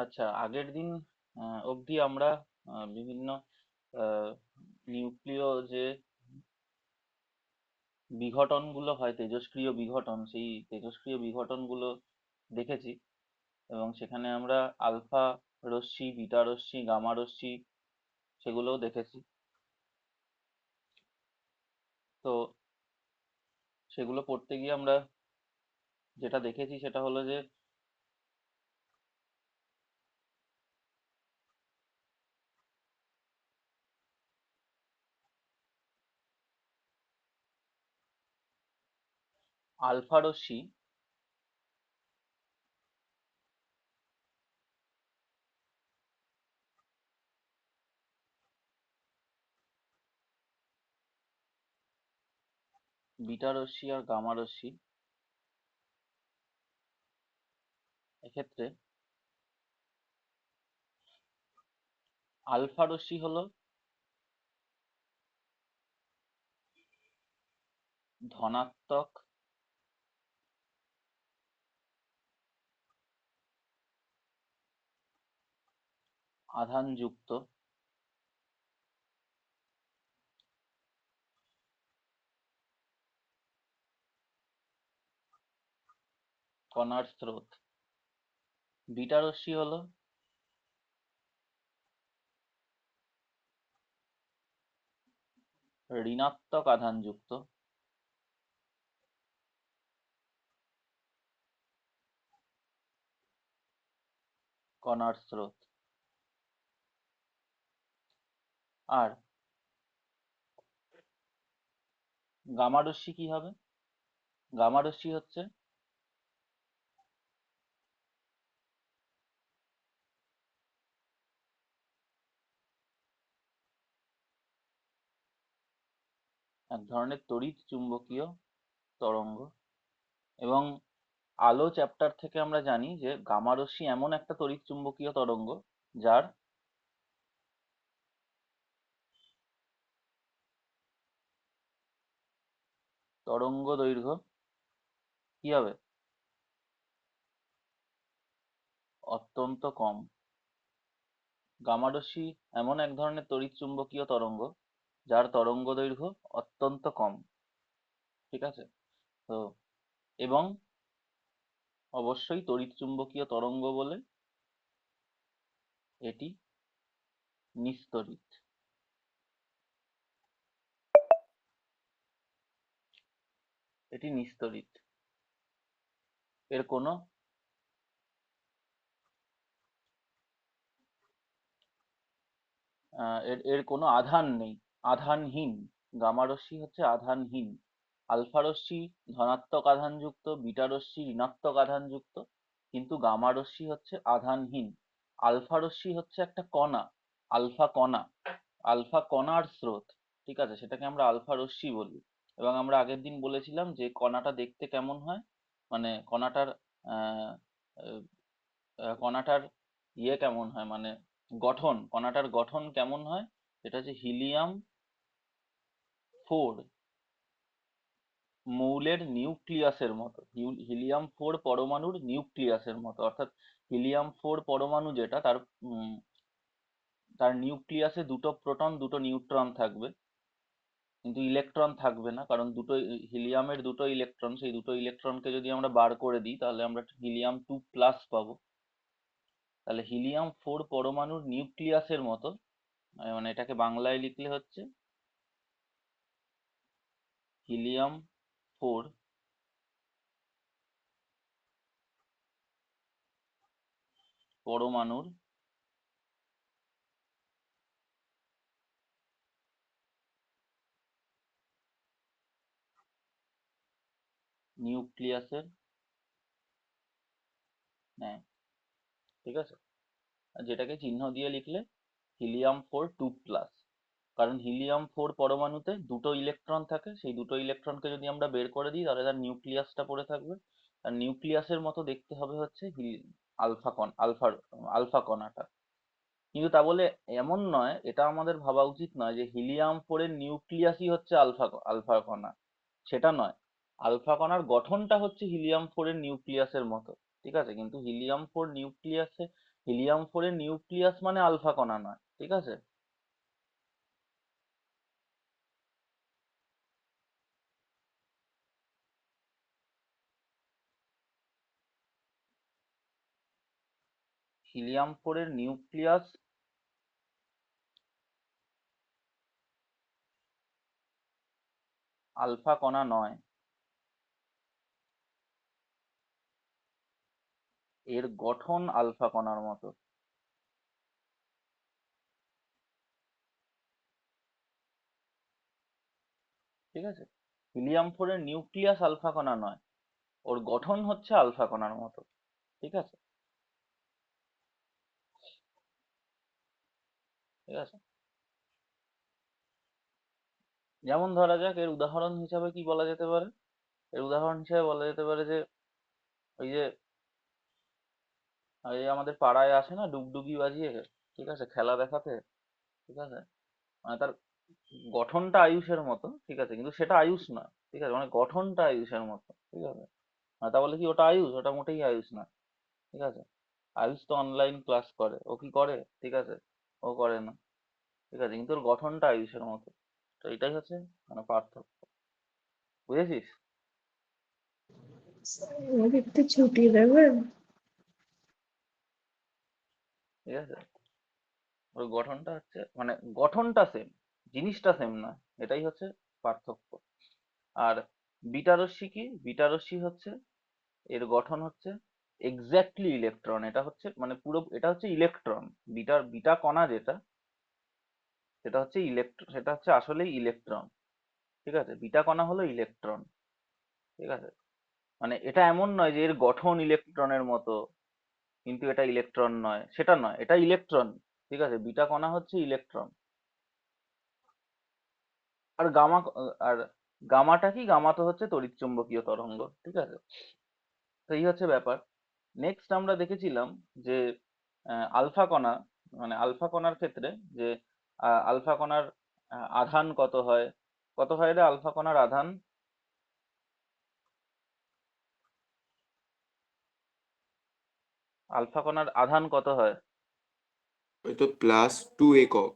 আচ্ছা, আগের দিন অবধি আমরা বিভিন্ন নিউক্লিয় যে বিঘটনগুলো হয়, তেজস্ক্রিয় বিঘটন, সেই তেজস্ক্রিয় বিঘটনগুলো দেখেছি। এবং সেখানে আমরা আলফা রশ্মি, বিটা রশ্মি, গামা রশ্মি সেগুলোও দেখেছি। তো সেগুলো পড়তে গিয়ে আমরা যেটা দেখেছি সেটা হলো যে আলফা রশ্মি, বিটা রশ্মি আর গামা রশ্মি, এক্ষেত্রে আলফা রশ্মি হলো ধনাত্মক আধানযুক্ত কণার স্রোত। বিটা রশ্মি হলো ঋণাত্মক আধানযুক্ত কণার স্রোত। আর গামা রশ্মি কি হবে? গামা রশ্মি হচ্ছে এক ধরনের তড়িৎ চুম্বকীয় তরঙ্গ। এবং আলো চ্যাপ্টার থেকে আমরা জানি যে গামা রশ্মি এমন একটা তড়িৎ চুম্বকীয় তরঙ্গ যার তরঙ্গ দৈর্ঘ্য কি হবে? অত্যন্ত কম। গামা রশ্মি এমন এক ধরনের তড়িৎ চুম্বকীয় তরঙ্গ যার তরঙ্গ দৈর্ঘ্য অত্যন্ত কম। ঠিক আছে? তো এবং অবশ্যই তড়িৎ চুম্বকীয় তরঙ্গ বলে এটি নিস্তড়িত। এটি নিস্তড়িত। এর কোনো এর এর কোনো আধান নেই, আধানহীন। গামা রশ্মি হচ্ছে আধানহীন। আলফা রশ্মি ধনাত্মক আধানযুক্ত, বিটা রশ্মি ঋণাত্মক আধানযুক্ত, কিন্তু গামা রশ্মি হচ্ছে আধানহীন। আলফা রশ্মি হচ্ছে একটা কণা, আলফা কণা, আলফা কণার স্রোত। ঠিক আছে, সেটাকে আমরা আলফা রশ্মি বলি। এবং আমরা আগের দিন বলেছিলাম যে কণাটা দেখতে কেমন হয়, মানে কণাটার আহ কণাটার কেমন হয়, মানে গঠন, কণাটার গঠন কেমন হয়, সেটা হচ্ছে হিলিয়াম 4 মৌলের নিউক্লিয়াসের মতো। হিলিয়াম 4 পরমাণুর নিউক্লিয়াসের মতো। অর্থাৎ হিলিয়াম 4 পরমাণু যেটা, তার নিউক্লিয়াসে দুটো প্রোটন দুটো নিউট্রন থাকবে, কিন্তু ইলেকট্রন থাকবে না, কারণ দুটো হিলিয়ামের দুটো ইলেকট্রন, সেই দুটো ইলেকট্রনকে যদি আমরা বার করে দিই তাহলে আমরা হিলিয়াম 2+ পাবো। তাহলে হিলিয়াম 4 পরমাণুর নিউক্লিয়াসের মতো, মানে এটাকে বাংলায় লিখলে হচ্ছে হিলিয়াম 4 পরমাণুর নিউক্লিয়াসের ন্যায়। ঠিক আছে? আর যেটাকে চিহ্ন দিয়ে লিখলে হিলিয়াম 4 2+। কারণ হিলিয়াম 4 পরমাণুতে দুটো ইলেকট্রন থাকে, সেই দুটো ইলেকট্রনকে যদি আমরা বের করে দিই তাহলে তার নিউক্লিয়াসটা পড়ে থাকবে। আর নিউক্লিয়াসের মতো দেখতে হবে হচ্ছে আলফা কণাটা। কিন্তু তা বলে এমন নয়, এটা আমাদের ভাবা উচিত নয় যে হিলিয়াম 4 এর নিউক্লিয়াসই হচ্ছে আলফা কণা। সেটা নয়। আলফা কণার গঠনটা হচ্ছে হিলিয়াম 4 এর নিউক্লিয়াসের মতো। ঠিক আছে, কিন্তু হিলিয়াম 4 নিউক্লিয়াসে হিলিয়াম 4 এর নিউক্লিয়াস মানে আলফা কণা নয়, ঠিক আছে? হিলিয়াম 4 এর নিউক্লিয়াস আলফা কণা নয়, এর গঠন আলফা কণার মতো। ঠিক আছে, হিলিয়াম 4 এর নিউক্লিয়াস আলফা কণা নয়, ওর গঠন হচ্ছে আলফা কণার মতো। ঠিক আছে, ঠিক আছে। যেমন ধরা যাক, এর উদাহরণ হিসাবে কি বলা যেতে পারে? এর উদাহরণ হিসাবে বলা যেতে পারে যে ওই যে এই আমাদের পাড়ায় আসে না ডুগডুগি বাজিয়ে, ঠিক আছে, খেলা দেখাতে, ঠিক আছে, মানে তার গঠনটা আয়ুষের মতো, ঠিক আছে, কিন্তু সেটা আয়ুষ না, ঠিক আছে, মানে গঠনটা আয়ুষের মতো, ঠিক আছে। তা বলে কি ওটা আয়ুষ? ওটা মোটেই আয়ুষ না, ঠিক আছে। আয়ুষ তো অনলাইন ক্লাস করে, ও কি করে? ঠিক আছে, ও করে না, ঠিক আছে, কিন্তু ওর গঠনটা আয়ুষের মতো। তো এটাই হচ্ছে মানে পার্থক্য, বুঝেছিস? আমাকে একটু ছুটি দেবেন? ঠিক আছে, ওর গঠনটা হচ্ছে মানে গঠনটা সেম, জিনিসটা সেম না, এটাই হচ্ছে পার্থক্য। আর বিটা রশ্মি কি? বিটা রশ্মি হচ্ছে এর গঠন হচ্ছে এক্স্যাক্টলি ইলেকট্রন, এটা হচ্ছে মানে পুরো এটা হচ্ছে ইলেকট্রন। বিটা বিটা কণা যেটা, সেটা হচ্ছে সেটা হচ্ছে আসলেই ইলেকট্রন, ঠিক আছে, বিটা কণা হলো ইলেকট্রন, ঠিক আছে। মানে এটা এমন নয় যে এর গঠন ইলেকট্রনের মতো কিন্তু এটা ইলেকট্রন নয়, সেটা নয়, এটা ইলেকট্রন, ঠিক আছে, বিটা কণা হচ্ছে ইলেকট্রন। আর আর গামাটা কি? গামা তো হচ্ছে তড়িৎচুম্বকীয় তরঙ্গ, ঠিক আছে। তো এই হচ্ছে ব্যাপার। নেক্সট আমরা দেখেছিলাম যে আলফা কণা, মানে আলফা কণার ক্ষেত্রে যে আলফা কণার আধান কত হয়? কত হয় রে আলফা কণার আধান? আলফা কণার আধান কত হয়? হয়তো +2 একক।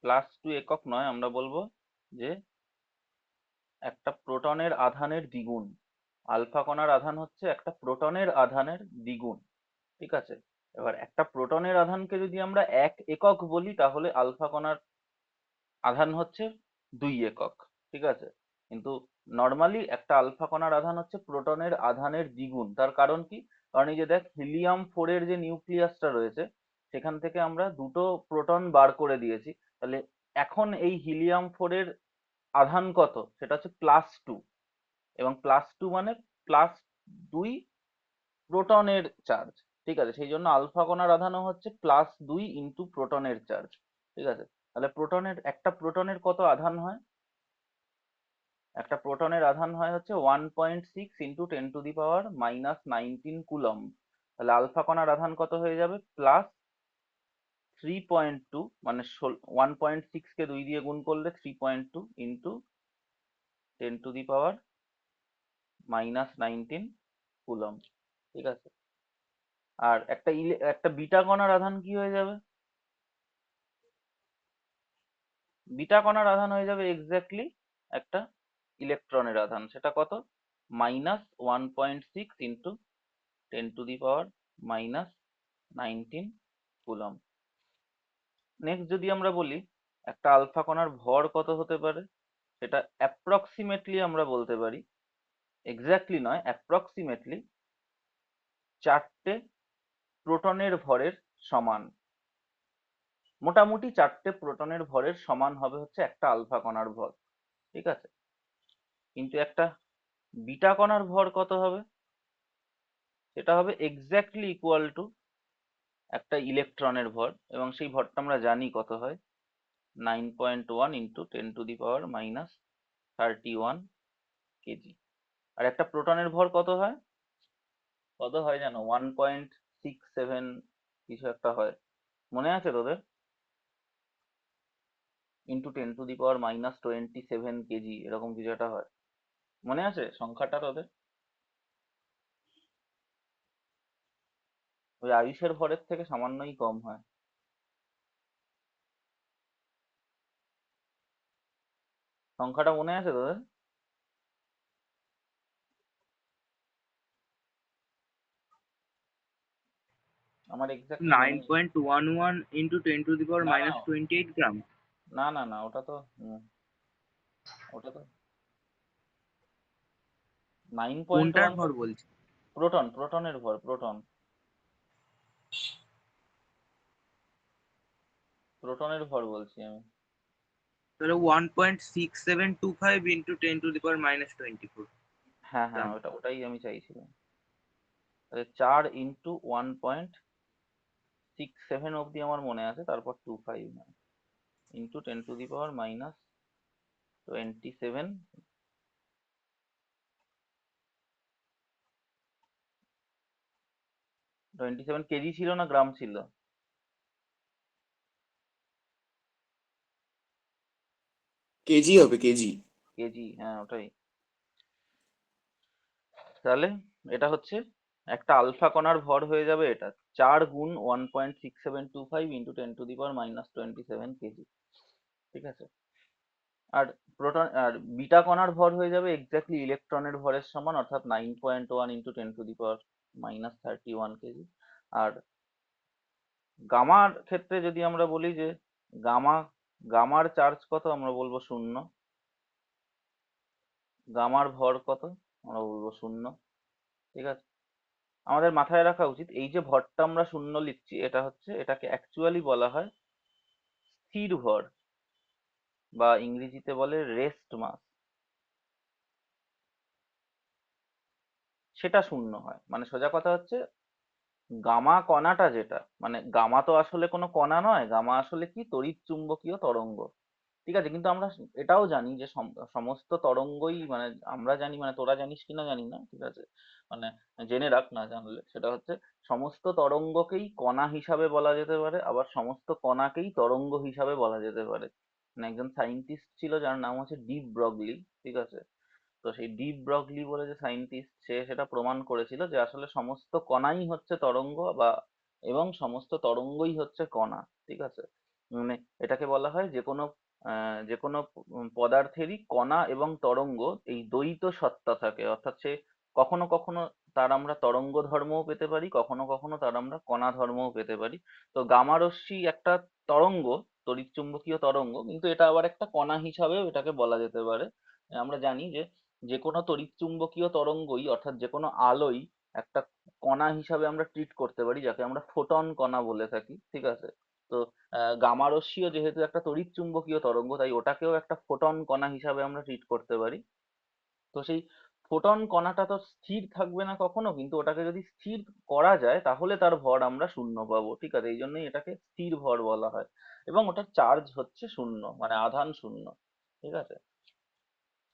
+2 একক নয়, আমরা বলবো যে একটা প্রোটনের আধানের দ্বিগুণ। আলফা কণার আধান হচ্ছে একটা প্রোটনের আধানের দ্বিগুণ, ঠিক আছে। এবার একটা প্রোটনের আধানকে যদি আমরা 1 একক বলি, তাহলে আলফা কণার আধান হচ্ছে 2 একক, ঠিক আছে। কিন্তু নর্মালি একটা আলফা কণার আধান হচ্ছে প্রোটনের আধানের দ্বিগুণ। তার কারণ কি? কারণ এই যে দেখ, হিলিয়াম 4 এর যে নিউক্লিয়াসটা রয়েছে, সেখান থেকে আমরা দুটো প্রোটন বার করে দিয়েছি। তাহলে এখন এই হিলিয়াম 4 এর আধান কত? সেটা হচ্ছে +2, এবং +2 মানে +2 প্রোটনের চার্জ, ঠিক আছে। সেই জন্য আলফা কণার আধানও হচ্ছে +2 ইন্টু প্রোটনের চার্জ, ঠিক আছে। তাহলে একটা প্রোটনের কত আধান হয়? একটা প্রোটনের আধান হয় হচ্ছে 1.6 ইন্টু 10⁻⁻19 কুলম্ব। তাহলে আলফা কণার আধান কত হয়ে যাবে? +3.2, মানে 1.6 কে 2 দিয়ে গুণ করলে 3.2 ইন্টু 10⁻⁻19 কুলম্ব, ঠিক আছে। আর একটা বিটা কণার আধান কি হয়ে যাবে? বিটা কণার আধান হয়ে যাবে এক্স্যাক্টলি একটা ইলেকট্রনের আধান। সেটা কত? -1.6 ইন্টু 10⁻⁻19 কুলম্ব। নেক্সট যদি আমরা বলি একটা আলফা কণার ভর কত হতে পারে, সেটা অ্যাপ্রক্সিমেটলি আমরা বলতে পারি, এক্স্যাক্টলি নয়, অ্যাপ্রক্সিমেটলি 4টে প্রোটনের ভরের সমান। মোটামুটি 4টে প্রোটনের ভরের সমান হবে হচ্ছে একটা আলফা কণার ভর, ঠিক আছে। কিন্তু একটা বিটা কণার ভর কত হবে? সেটা হবে এক্স্যাক্টলি ইকুয়াল টু একটা ইলেকট্রনের ভর, এবং সেই ভরটা আমরা জানি কত হয়, 9.1 ইন্টু 10⁻31 কেজি। আর একটা প্রোটনের ভর কত হয়? কত হয় জানো? 1.67 কিছু একটা হয়, মনে আছে তোদের? ইন্টু 10⁻⁻27 কেজি, এরকম কিছু একটা হয়, মনে আছে সংখ্যাটা তোদের? ওই আয়ুষের ভরের থেকে সামান্যই কম হয়। সংখ্যাটা মনে আছে তোদের? আমার এক্স্যাক্টলি মনে নেই। 9.11 into 10 to the power না না minus 28 gram. না না না, ওটা তো ওটা তো 9 কোনটার 1 ভর বলছি? প্রোটনের ভর, প্রোটনের ভর বলছি আমি। তাহলে 1.6725 into 10 to the power minus 24 হ্যাঁ হ্যাঁ, gram. ওটাই আমি চাইছিলাম। তাহলে 4 into 1.67 অব্দি আমার মনে আছে, তারপর 25 into 10 to the power minus 27, 27 KG ছিল না গ্রাম ছিল? কেজি হবে, কেজি। কেজি, হ্যাঁ ওটাই। তাহলে এটা হচ্ছে একটা আলফা কণার ভর হয়ে যাবে এটা 4 গুণ 1.6725 into 10 to the power minus 27 KG. ঠিক আছে? আর বিটা কণার ভর হয়ে যাবে এক্স্যাক্টলি ইলেকট্রনের ভরের সমান, অর্থাৎ 9.1 into 10 to the power minus 31 KG. আর গামার ক্ষেত্রে যদি আমরা বলি যে গামা গামার চার্জ কত, আমরা বলবো 0। গামার ভর কত, আমরা বলবো 0। ঠিক আছে? আমাদের মাথায় রাখা উচিত এই যে ভরটা আমরা 0 লিখছি, এটাকে অ্যাকচুয়ালি বলা হয় স্থির ভর, বা ইংরেজিতে বলে রেস্ট মাস। সেটা 0 হয়, মানে সোজা কথা হচ্ছে গামা কণাটা যেটা, মানে গামা তো আসলে কোনো কণা নয়, গামা আসলে কি তড়িৎ চুম্বকীয় তরঙ্গ। ঠিক আছে? কিন্তু আমরা এটাও জানি যে সমস্ত তরঙ্গই, মানে আমরা জানি, মানে তোরা জানিস কিনা জানি না, ঠিক আছে, মানে জেনে রাখ না জানলে, সেটা হচ্ছে সমস্ত তরঙ্গকেই কণা হিসাবে বলা যেতে পারে, আবার সমস্ত কণাকেই তরঙ্গ হিসাবে বলা যেতে পারে। মানে একজন সায়েন্টিস্ট ছিল যার নাম হচ্ছে ডিপ ব্রগলি। ঠিক আছে? তো সেই ডিপ ব্রগলি বলে যে সায়েন্টিস্ট, সে সেটা প্রমাণ করেছিল যে আসলে সমস্ত কণাই হচ্ছে তরঙ্গ, বা এবং সমস্ত তরঙ্গই হচ্ছে কণা। ঠিক আছে? মানে এটাকে বলা হয় যে কোনো পদার্থেরই কণা এবং তরঙ্গ এই দ্বৈত সত্তা থাকে, অর্থাৎ সে কখনো কখনো তার আমরা তরঙ্গ ধর্মও পেতে পারি, কখনো কখনো তার আমরা কণা ধর্মও পেতে পারি। তো গামা রশ্মি একটা তরঙ্গ, তড়িৎচুম্বকীয় তরঙ্গ, কিন্তু এটা আবার একটা কণা হিসাবেও এটাকে বলা যেতে পারে। আমরা জানি যে যে কোনো তড়িৎচুম্বকীয় তরঙ্গই, অর্থাৎ যে কোনো আলোই একটা কণা হিসাবে আমরা ট্রিট করতে পারি, যাকে আমরা ফোটন কণা বলে থাকি। ঠিক আছে? তো গামা রশ্মিও যেহেতু একটা তড়িৎচুম্বকীয় তরঙ্গ, তাই ওটাকেও একটা ফোটন কণা হিসাবে আমরা ট্রিট করতে পারি। তো সেই ফোটন কণাটা তো স্থির থাকবে না কখনো, কিন্তু ওটাকে যদি স্থির করা যায় তাহলে তার ভর আমরা 0 পাবো। ঠিক আছে? এই জন্যই এটাকে স্থির ভর বলা হয়, এবং ওটার চার্জ হচ্ছে 0, মানে আধান 0। ঠিক আছে?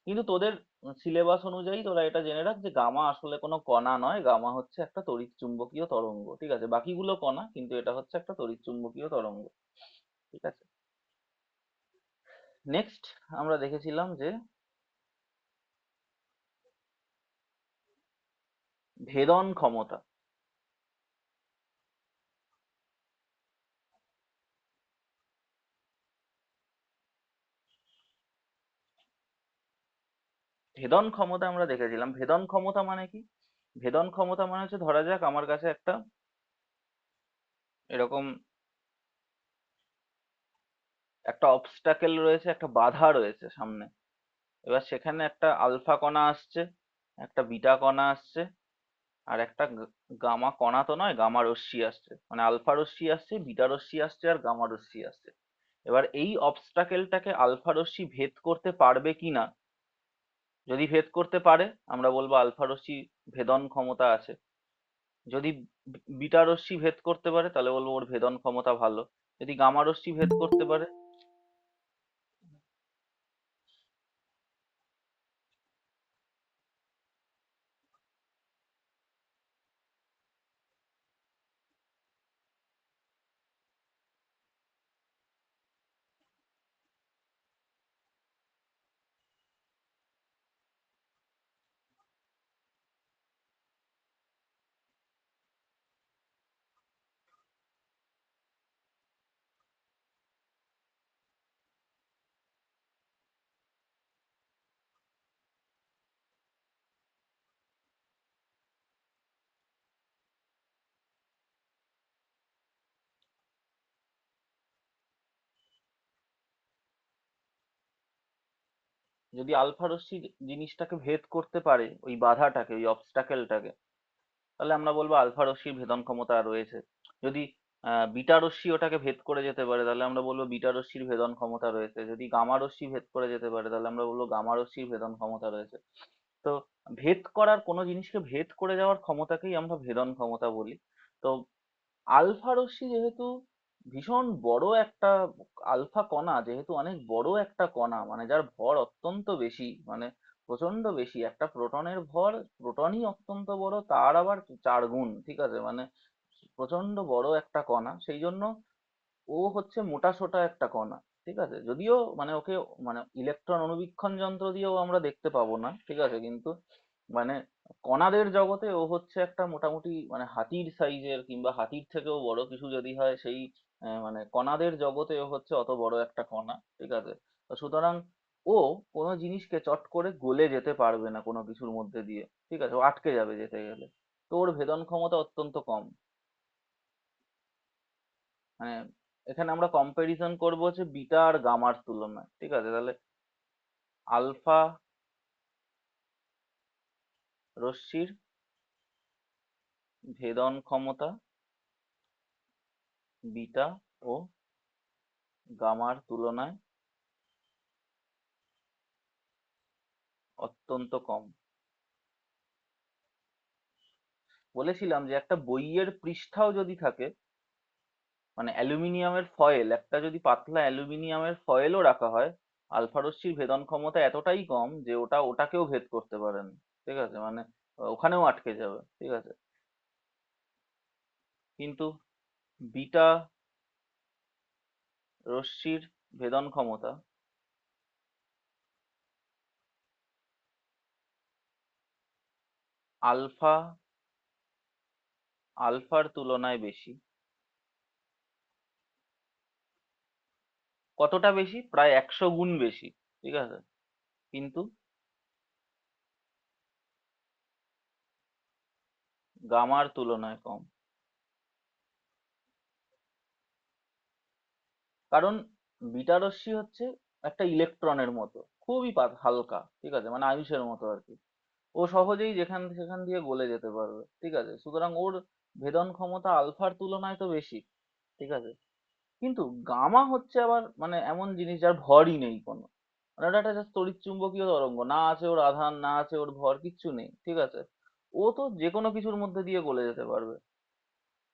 কিন্তু তোদের সিলেবাস অনুযায়ী তোরা এটা জেনে রাখ যে গামা আসলে কোনো কণা নয়, গামা হচ্ছে একটা তড়িৎচুম্বকীয় তরঙ্গ। ঠিক আছে? বাকিগুলো কণা, কিন্তু এটা হচ্ছে একটা তড়িৎচুম্বকীয় তরঙ্গ। ঠিক আছে? নেক্সট আমরা দেখেছিলাম যে ভেদন ক্ষমতা। ভেদন ক্ষমতা আমরা দেখেছিলাম। ভেদন ক্ষমতা মানে কি? ভেদন ক্ষমতা মানে হচ্ছে, ধরা যাক আমার কাছে একটা এরকম একটা অবস্টাকেল রয়েছে, একটা বাধা রয়েছে সামনে। এবার সেখানে একটা আলফা কণা আসছে, একটা বিটা কণা আসছে, আর একটা গামা কণা তো নয়, গামা রশ্মি আসছে, মানে আলফা রশ্মি আসছে, বিটা রশ্মি আসছে, আর গামা রশ্মি আসছে। এবার এই অবস্টাকেলটাকে আলফা রশ্মি ভেদ করতে পারবে কিনা, যদি ভেদ করতে পারে আমরা বলবো আলফা রশ্মি ভেদন ক্ষমতা আছে। যদি বিটা রশ্মি ভেদ করতে পারে তাহলে বলবো ওর ভেদন ক্ষমতা ভালো। যদি গামা রশ্মি ভেদ করতে পারে, যদি আলফা রশ্মি জিনিসটাকে ভেদ করতে পারে, ওই বাধাটাকে, ওই অবস্টাকেলটাকে, তাহলে আমরা বলবো আলফা রশ্মির ভেদন ক্ষমতা রয়েছে। যদি বিটা রশ্মি ওটাকে ভেদ করে যেতে পারে, তাহলে আমরা বলবো বিটা রশ্মির ভেদন ক্ষমতা রয়েছে। যদি গামা রশ্মি ভেদ করে যেতে পারে, তাহলে আমরা বলবো গামা রশ্মির ভেদন ক্ষমতা রয়েছে। তো ভেদ করার, কোনো জিনিসকে ভেদ করে যাওয়ার ক্ষমতাকেই আমরা ভেদন ক্ষমতা বলি। তো আলফা রশ্মি যেহেতু ভীষণ বড় একটা, আলফা কণা যেহেতু অনেক বড় একটা কণা, মানে যার ভর অত্যন্ত বেশি, মানে প্রচন্ড বেশি, একটা প্রোটনের ভর, প্রোটনই অত্যন্ত বড়, তার আবার 4 গুণ, ঠিক আছে, মানে প্রচন্ড বড় একটা কণা, সেই জন্য ও হচ্ছে মোটাসোটা একটা কণা, ঠিক আছে। যদিও মানে ওকে, মানে ইলেকট্রন অণুবীক্ষণ যন্ত্র দিয়েও আমরা দেখতে পাবো না, ঠিক আছে, কিন্তু মানে কণাদের জগতে ও হচ্ছে একটা মোটামুটি মানে হাতির সাইজের, কিংবা হাতির থেকেও বড় কিছু যদি হয়, সেই মানে কণাদের জগতে ও হচ্ছে অত বড় একটা কণা, ঠিক আছে। তো সুতরাং ও কোনো জিনিসকে চট করে গলে যেতে পারবে না কোনো কিছুর মধ্যে দিয়ে, ঠিক আছে, ও আটকে যাবে যেতে গেলে। তো ওর ভেদন ক্ষমতা অত্যন্ত কম। মানে এখানে আমরা কম্পারিজন করবো হচ্ছে বিটা আর গামার তুলনায়, ঠিক আছে। তাহলে আলফা রশ্মির ভেদন ক্ষমতা বিটা ও গামার তুলনায় অত্যন্ত কম। বলেছিলাম যে একটা বইয়ের পৃষ্ঠাও যদি থাকে, মানে অ্যালুমিনিয়ামের ফয়েল, একটা যদি পাতলা অ্যালুমিনিয়ামের ফয়েলও রাখা হয়, আলফা রশ্মির ভেদন ক্ষমতা এতটাই কম যে ওটা ওটাকেও ভেদ করতে পারে না, ঠিক আছে, মানে ওখানেও আটকে যাবে, ঠিক আছে। কিন্তু বিটা রশ্মির ভেদন ক্ষমতা আলফা আলফার তুলনায় বেশি। কতটা বেশি? প্রায় 100 গুণ বেশি, ঠিক আছে। কিন্তু গামার তুলনায় কম। কারণ বিটা রশ্মি হচ্ছে একটা ইলেকট্রনের মতো, খুবই হালকা, ঠিক আছে, মানে আয়ুষের মতো আর কি। ও সহজেই যেখান সেখান দিয়ে গলে যেতে পারবে, ঠিক আছে। সুতরাং ওর ভেদন ক্ষমতা আলফার তুলনায় তো বেশি, ঠিক আছে। কিন্তু গামা হচ্ছে আবার মানে এমন জিনিস যার ভরই নেই কোনো, মানে ওটা একটা just তড়িৎচুম্বকীয় তরঙ্গ, না আছে ওর আধান, না আছে ওর ভর, কিচ্ছু নেই, ঠিক আছে। ও তো যে কোনো কিছুর মধ্যে দিয়ে গলে যেতে পারবে।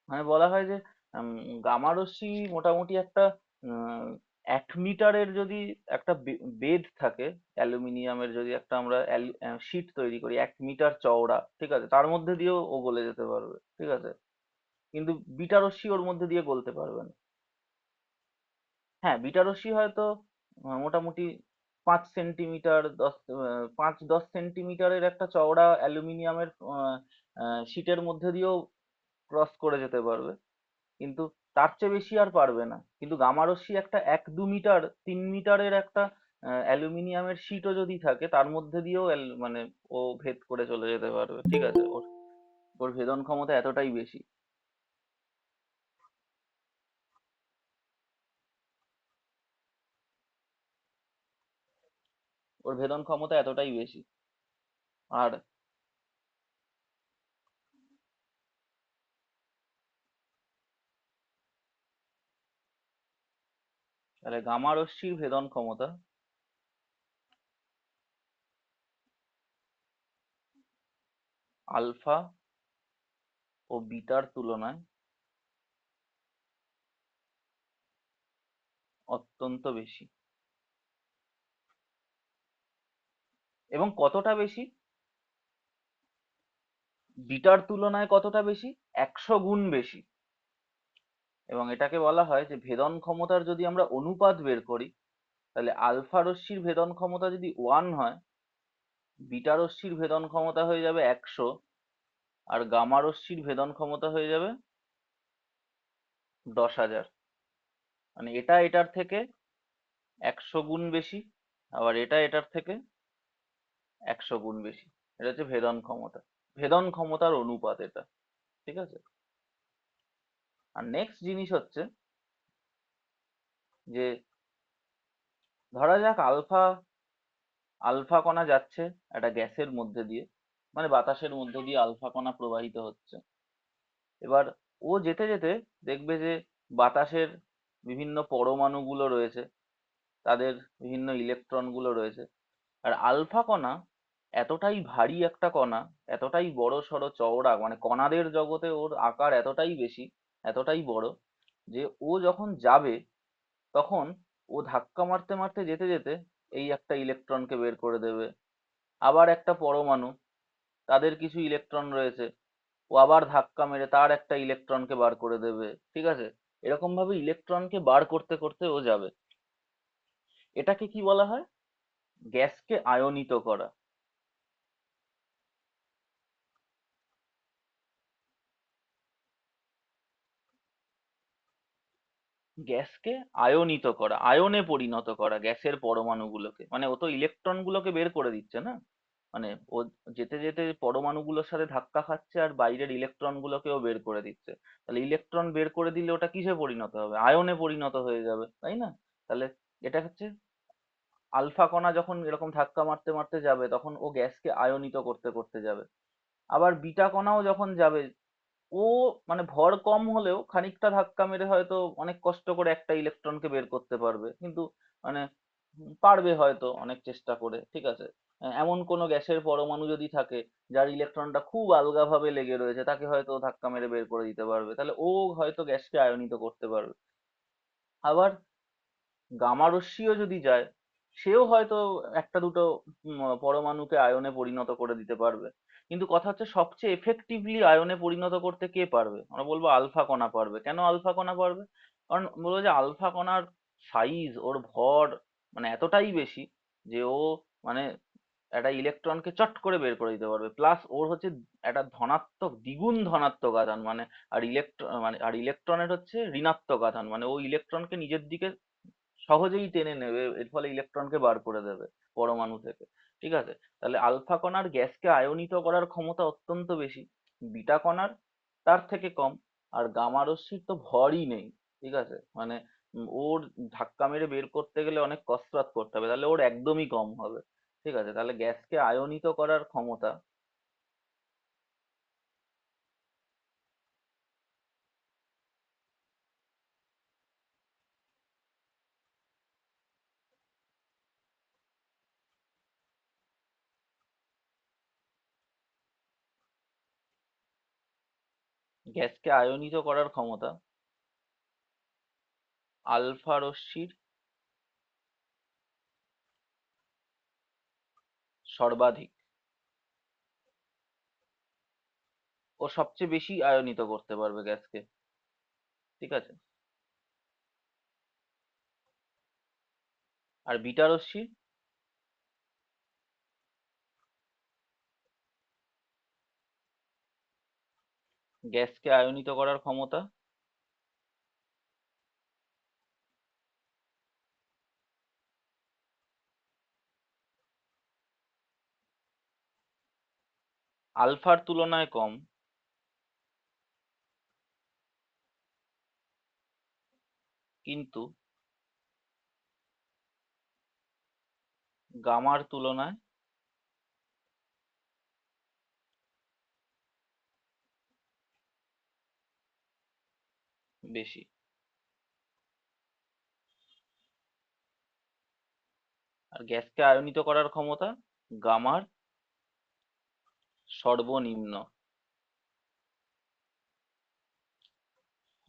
মানে বলা হয় যে উম, গামা রশ্মি মোটামুটি একটা 1 মিটারের যদি একটা বেদ থাকে, অ্যালুমিনিয়ামের যদি একটা আমরা শিট তৈরি করি 1 মিটার চওড়া, ঠিক আছে, তার মধ্যে দিয়েও ও গলে যেতে পারবে, ঠিক আছে। কিন্তু বিটা রশ্মি ওর মধ্যে দিয়ে গলতে পারবে না। হ্যাঁ, বিটা রশ্মি হয়তো মোটামুটি 5 সেন্টিমিটার, 5-10 সেন্টিমিটারের একটা চওড়া অ্যালুমিনিয়ামের শিটের মধ্যে দিয়েও ক্রস করে যেতে পারবে, কিন্তু তার চেয়ে বেশি আর পারবে না। কিন্তু গামা রশ্মি একটা 1-2 মিটার, 3 মিটারের একটা অ্যালুমিনিয়ামের শিটও যদি থাকে, তার মধ্যে দিয়েও মানে ও ভেদ করে চলে যেতে পারবে, ঠিক আছে। ওর ওর ভেদন ক্ষমতা এতটাই বেশি। ওর ভেদন ক্ষমতা এতটাই বেশি। আর তাহলে গামা রশ্মির ভেদন ক্ষমতা আলফা ও বিটার তুলনায় অত্যন্ত বেশি। এবং কতটা বেশি? বিটার তুলনায় কতটা বেশি? 100 গুণ বেশি। এবং এটাকে বলা হয় যে ভেদন ক্ষমতার যদি আমরা অনুপাত বের করি, তাহলে আলফা রশ্মির ভেদন ক্ষমতা যদি 1 হয়, বিটা রশ্মির ভেদন ক্ষমতা হয়ে যাবে 100, আর গামা রশ্মির ভেদন ক্ষমতা হয়ে যাবে 10,000। মানে এটা এটার থেকে 100 গুণ বেশি, আবার এটা এটার থেকে 100 গুণ বেশি। এটা হচ্ছে ভেদন ক্ষমতা, ভেদন ক্ষমতার অনুপাত এটা, ঠিক আছে। আর নেক্সট জিনিস হচ্ছে যে ধরা যাক আলফা আলফা কণা যাচ্ছে একটা গ্যাসের মধ্যে দিয়ে, মানে বাতাসের মধ্যে দিয়ে আলফা কণা প্রবাহিত হচ্ছে। এবার ও যেতে যেতে দেখবে যে বাতাসের বিভিন্ন পরমাণুগুলো রয়েছে, তাদের বিভিন্ন ইলেকট্রনগুলো রয়েছে। আর আলফা কণা এতটাই ভারী একটা কণা, এতটাই বড় সড়ো চওড়া, মানে কণাদের জগতে ওর আকার এতটাই বেশি, এতটাই বড়, যে ও যখন যাবে তখন ও ধাক্কা মারতে মারতে যেতে যেতে এই একটা ইলেকট্রনকে বের করে দেবে। আবার একটা পরমাণু, তাদের কিছু ইলেকট্রন রয়েছে, ও আবার ধাক্কা মেরে তার একটা ইলেকট্রনকে বার করে দেবে। ঠিক আছে, এরকম ভাবে ইলেকট্রনকে বার করতে করতে ও যাবে। এটাকে কি বলা হয়? গ্যাসকে আয়নিত করা। গ্যাসকে আয়নিত করা, আয়নে পরিণত করা গ্যাসের পরমাণুগুলোকে, মানে ও তো ইলেকট্রন গুলোকে বের করে দিচ্ছে না, মানে ও যেতে যেতে পরমাণুগুলোর সাথে ধাক্কা খাচ্ছে আর বাইরের ইলেকট্রন গুলোকেও বের করে দিচ্ছে। তাহলে ইলেকট্রন বের করে দিলে ওটা কিসে পরিণত হবে? আয়নে পরিণত হয়ে যাবে, তাই না? তাহলে এটা হচ্ছে আলফা কণা যখন এরকম ধাক্কা মারতে মারতে যাবে তখন ও গ্যাসকে আয়নিত করতে করতে যাবে। আবার বিটা কণাও যখন যাবে, ও মানে ভর কম হলেও খানিকটা ধাক্কা মেরে হয়তো অনেক কষ্ট করে একটা ইলেকট্রনকে বের করতে পারবে, কিন্তু মানে পারবে হয়তো অনেক চেষ্টা করে। ঠিক আছে, এমন কোনো গ্যাসের পরমাণু যদি থাকে যার ইলেকট্রনটা খুব আলগাভাবে লেগে রয়েছে, তাকে হয়তো ও ধাক্কা মেরে বের করে দিতে পারবে, তাহলে ও হয়তো গ্যাসকে আয়নিত করতে পারবে। আবার গামা রশ্মিও যদি যায়, সেও হয়তো একটা দুটো পরমাণুকে আয়নে পরিণত করে দিতে পারবে। কিন্তু কথা হচ্ছে সবচেয়ে এফেক্টিভলি আয়নে পরিণত করতে কে পারবে? আমরা বলবো আলফা কণা পারবে। কেন আলফা কণা পারবে? কারণ বলবো যে আলফা কণার সাইজ, ওর ভর মানে এতটাই বেশি যে ও মানে একটা ইলেকট্রনকে চট করে বের করে দিতে পারবে। প্লাস ওর হচ্ছে একটা ধনাত্মক, দ্বিগুণ ধনাত্মক আধান, মানে আর ইলেকট্রনের হচ্ছে ঋণাত্মক আধান, মানে ও ইলেকট্রনকে নিজের দিকে সহজেই টেনে নেবে, এর ফলে ইলেকট্রনকে বার করে দেবে পরমাণু থেকে। ঠিক আছে, তাহলে আলফা কণার গ্যাসকে আয়নিত করার ক্ষমতা অত্যন্ত বেশি, বিটা কণার তার থেকে কম। আর গামা রশ্মির তো ভরই নেই। ঠিক আছে, মানে ওর ধাক্কা মেরে বের করতে গেলে অনেক কসরত করতে হবে, তাহলে ওর একদমই কম হবে। ঠিক আছে, তাহলে গ্যাসকে আয়নিত করার ক্ষমতা, গ্যাসকে আয়নিত করার ক্ষমতা আলফা রশ্মির সর্বাধিক। ও সবচেয়ে বেশি আয়নিত করতে পারবে গ্যাসকে। ঠিক আছে, আর বিটা রশ্মি, গ্যাসকে আয়নিত করার ক্ষমতা আলফার তুলনায় কম, কিন্তু গামার তুলনায় বেশি। আর গ্যাসকে আয়নিত করার ক্ষমতা গামার সর্বনিম্ন,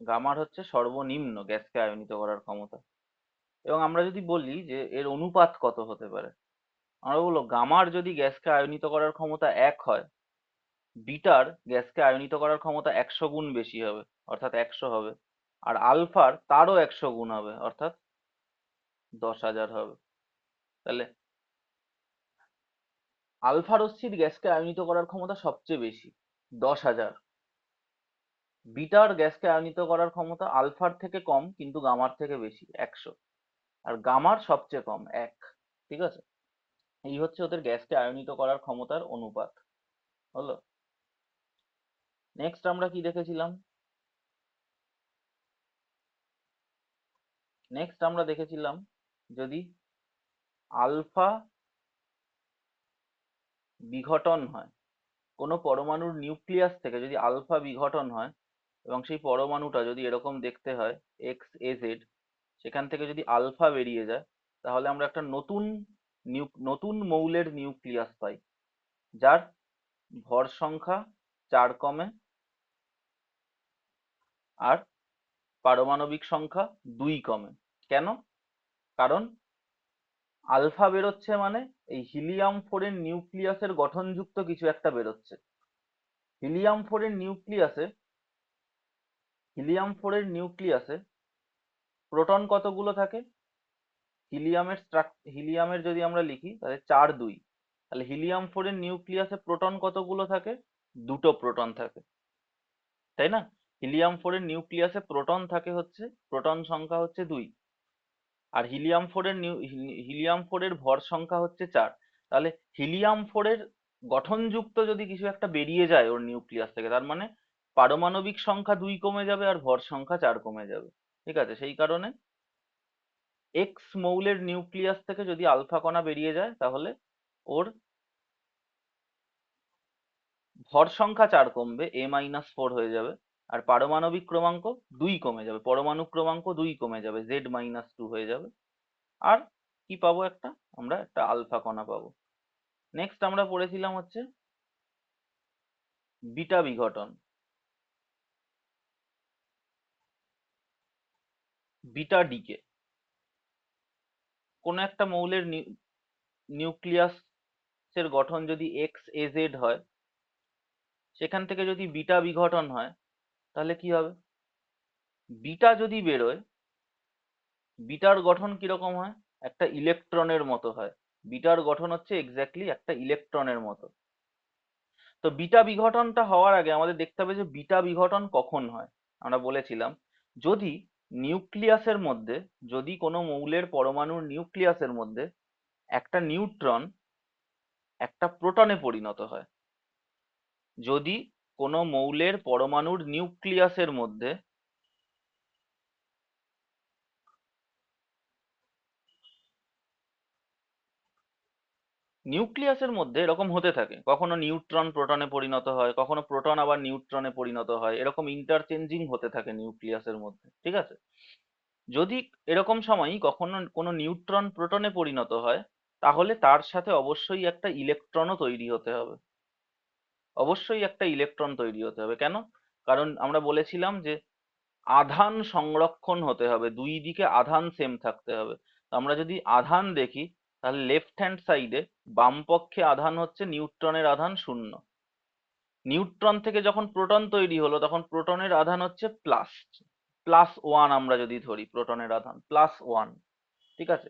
গামার হচ্ছে সর্বনিম্ন গ্যাসকে আয়নিত করার ক্ষমতা। এবং আমরা যদি বলি যে এর অনুপাত কত হতে পারে, আমরা বলবো গামার যদি গ্যাসকে আয়নিত করার ক্ষমতা 1 হয়, বিটার গ্যাসকে আয়নিত করার ক্ষমতা 100 গুণ বেশি হবে, অর্থাৎ 100 হবে। আর আলফার তারও 100 গুণ হবে, অর্থাৎ 10,000 হবে। তাহলে আলফা রশ্মির গ্যাসকে আয়নিত করার ক্ষমতা সবচেয়ে বেশি, 10,000। বিটার গ্যাসকে আয়নিত করার ক্ষমতা আলফার থেকে কম কিন্তু গামার থেকে বেশি, 100। আর গামার সবচেয়ে কম, 1। ঠিক আছে, এই হচ্ছে ওদের গ্যাসকে আয়নিত করার ক্ষমতার অনুপাত। হলো। নেক্সট আমরা কি দেখেছিলাম? নেক্সট আমরা দেখেছিলাম যদি আলফা বিঘটন হয়, কোনো পরমাণুর নিউক্লিয়াস থেকে যদি আলফা বিঘটন হয় এবং সেই পরমাণুটা যদি এরকম দেখতে হয় XAZ, সেখান থেকে যদি আলফা বেরিয়ে যায়, তাহলে আমরা একটা নতুন মৌলের নিউক্লিয়াস পাই, যার ভর সংখ্যা 4 কমে আর পারমাণবিক সংখ্যা 2 কমে। কেন? কারণ আলফা বেরোচ্ছে মানে এই হিলিয়াম 4 এর নিউক্লিয়াসের গঠনযুক্ত কিছু একটা বেরোচ্ছে। হিলিয়াম 4 এর নিউক্লিয়াসে প্রোটন কতগুলো থাকে? হিলিয়ামের যদি আমরা লিখি তাহলে 4 2, তাহলে হিলিয়াম 4 এর নিউক্লিয়াসে প্রোটন কতগুলো থাকে? 2টো প্রোটন থাকে, তাই না? হিলিয়াম 4 এর নিউক্লিয়াসে প্রোটন সংখ্যা হচ্ছে 2, আর হিলিয়াম 4 এর ভর সংখ্যা হচ্ছে 4। তাহলে হিলিয়াম 4 এর গঠনযুক্ত যদি কিছু একটা বেরিয়ে যায় ওর নিউক্লিয়াস থেকে, তার মানে পারমাণবিক সংখ্যা 2 কমে যাবে আর ভর সংখ্যা 4 কমে যাবে। ঠিক আছে, সেই কারণে এক্স মৌলের নিউক্লিয়াস থেকে যদি আলফা কণা বেরিয়ে যায়, তাহলে ওর ভর সংখ্যা 4 কমবে, A-4 হয়ে যাবে, আর পারমাণবিক ক্রমাঙ্ক 2 কমে যাবে, পরমাণু ক্রমাঙ্ক 2 কমে যাবে, Z-2 হয়ে যাবে। আর কি পাবো? আমরা একটা আলফা কণা পাবো। নেক্সট আমরা পড়েছিলাম হচ্ছে বিটা বিঘটন। বিটা ডিকে, কোন একটা মৌলের নিউক্লিয়াসের গঠন যদি XAZ হয়, সেখান থেকে যদি বিটা বিঘটন হয়, তাহলে কি হবে? বিটা যদি বেরোয়, বিটার গঠন কিরকম হয়? একটা ইলেকট্রনের মতো হয়। বিটার গঠন হচ্ছে এক্স্যাক্টলি একটা ইলেকট্রনের মতো। তো বিটা বিঘটনটা হওয়ার আগে আমাদের দেখতে হবে যে বিটা বিঘটন কখন হয়। আমরা বলেছিলাম, যদি যদি কোনো মৌলের পরমাণুর নিউক্লিয়াসের মধ্যে একটা নিউট্রন একটা প্রোটনে পরিণত হয়। যদি কোনো মৌলের পরমাণুর নিউক্লিয়াসের মধ্যে এরকম হতে থাকে, কখনো নিউট্রন প্রোটনে পরিণত হয়, কখনো প্রোটন আবার নিউট্রনে পরিণত হয়, এরকম ইন্টারচেঞ্জিং হতে থাকে নিউক্লিয়াসের মধ্যে। ঠিক আছে, যদি এরকম সময়ই কখনো কোনো নিউট্রন প্রোটনে পরিণত হয়, তাহলে তার সাথে অবশ্যই একটা ইলেকট্রনও তৈরি হতে হবে। কেন? কারণ আমরা বলেছিলাম যে আধান সংরক্ষণ হতে হবে, দুই দিকে আধান সেম থাকতে হবে। তো আমরা যদি আধান দেখি, তাহলে লেফট হ্যান্ড সাইডে বাম পক্ষে আধান হচ্ছে নিউট্রনের আধান 0। নিউট্রন থেকে যখন প্রোটন তৈরি হলো, তখন প্রোটনের আধান হচ্ছে +1। আমরা যদি ধরি প্রোটনের আধান +1, ঠিক আছে,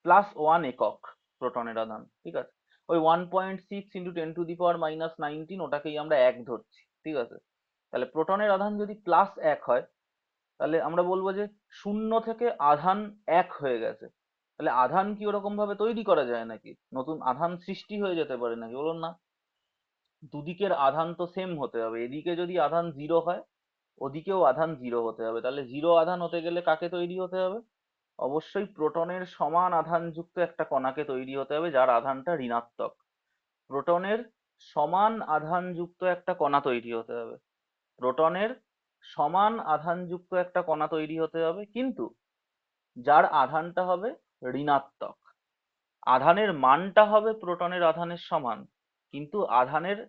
+1 একক প্রোটনের আধান। ঠিক আছে, ওই 1.6 × 10⁻⁻19 ওটাকেই আমরা 1 ধরছি। ঠিক আছে, তাহলে প্রোটনের আধান যদি +1 হয়, তাহলে আমরা বলবো যে 0 থেকে আধান 1 হয়ে গেছে। তাহলে আধান কি ওরকম ভাবে তৈরি করা যায় নাকি? নতুন আধান সৃষ্টি হয়ে যেতে পারে নাকি? বলুন না। দুদিকের আধান তো সেম হতে হবে। এদিকে যদি আধান 0 হয়, ওদিকেও আধান 0 হতে হবে। তাহলে 0 আধান হতে গেলে কাকে তৈরি হতে হবে? অবশ্যই প্রোটনের সমান আধানযুক্ত একটা কণাকে তৈরি হতে হবে, যার আধানটা ঋণাত্মক। প্রোটনের সমান আধানযুক্ত একটা কণা তৈরি হতে হবে। প্রোটনের সমান আধানযুক্ত একটা কণা তৈরি হতে হবে, কিন্তু যার আধানটা হবে ঋণাত্মক। আধানের মানটা হবে প্রোটনের আধানের সমান, কিন্তু আধানের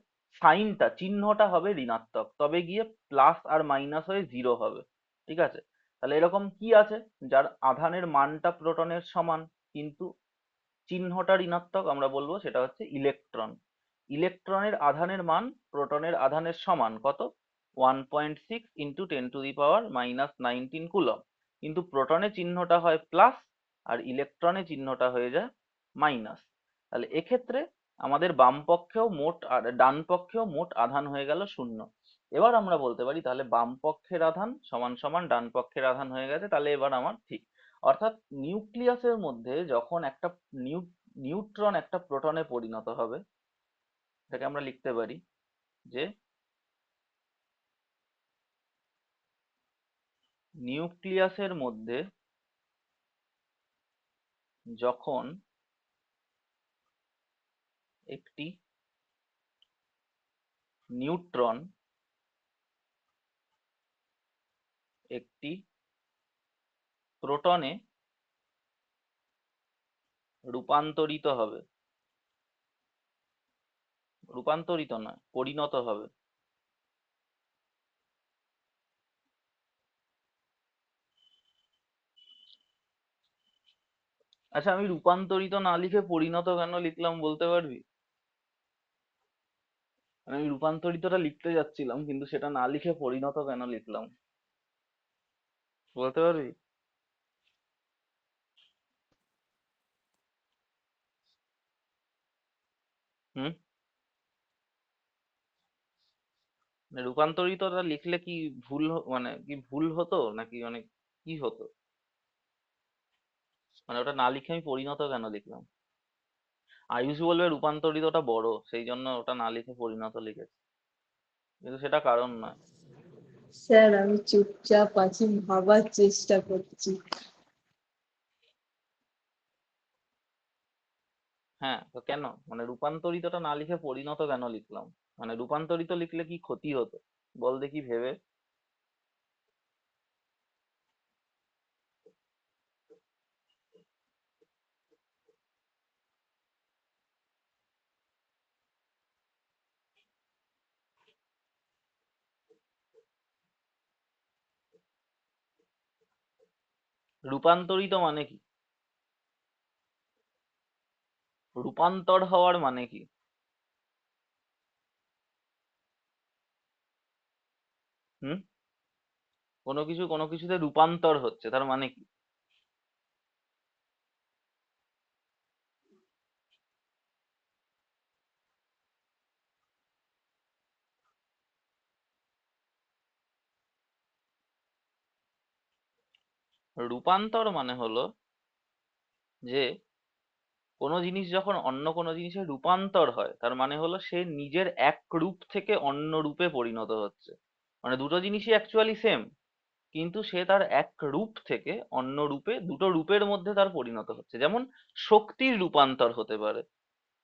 চিহ্নটা হবে ঋণাত্মক। তবে গিয়ে প্লাস আর মাইনাস হয়ে 0 হবে। ঠিক আছে, তাহলে এরকম কি আছে যার আধানের মানটা প্রোটনের সমান কিন্তু চিহ্নটা ঋণাত্মক? আমরা বলবো সেটা হচ্ছে ইলেকট্রন। ইলেকট্রনের আধানের মান প্রোটনের আধানের সমান কত? 1.6 × 10⁻⁻19 কুলম। কিন্তু প্রোটনে চিহ্নটা হয় প্লাস আর ইলেকট্রনে চিহ্নটা হয়ে যায় মাইনাস। তাহলে এক্ষেত্রে আমাদের বাম পক্ষেও মোট আর ডান পক্ষেও মোট আধান হয়ে গেল 0। এবার আমরা বলতে পারি তাহলে বাম পক্ষের আধান সমান সমান ডান পক্ষের আধান হয়ে গেছে। তাহলে এবার আমার ঠিক, অর্থাৎ নিউক্লিয়াসের মধ্যে যখন একটা নিউট্রন একটা প্রোটনে পরিণত হবে, এটাকে আমরা লিখতে পারি যে নিউক্লিয়াসের মধ্যে যখন একটি নিউট্রন একটি প্রোটনে রূপান্তরিত হবে, রূপান্তরিত নয় পরিণত হবে। আচ্ছা, আমি রূপান্তরিত না লিখে পরিণত কেন লিখলাম বলতে পারবি? মানে আমি রূপান্তরিতটা লিখতে যাচ্ছিলাম কিন্তু সেটা না লিখে পরিণত কেন লিখলাম বলতে পারবি? হুম? মানে রূপান্তরিতটা লিখলে কি মানে কি ভুল হতো নাকি মানে কি হতো? মানে ওটা না লিখে আমি পরিণত কেন লিখলাম? আয়ুষ বলবে রূপান্তরিতটা বড়, সেই জন্য ওটা না লিখে পরিণত লিখেছে, কিন্তু সেটা কারণ নয়। স্যার আমি চুপচাপ আছি, ভাবার চেষ্টা করছি। হ্যাঁ, তো কেন মানে রূপান্তরিতটা না লিখে পরিণত কেন লিখলাম? মানে রূপান্তরিত লিখলে কি ক্ষতি হতো বল দেখি ভেবে। রূপান্তরিত মানে কি? রূপান্তর হওয়ার মানে কি? হুম? কোনো কিছুতে রূপান্তর হচ্ছে তার মানে কি? রূপান্তর মানে হলো যে কোনো জিনিস যখন অন্য কোনো জিনিসে রূপান্তর হয় তার মানে হলো সে নিজের এক রূপ থেকে অন্য রূপে পরিণত হচ্ছে। মানে দুটো জিনিসই অ্যাকচুয়ালি সেম, কিন্তু সে তার এক রূপ থেকে অন্য রূপে, দুটো রূপের মধ্যে তার পরিণত হচ্ছে। যেমন শক্তির রূপান্তর হতে পারে,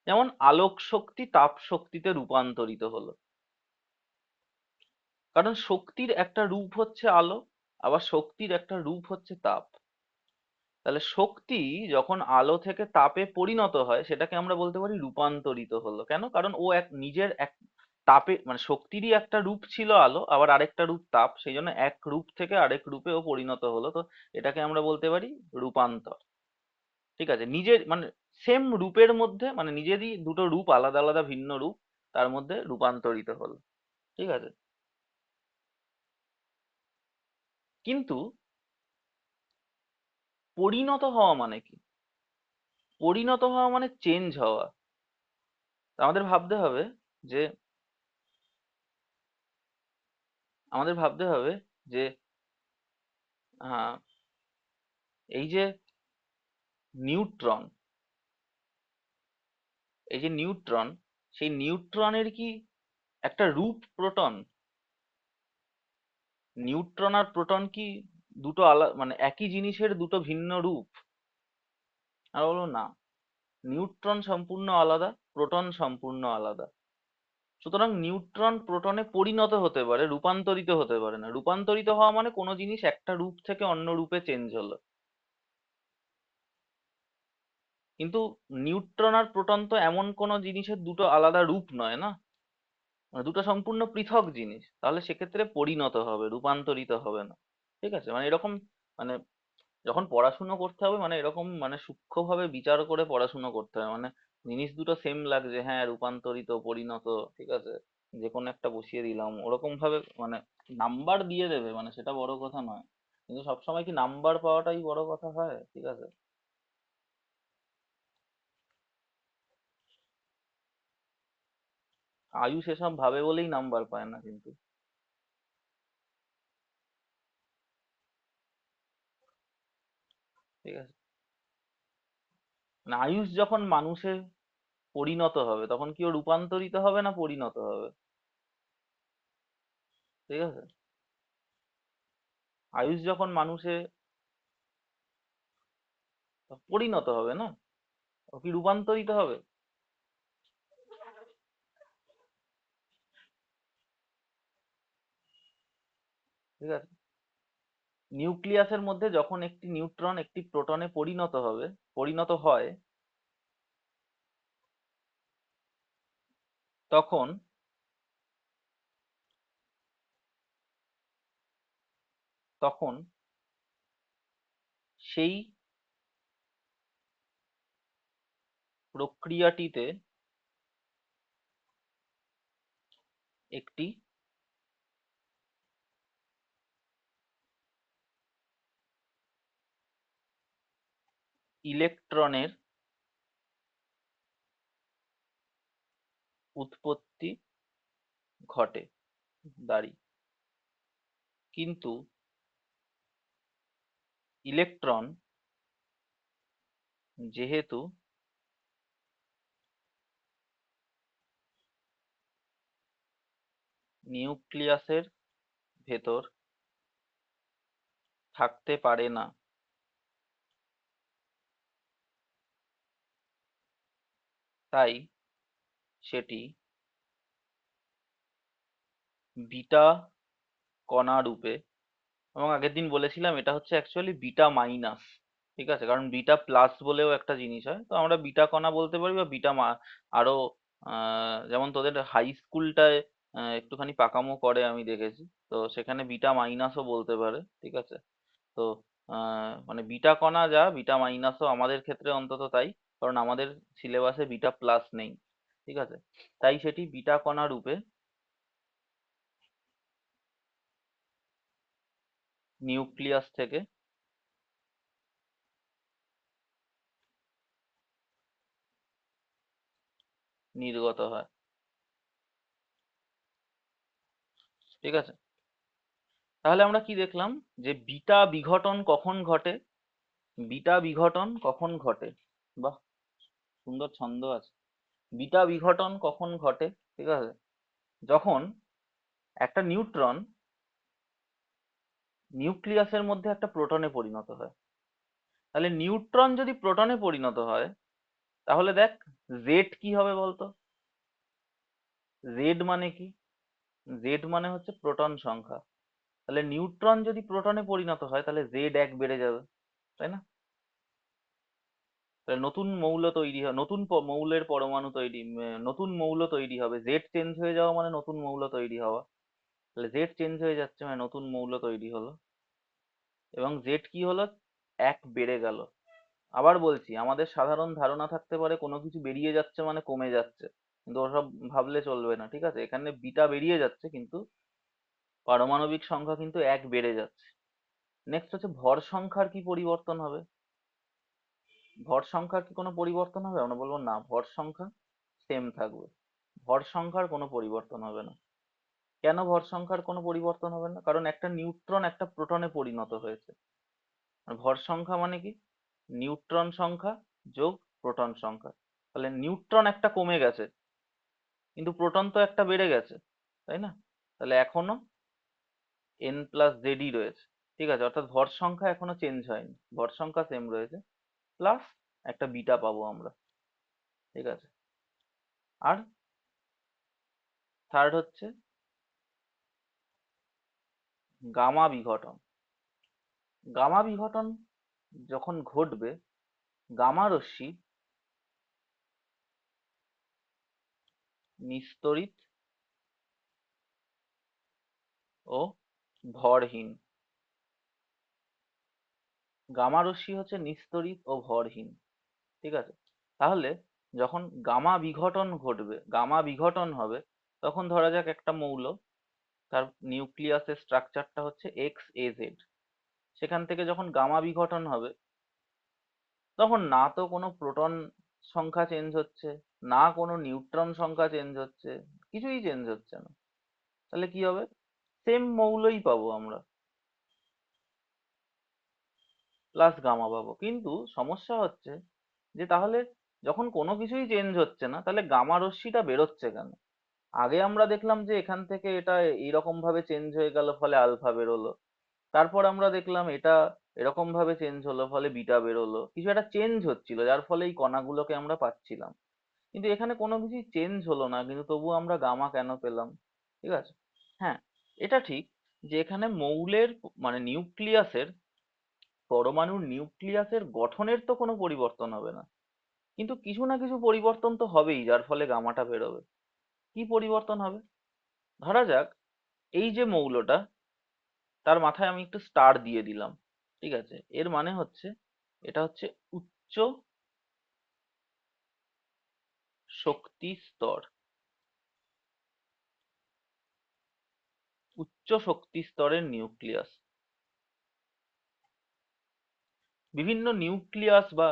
যেমন আলোক শক্তি তাপ শক্তিতে রূপান্তরিত হলো, কারণ শক্তির একটা রূপ হচ্ছে আলো, আবার শক্তির একটা রূপ হচ্ছে তাপ। তাহলে শক্তি যখন আলো থেকে তাপে পরিণত হয় সেটাকে আমরা বলতে পারি রূপান্তরিত হলো। কেন? কারণ ও নিজের এক তাপে, মানে শক্তিরই একটা রূপ ছিল আলো, আবার আরেকটা রূপ তাপ, সেই জন্য এক রূপ থেকে আরেক রূপে ও পরিণত হলো। তো এটাকে আমরা বলতে পারি রূপান্তর। ঠিক আছে, নিজের মানে সেম রূপের মধ্যে, মানে নিজেরই দুটো রূপ, আলাদা আলাদা ভিন্ন রূপ, তার মধ্যে রূপান্তরিত হলো। ঠিক আছে, কিন্তু পরিণত হওয়া মানে কি? পরিণত হওয়া মানে চেঞ্জ হওয়া। তা যে আমাদের ভাবতে হবে যে আহ, এই যে নিউট্রন, এই যে নিউট্রন, সেই নিউট্রনের কি একটা রূপ প্রোটন? নিউট্রন আর প্রোটন কি দুটো আলাদা, মানে একই জিনিসের দুটো ভিন্ন রূপ? আর বলবো না, নিউট্রন সম্পূর্ণ আলাদা, প্রোটন সম্পূর্ণ আলাদা। সুতরাং নিউট্রন প্রোটনে পরিণত হতে পারে, রূপান্তরিত হতে পারে না। রূপান্তরিত হওয়া মানে কোনো জিনিস একটা রূপ থেকে অন্য রূপে চেঞ্জ হলো। কিন্তু নিউট্রন আর প্রোটন তো এমন কোনো জিনিসের দুটো আলাদা রূপ নয় না, মানে দুটো সম্পূর্ণ পৃথক জিনিস। তাহলে সেক্ষেত্রে পরিণত হবে, রূপান্তরিত হবে না। ঠিক আছে, মানে এরকম, মানে যখন পড়াশুনো করতে হবে মানে এরকম মানে সূক্ষ্মভাবে বিচার করে পড়াশুনো করতে হবে। মানে জিনিস দুটো সেম লাগছে, হ্যাঁ রূপান্তরিত পরিণত, ঠিক আছে, যে কোনো একটা বসিয়ে দিলাম ওরকম ভাবে, মানে নাম্বার দিয়ে দেবে মানে সেটা বড় কথা নয়, কিন্তু সবসময় কি নাম্বার পাওয়াটাই বড় কথা হয়? ঠিক আছে, আয়ুষ এসব ভাবে বলেই নাম্বার পায় না কিন্তু। ঠিক আছে, মানে আয়ুষ যখন মানুষে পরিণত হবে তখন কি ও রূপান্তরিত হবে না পরিণত হবে? ঠিক আছে, আয়ুষ যখন মানুষে পরিণত হবে না, ও কি রূপান্তরিত হবে? ঠিক আছে? নিউক্লিয়াসের মধ্যে যখন একটি নিউট্রন একটি প্রোটনে পরিণত হয় তখন তখন সেই প্রক্রিয়াটিতে একটি ইলেকট্রনের উৎপত্তি ঘটে দাঁড়ি। কিন্তু ইলেকট্রন যেহেতু নিউক্লিয়াসের ভেতর থাকতে পারে না, তাই সেটি বিটা কণা রূপে, এবং আগের দিন বলেছিলাম এটা হচ্ছে অ্যাকচুয়ালি বিটা মাইনাস, ঠিক আছে? কারণ বিটা প্লাস বলেও একটা জিনিস হয়, তো আমরা বিটা কণা বলতে পারি বা আরো যেমন তোদের হাই স্কুলটায় একটুখানি পাকামো করে আমি দেখেছি, তো সেখানে বিটা মাইনাসও বলতে পারে, ঠিক আছে? তো মানে বিটা কণা যা বিটা মাইনাসও আমাদের ক্ষেত্রে অন্তত তাই, কারণ আমাদের সিলেবাসে বিটা প্লাস নেই, ঠিক আছে? তাই সেটি বিটা কণা রূপে নিউক্লিয়াস থেকে নির্গত হয়, ঠিক আছে? তাহলে আমরা কি দেখলাম যে বিটা বিঘটন কখন ঘটে? বিটা বিঘটন কখন ঘটে? বাহ, সুন্দর ছন্দ আছে। বিটা বিঘটন কখন ঘটে? ঠিক আছে, যখন একটা নিউট্রন নিউক্লিয়াসের মধ্যে একটা প্রোটনে পরিণত হয়। তাহলে নিউট্রন যদি প্রোটনে পরিণত হয় তাহলে দেখ জেড কি হবে বলতো? জেড মানে কি? জেড মানে হচ্ছে প্রোটন সংখ্যা। তাহলে নিউট্রন যদি প্রোটনে পরিণত হয় তাহলে জেড এক বেড়ে যাবে, তাই না? তাহলে নতুন মৌল তৈরি হয়, নতুন মৌলের পরমাণু তৈরি, নতুন মৌল তৈরি হবে। জেড চেঞ্জ হয়ে যাওয়া মানে নতুন মৌল তৈরি হওয়া। তাহলে জেড চেঞ্জ হয়ে যাচ্ছে মানে নতুন মৌল তৈরি হলো, এবং জেড কি হলো? এক বেড়ে গেল। আবার বলছি, আমাদের সাধারণ ধারণা থাকতে পারে কোনো কিছু বেরিয়ে যাচ্ছে মানে কমে যাচ্ছে, কিন্তু ওসব ভাবলে চলবে না, ঠিক আছে? এখানে বিটা বেরিয়ে যাচ্ছে কিন্তু পারমাণবিক সংখ্যা কিন্তু এক বেড়ে যাচ্ছে। নেক্সট হচ্ছে ভর সংখ্যার কি পরিবর্তন হবে? ভর সংখ্যার কি কোনো পরিবর্তন হবে? আমরা বলবো না, ভর সংখ্যা সেম থাকবে। ভর সংখ্যার কোনো পরিবর্তন হবে না। কেন ভর সংখ্যার কোনো পরিবর্তন হবে না? কারণ একটা নিউট্রন একটা প্রোটনে পরিণত হয়েছে। আর ভর সংখ্যা মানে কি? নিউট্রন সংখ্যা যোগ প্রোটন সংখ্যা। তাহলে নিউট্রন একটা কমে গেছে কিন্তু প্রোটন তো একটা বেড়ে গেছে, তাই না? তাহলে এখনো n প্লাস জেডই রয়েছে, ঠিক আছে? অর্থাৎ ভর সংখ্যা এখনো চেঞ্জ হয়নি, ভর সংখ্যা সেম রয়েছে, প্লাস একটা বিটা পাবো আমরা, ঠিক আছে? আর থার্ড হচ্ছে গামা বিঘটন। গামা বিঘটন যখন ঘটবে, গামা রশ্মি নিস্তড়িত ও ভরহীন। গামা রশ্মি হচ্ছে নিস্তড়িত ও ভরহীন, ঠিক আছে? তাহলে যখন গামা বিঘটন ঘটবে, গামা বিঘটন হবে, তখন ধরা যাক একটা মৌল, তার নিউক্লিয়াসের স্ট্রাকচারটা হচ্ছে XAZ। সেখান থেকে যখন গামা বিঘটন হবে তখন না তো কোনো প্রোটন সংখ্যা চেঞ্জ হচ্ছে, না কোনো নিউট্রন সংখ্যা চেঞ্জ হচ্ছে, কিছুই চেঞ্জ হচ্ছে না। তাহলে কি হবে? সেম মৌলই পাবো আমরা, প্লাস গামা পাবো। কিন্তু সমস্যা হচ্ছে যে তাহলে যখন কোনো কিছুই চেঞ্জ হচ্ছে না তাহলে গামা রশ্মিটা বেরোচ্ছে কেন? আগে আমরা দেখলাম যে এখান থেকে এটা এইরকম ভাবে চেঞ্জ হয়ে গেল ফলে আলফা বেরোলো, তারপর আমরা দেখলাম এটা এরকম ভাবে চেঞ্জ হলো ফলে বিটা বেরোলো, কিছু একটা চেঞ্জ হচ্ছিল যার ফলে এই কণাগুলোকে আমরা পাচ্ছিলাম। কিন্তু এখানে কোনো কিছুই চেঞ্জ হলো না, কিন্তু তবুও আমরা গামা কেন পেলাম? ঠিক আছে, হ্যাঁ, এটা ঠিক যে এখানে মৌলের মানে নিউক্লিয়াসের পরমাণুর নিউক্লিয়াসের গঠনের তো কোনো পরিবর্তন হবে না, কিন্তু কিছু না কিছু পরিবর্তন তো হবেই যার ফলে গামাটা বেরোবে। কি পরিবর্তন হবে? ধরা যাক এই যে মৌলটা, তার মাথায় আমি একটু স্টার দিয়ে দিলাম, ঠিক আছে? এর মানে হচ্ছে এটা হচ্ছে উচ্চ শক্তি স্তর। উচ্চ শক্তি স্তরের নিউক্লিয়াস। বিভিন্ন নিউক্লিয়াস বা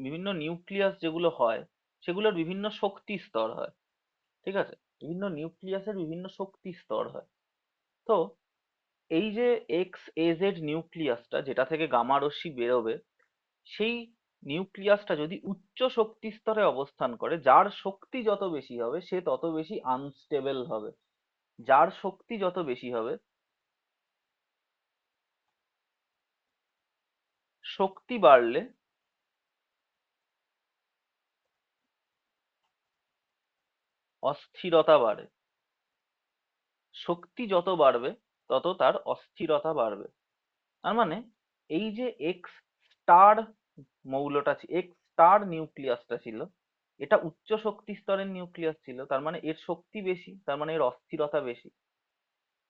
বিভিন্ন নিউক্লিয়াস যেগুলো হয় সেগুলোর বিভিন্ন শক্তি স্তর হয়, ঠিক আছে? বিভিন্ন নিউক্লিয়াসের বিভিন্ন শক্তি স্তর হয়। তো এই যে এক্স এ জেড নিউক্লিয়াসটা যেটা থেকে গামা রশ্মি বেরোবে, সেই নিউক্লিয়াসটা যদি উচ্চ শক্তি স্তরে অবস্থান করে, যার শক্তি যত বেশি হবে সে তত বেশি আনস্টেবল হবে। যার শক্তি যত বেশি হবে, শক্তি বাড়লে অস্থিরতা বাড়ে। শক্তি যত বাড়বে তত তার অস্থিরতা বাড়বে। তার মানে এই যে এক্স স্টার মৌলটা এক্স স্টার নিউক্লিয়াসটা ছিল, এটা উচ্চ শক্তি স্তরের নিউক্লিয়াস ছিল, তার মানে এর শক্তি বেশি, তার মানে এর অস্থিরতা বেশি।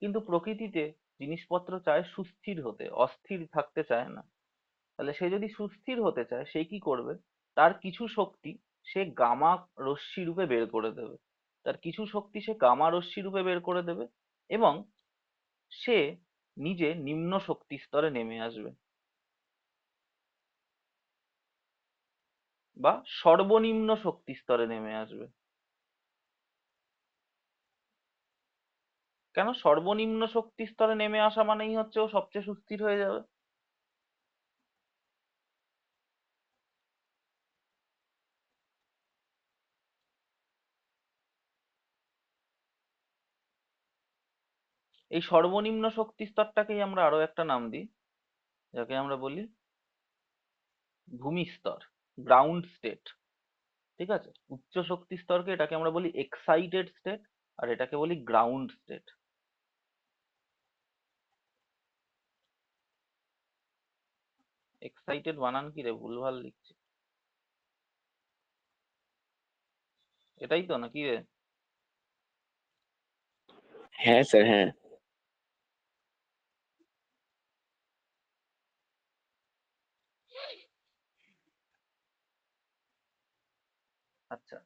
কিন্তু প্রকৃতিতে জিনিসপত্র চায় সুস্থির হতে, অস্থির থাকতে চায় না। তাহলে সে যদি সুস্থির হতে চায় সে কি করবে? তার কিছু শক্তি সে গামা রশ্মি রূপে বের করে দেবে। তার কিছু শক্তি সে গামা রশ্মি রূপে বের করে দেবে এবং সে নিজে নিম্ন শক্তি স্তরে নেমে আসবে, বা সর্বনিম্ন শক্তি স্তরে নেমে আসবে। কেন সর্বনিম্ন শক্তি স্তরে নেমে আসা মানেই হচ্ছে ও সবচেয়ে সুস্থির হয়ে যাবে? এই সর্বনিম্ন শক্তি স্তরটাকেই আমরা আরো একটা নাম দিই, যাকে আমরা বলি ভূমি স্তর, গ্রাউন্ড স্টেট। ঠিক আছে? উচ্চ শক্তি স্তরকে এটাকে আমরা বলি এক্সাইটেড স্টেট, আর এটাকে বলি গ্রাউন্ড স্টেট। এক্সাইটেড বানান কি রে, ভুলভাল লিখছি? এটাই তো নাকি রে? হ্যাঁ স্যার, হ্যাঁ। আচ্ছা,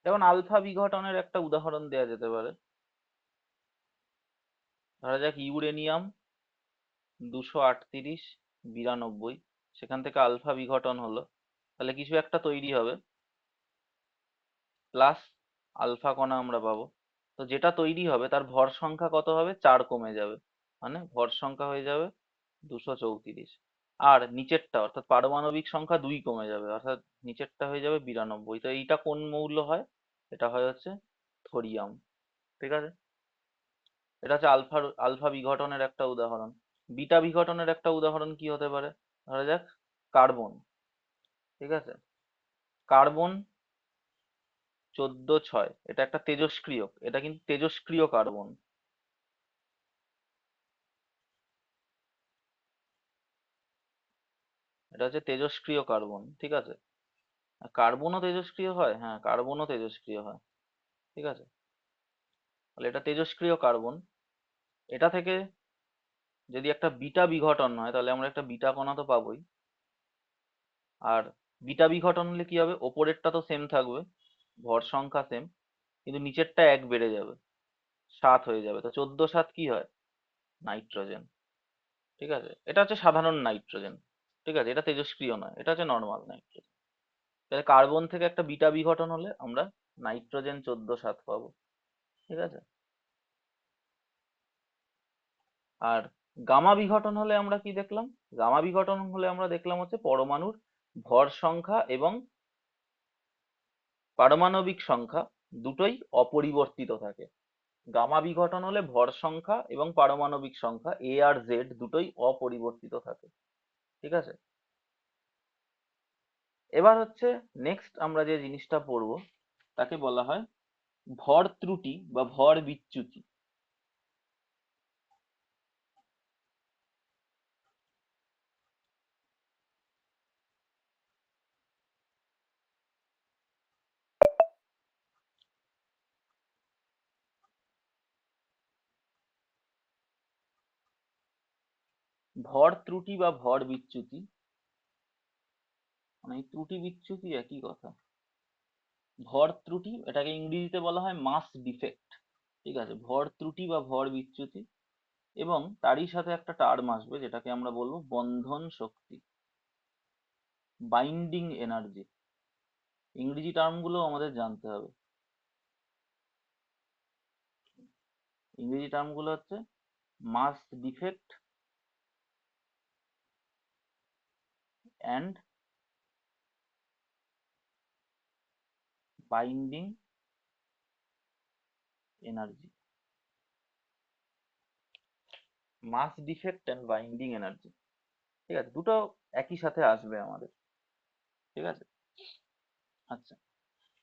যেমন আলফা বিঘটনের একটা উদাহরণ দেওয়া যেতে পারে। ধরা যাক ইউরেনিয়াম 238 92, সেখান থেকে আলফা বিঘটন হলো, তাহলে কিছু একটা তৈরি হবে, প্লাস আলফা কণা আমরা পাবো। তো যেটা তৈরি হবে তার ভর সংখ্যা কত হবে? 4 কমে যাবে, মানে ভর সংখ্যা হয়ে যাবে 234। আর নিচেরটা অর্থাৎ পারমাণবিক সংখ্যা 2 কমে যাবে, অর্থাৎ নিচেরটা হয়ে যাবে 92। তো এইটা কোন মৌল হয়? এটা হয় হচ্ছে থোরিয়াম। ঠিক আছে? এটা হচ্ছে আলফা বিঘটনের একটা উদাহরণ। বিটা বিঘটনের একটা উদাহরণ কি হতে পারে? ধরা যাক কার্বন। ঠিক আছে? কার্বন 14 6, এটা একটা তেজস্ক্রিয়ক, এটা কিন্তু তেজস্ক্রিয় কার্বন। এটা হচ্ছে তেজস্ক্রিয় কার্বন। ঠিক আছে? কার্বনও তেজস্ক্রিয় হয়, হ্যাঁ কার্বনও তেজস্ক্রিয় হয়। ঠিক আছে? তাহলে এটা তেজস্ক্রিয় কার্বন। এটা থেকে যদি একটা বিটা বিঘটন হয় তাহলে আমরা একটা বিটা কণা তো পাবোই। আর বিটা বিঘটন হলে কি হবে? ওপরেরটা তো সেম থাকবে, ভর সংখ্যা সেম, কিন্তু নিচেরটা 1 বেড়ে যাবে, 7 হয়ে যাবে। তো 14 7 কি হয়? নাইট্রোজেন। ঠিক আছে? এটা হচ্ছে সাধারণ নাইট্রোজেন। ঠিক আছে? এটা তেজস্ক্রিয় নয়, এটা হচ্ছে নর্মাল নাইট্রোজেন। তাহলে কার্বন থেকে একটা বিটা বিঘটন হলে আমরা নাইট্রোজেন 14 7 পাবো। ঠিক আছে? আর গামা বিঘটন হলে আমরা কি দেখলাম? গামা বিঘটন হলে আমরা দেখলাম হচ্ছে পরমাণুর ভর সংখ্যা এবং পারমাণবিক সংখ্যা দুটোই অপরিবর্তিত থাকে। গামা বিঘটন হলে ভর সংখ্যা এবং পারমাণবিক সংখ্যা এ আর জেড দুটোই অপরিবর্তিত থাকে। ঠিক আছে? এবার হচ্ছে নেক্সট আমরা যে জিনিসটা পড়বো তাকে বলা হয় ভর ত্রুটি বা ভর বিচ্যুতি। ভর ত্রুটি বা ভর বিচ্যুতি মানে এই ত্রুটি বিচ্যুতি একই কথা। ভর ত্রুটি এটাকে ইংরেজিতে বলা হয় মাস ডিফেক্ট, ঠিক আছে? ভর ত্রুটি বা ভর বিচ্যুতি, এবং তারই সাথে একটা টার্ম আসবে যেটাকে আমরা বলবো বন্ধন শক্তি, বাইন্ডিং এনার্জি। ইংরেজি টার্মগুলো আমাদের জানতে হবে। ইংরেজি টার্মগুলো হচ্ছে mass defect and binding energy. Mass defect and binding energy, ঠিক আছে? দুটো একই সাথে আসবে আমাদের, ঠিক আছে? আচ্ছা,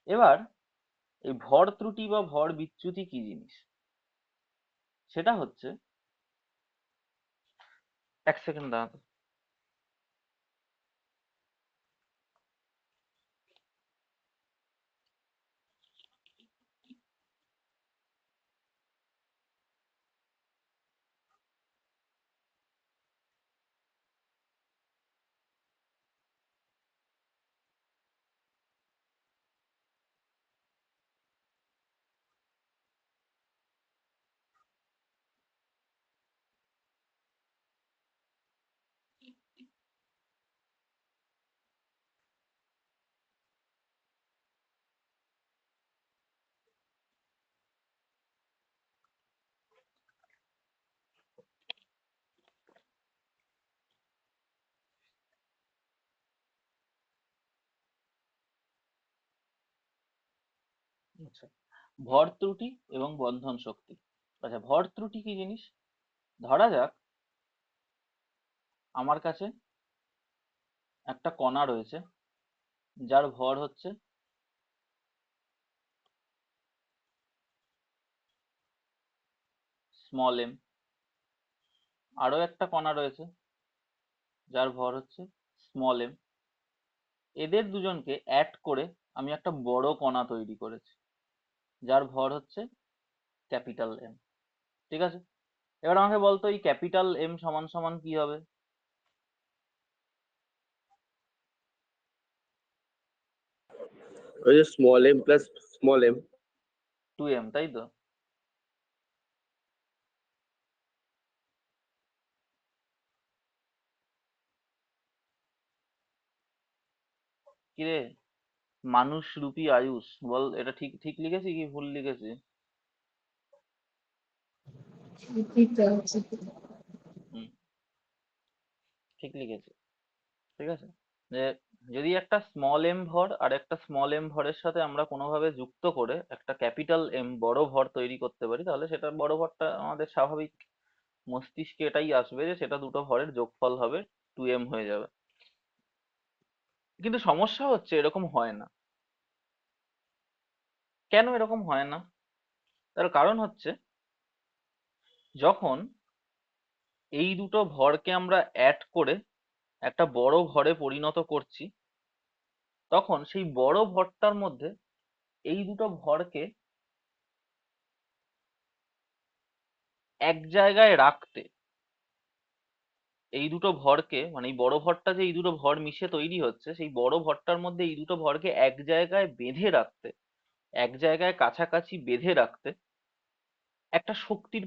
এবার এই ভর ত্রুটি বা ভর বিচ্যুতি কি জিনিস সেটা হচ্ছে, এক সেকেন্ড দাঁড়াতে। আচ্ছা, ভর ত্রুটি এবং বন্ধন শক্তি। আচ্ছা, ভর ত্রুটি কি জিনিস? ধরা যাক আমার কাছে একটা কণা রয়েছে যার ভর হচ্ছে স্মল এম, আরো একটা কণা রয়েছে যার ভর হচ্ছে স্মল এম। এদের দুজনকে অ্যাড করে আমি একটা বড় কণা তৈরি করেছি যার ভর হচ্ছে ক্যাপিটাল এম, ঠিক আছে? এবার আমাকে বলতো এই ক্যাপিটাল এম সমান সমান কি হবে? ওই যে small M plus small M. 2m, তাই তো? কিরে মানুষ রূপী আয়ুষ, বল এটা ঠিক ঠিক লিখেছি কি ভুল লিখেছি? ঠিকই তো আছে। হুম, ঠিক লিখেছি, ঠিক আছে? যে যদি একটা স্মল এম ভর আর একটা স্মল এম ভরের সাথে আমরা কোনোভাবে যুক্ত করে একটা ক্যাপিটাল এম বড় ভর তৈরি করতে পারি, তাহলে সেটা বড় ভরটা আমাদের স্বাভাবিক মস্তিষ্কে এটাই আসবে যে সেটা দুটো ভরের যোগফল হবে, 2m হয়ে যাবে। কিন্তু সমস্যা হচ্ছে এরকম হয় না। কেন এরকম হয় না? তার কারণ হচ্ছে যখন এই দুটো ভরকে আমরা অ্যাড করে একটা বড় ভরে পরিণত করছি, তখন সেই বড় ভরটার মধ্যে এই দুটো ভরকে এক জায়গায় রাখতে, এই দুটো ভরকে মানে এই বড় ভরটা যে এই দুটো ভর মিশে তৈরি হচ্ছে, সেই বড় ভরটার মধ্যে এই দুটো ভরকে এক জায়গায় বেঁধে রাখতে, এক জায়গায় কাছাকাছি বেঁধে রাখতে একটা শক্তির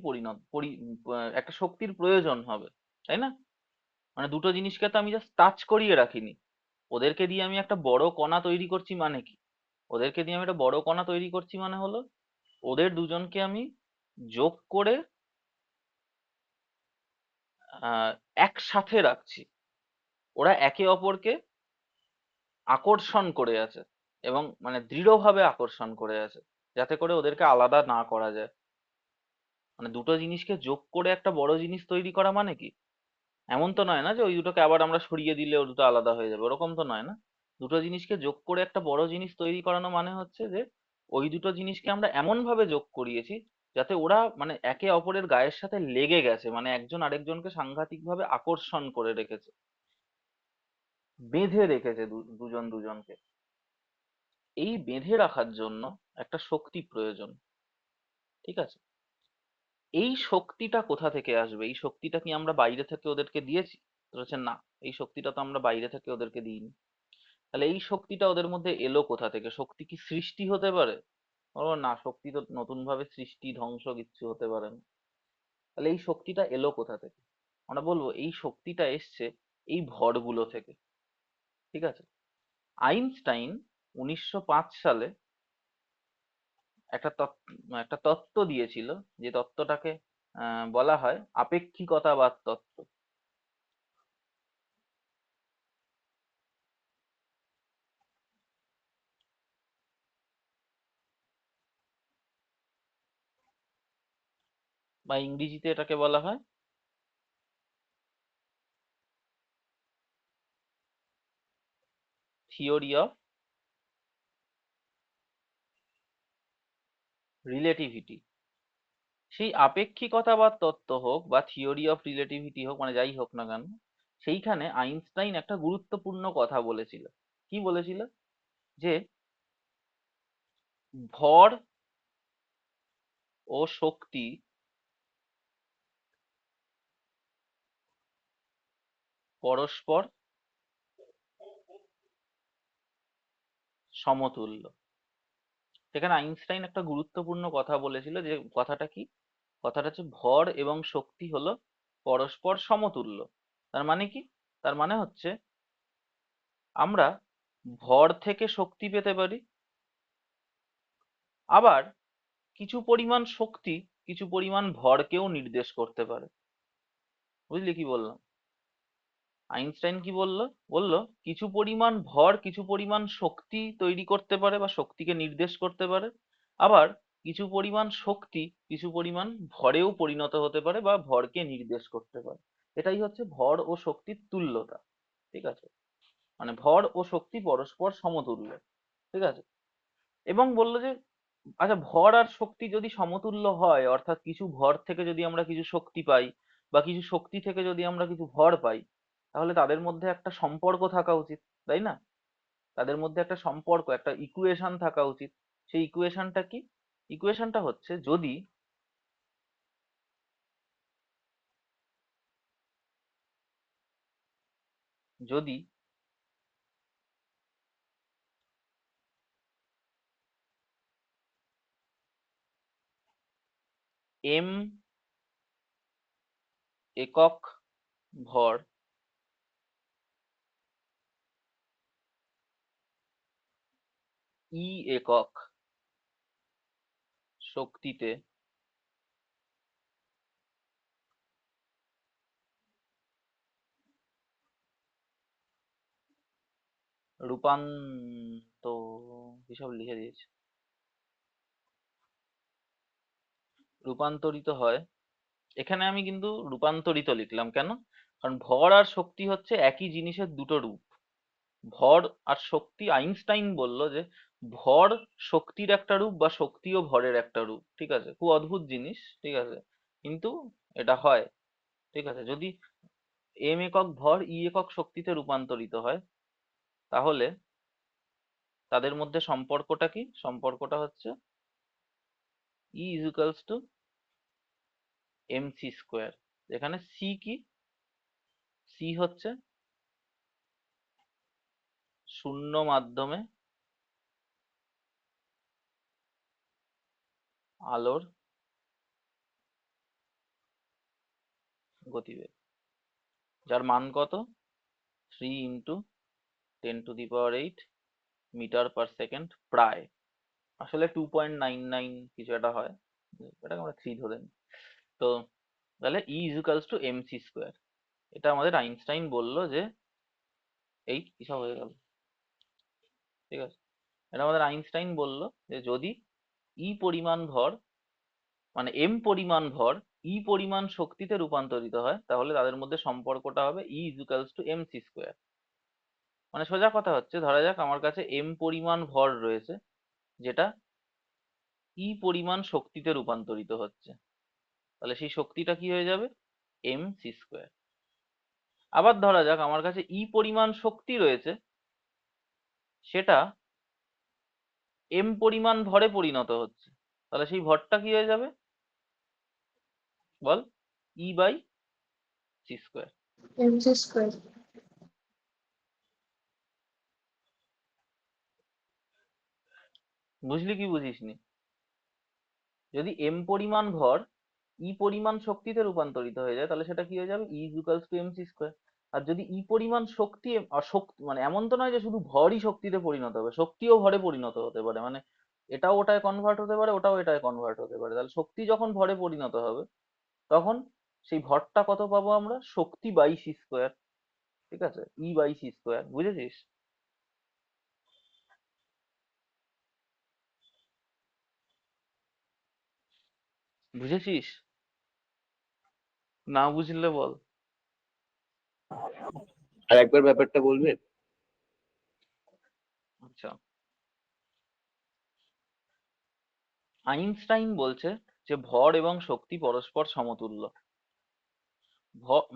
একটা শক্তির প্রয়োজন হবে, তাই না? মানে দুটো জিনিসকে তো আমি জাস্ট টাচ করিয়ে রাখিনি, ওদেরকে দিয়ে আমি একটা বড় কণা তৈরি করছি। মানে কি? ওদেরকে দিয়ে আমি একটা বড় কণা তৈরি করছি মানে হলো ওদের দুজনকে আমি যোগ করে একসাথে রাখছি। ওরা একে অপরকে আকর্ষণ করে আছে, এবং মানে দৃঢ়ভাবে আকর্ষণ করে আছে, যাতে করে ওদেরকে আলাদা না করা যায়। মানে দুটো জিনিসকে যোগ করে একটা বড় জিনিস তৈরি করা মানে কি? এমন তো নয় না যে ওই দুটোকে আবার আমরা সরিয়ে দিলে ও দুটো আলাদা হয়ে যাবে, ওরকম তো নয় না। দুটো জিনিসকে যোগ করে একটা বড় জিনিস তৈরি করানো মানে হচ্ছে যে ওই দুটো জিনিসকে আমরা এমন ভাবে যোগ করিয়েছি যাতে ওরা মানে একে অপরের গায়ের সাথে লেগে গেছে, মানে একজন আরেকজনকে সাংঘাতিক ভাবে আকর্ষণ করে রেখেছে, বেঁধে রেখেছে দুজন দুজনকে। এই বেঁধে রাখার জন্য একটা শক্তি প্রয়োজন, ঠিক আছে? এই শক্তিটা কোথা থেকে আসবে? এই শক্তিটা কি আমরা বাইরে থেকে ওদেরকে দিয়েছি? তো হচ্ছে না, এই শক্তিটা তো আমরা বাইরে থেকে ওদেরকে দিইনি। তাহলে এই শক্তিটা ওদের মধ্যে এলো কোথা থেকে? শক্তি কি সৃষ্টি হতে পারে? বলবো না, শক্তি তো নতুন ভাবে সৃষ্টি ধ্বংস কিচ্ছু হতে পারে না। তাহলে এই শক্তিটা এলো কোথা থেকে? আমরা বলবো এই শক্তিটা এসছে এই ভরগুলো থেকে, ঠিক আছে? আইনস্টাইন 1905 সালে একটা তত্ত্ব দিয়েছিল, যে তত্ত্বটাকে বলা হয় আপেক্ষিকতাবাদ তত্ত্ব। বা ইংরেজিতে এটাকে বলা হয় থিওরি অফ রিলেটিভিটি। সেই আপেক্ষিকতাবাদ তত্ত্ব হোক বা থিওরি অফ রিলেটিভিটি হোক, মানে যাই হোক না কেন, সেইখানে আইনস্টাইন একটা গুরুত্বপূর্ণ কথা বলেছিল। কি বলেছিল? যে ভর ও শক্তি পরস্পর সমতুল্য। সেখানে আইনস্টাইন একটা গুরুত্বপূর্ণ কথা বলেছিল, যে কথাটা কি? কথাটা হচ্ছে ভর এবং শক্তি হলো পরস্পর সমতুল্য। তার মানে কি? তার মানে হচ্ছে আমরা ভর থেকে শক্তি পেতে পারি, আবার কিছু পরিমাণ শক্তি কিছু পরিমাণ ভরকেও নির্দেশ করতে পারে। বুঝলি কি বললাম? আইনস্টাইন কি বললো? বললো কিছু পরিমাণ ভর কিছু পরিমাণ শক্তি তৈরি করতে পারে বা শক্তিকে নির্দেশ করতে পারে, আবার কিছু পরিমাণ শক্তি কিছু পরিমাণ ভরেও পরিণত হতে পারে বা ভরকে নির্দেশ করতে পারে। এটাই হচ্ছে ভর ও শক্তির তুল্যতা, ঠিক আছে? মানে ভর ও শক্তি পরস্পর সমতুল্য, ঠিক আছে? এবং বললো যে আচ্ছা, ভর আর শক্তি যদি সমতুল্য হয়, অর্থাৎ কিছু ভর থেকে যদি আমরা কিছু শক্তি পাই বা কিছু শক্তি থেকে যদি আমরা কিছু ভর পাই, তাহলে তাদের মধ্যে একটা সম্পর্ক থাকা উচিত, তাই না? তাদের মধ্যে একটা সম্পর্ক, একটা ইকুয়েশন থাকা উচিত। সেই ইকুয়েশনটা কি? ইকুয়েশনটা হচ্ছে যদি এম একক ভর ই একক শক্তিতে রূপান্ত কিসব লিখে দিয়েছে, রূপান্তরিত হয়। এখানে আমি কিন্তু রূপান্তরিত লিখলাম কেন? কারণ ভর আর শক্তি হচ্ছে একই জিনিসের দুটো রূপ। ভর আর শক্তি, আইনস্টাইন বলল যে ভর শক্তির একটা রূপ বা শক্তিও ভরের একটা রূপ, ঠিক আছে? খুব অদ্ভুত জিনিস, ঠিক আছে? কিন্তু এটা হয়, ঠিক আছে? যদি এম একক ভর ই একক শক্তিতে রূপান্তরিত হয়, তাহলে তাদের মধ্যে সম্পর্কটা কি? সম্পর্কটা হচ্ছে E is equals to M C square. এখানে সি কি? সি হচ্ছে শূন্য মাধ্যমে আলোর গতিবেগ, যার মান কত? 3 × 10⁸ মিটার পার সেকেন্ড প্রায়। আসলে 2.99 কিছু একটা হয়, এটাকে আমরা 3 ধরে নিই। তো তাহলে E is equals to M C square. এটা আমাদের আইনস্টাইন বললো যে এই কিসব হয়ে গেল, ঠিক আছে? এটা আমাদের আইনস্টাইন বললো যে যদি ই পরিমাণ ভর, মানে এম পরিমাণ ভর ই পরিমাণ শক্তিতে রূপান্তরিত হয়, তাহলে তাদের মধ্যে সম্পর্কটা হবে E is equals to M C square. মানে সোজা কথা হচ্ছে, ধরা যাক আমার কাছে m পরিমাণ ভর রয়েছে, যেটা e পরিমাণ শক্তিতে রূপান্তরিত হচ্ছে, তাহলে সেই শক্তিটা কি হয়ে যাবে? mc²। আবার ধরা যাক আমার কাছে e পরিমাণ শক্তি রয়েছে, সেটা m পরিমাণ ভরে পরিণত হচ্ছে, তাহলে সেই ভরটা কি হয়ে যাবে? বল, e/c²। mc²। বুঝলি কি বুঝিসনি? যদি m পরিমাণ ভর e পরিমাণ শক্তিতে রূপান্তরিত হয়ে যায়, তাহলে সেটা কি হয়ে যাবে? e=mc²। আর যদি e পরিমাণ শক্তি মানে এমন তো নয় যে শুধু ভরই শক্তিতে পরিণত হবে, শক্তিও ভরে পরিণত হতে পারে, মানে এটাও ওটায় কনভার্ট হতে পারে, ওটাও এটায় কনভার্ট হতে পারে। তাহলে শক্তি যখন ভরে পরিণত হবে, তখন সেই ভরটা কত পাবো আমরা? শক্তি/c²। ঠিক আছে, e/c²। বুঝেছিস? বুঝেছিস? না বুঝলে বল। আর একবার ব্যাপারটা বলবেন? আচ্ছা, আইনস্টাইন বলছে যে ভর এবং শক্তি পরস্পর সমতুল্য।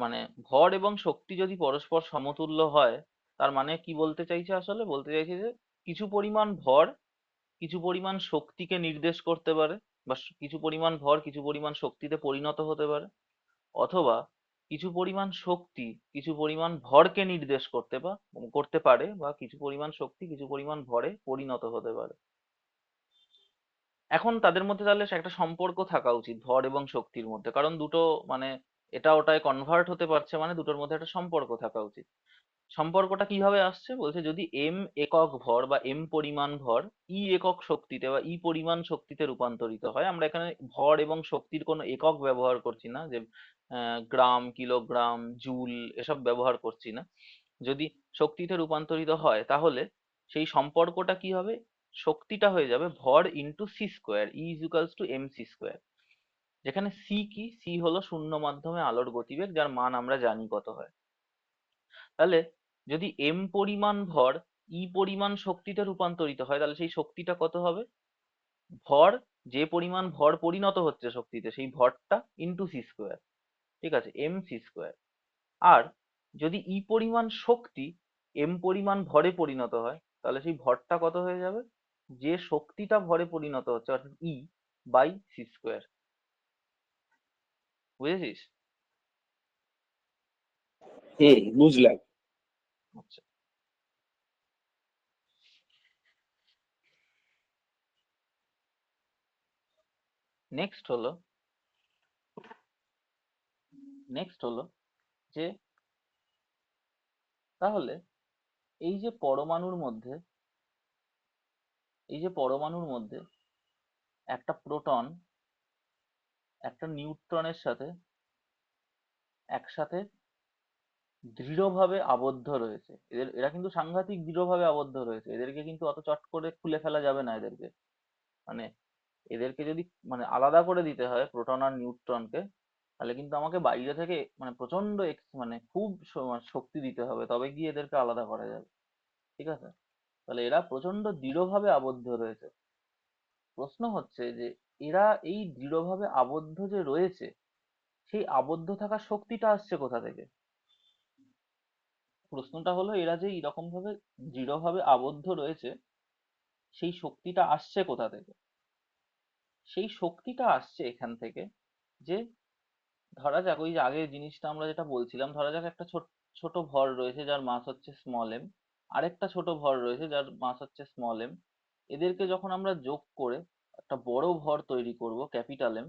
মানে ভর এবং শক্তি যদি পরস্পর সমতুল্য হয়, তার মানে কি বলতে চাইছে? আসলে বলতে চাইছে যে কিছু পরিমাণ ভর কিছু পরিমাণ শক্তিকে নির্দেশ করতে পারে, বা কিছু পরিমাণ ভর কিছু পরিমাণ শক্তিতে পরিণত হতে পারে, অথবা কিছু পরিমাণ শক্তি কিছু পরিমাণ ভরকে নির্দেশ করতে পারে, বা কিছু পরিমাণ শক্তি কিছু পরিমাণ ভরে পরিণত হতে পারে। এখন তাদের মধ্যে তাহলে একটা সম্পর্ক থাকা উচিত ভর এবং শক্তির মধ্যে, কারণ দুটো মানে এটা ওটায় কনভার্ট হতে পারছে, মানে দুটোর মধ্যে একটা সম্পর্ক থাকা উচিত। সম্পর্কটা কিভাবে আসছে? বলছে যদি m একক ভর বা m পরিমাণ ভর e একক শক্তিতে বা e পরিমাণ শক্তিতে রূপান্তরিত হয়, আমরা এখানে ভর এবং শক্তির কোনো একক ব্যবহার করছি না, যে গ্রাম, কিলোগ্রাম, জুল এসব ব্যবহার করছি না। যদি শক্তিতে রূপান্তরিত হয়, তাহলে সেই সম্পর্কটা কি হবে? শক্তিটা হয়ে যাবে ভর ইন্টু c², e=mc²। যেখানে c কি? c হলো শূন্য মাধ্যমে আলোর গতিবেগ, যার মান আমরা জানি কত হয়। তাহলে যদি m পরিমাণ ভর e পরিমাণ শক্তিতে রূপান্তরিত হয়, তাহলে সেই শক্তিটা কত হবে? ভর, যে পরিমাণ ভর পরিণত হচ্ছে শক্তিতে, সেই ভরটা ইন্টু c²। ঠিক আছে, mc²। আর যদি ই পরিমাণ শক্তি এম পরিমাণ ভরে পরিণত হয়, তাহলে সেই ভরটা কত হয়ে যাবে? যে শক্তিটা ভরে পরিণত হচ্ছে, অর্থাৎ e/c²। বুঝেছিস? বুঝলাম। আচ্ছা, নেক্সট হলো নেক্সট হলো যে তাহলে এই যে পরমাণুর মধ্যে এই যে পরমাণুর মধ্যে একটা প্রোটন একটা নিউট্রনের সাথে একসাথে দৃঢ়ভাবে আবদ্ধ রয়েছে, এরা কিন্তু সাংঘাতিক দৃঢ়ভাবে আবদ্ধ রয়েছে, এদেরকে কিন্তু অত চট করে খুলে ফেলা যাবে না। মানে এদেরকে যদি মানে আলাদা করে দিতে হয় প্রোটন আর নিউট্রনকে, তাহলে কিন্তু আমাকে বাইরে থেকে মানে প্রচন্ড মানে খুব শক্তি দিতে হবে, তবে গিয়ে এদেরকে আলাদা করা যাবে। ঠিক আছে, তাহলে এরা প্রচন্ড দৃঢ়ভাবে আবদ্ধ রয়েছে। প্রশ্ন হচ্ছে যে এরা এই দৃঢ়ভাবে আবদ্ধ যে রয়েছে, সেই আবদ্ধ থাকার শক্তিটা আসছে কোথা থেকে? প্রশ্নটা হলো এরা যে এরকম ভাবে দৃঢ়ভাবে আবদ্ধ রয়েছে, সেই শক্তিটা আসছে কোথা থেকে? সেই শক্তিটা আসছে এখান থেকে যে, ধরা যাক ওই যে আগের জিনিসটা আমরা যেটা বলছিলাম, ধরা যাক একটা ছোট ছোট ভর রয়েছে যার মাস হচ্ছে স্মল এম, আরেকটা ছোট ভর রয়েছে যার মাস হচ্ছে স্মল এম। এদেরকে যখন আমরা যোগ করে একটা বড় ভর তৈরি করব ক্যাপিটাল এম,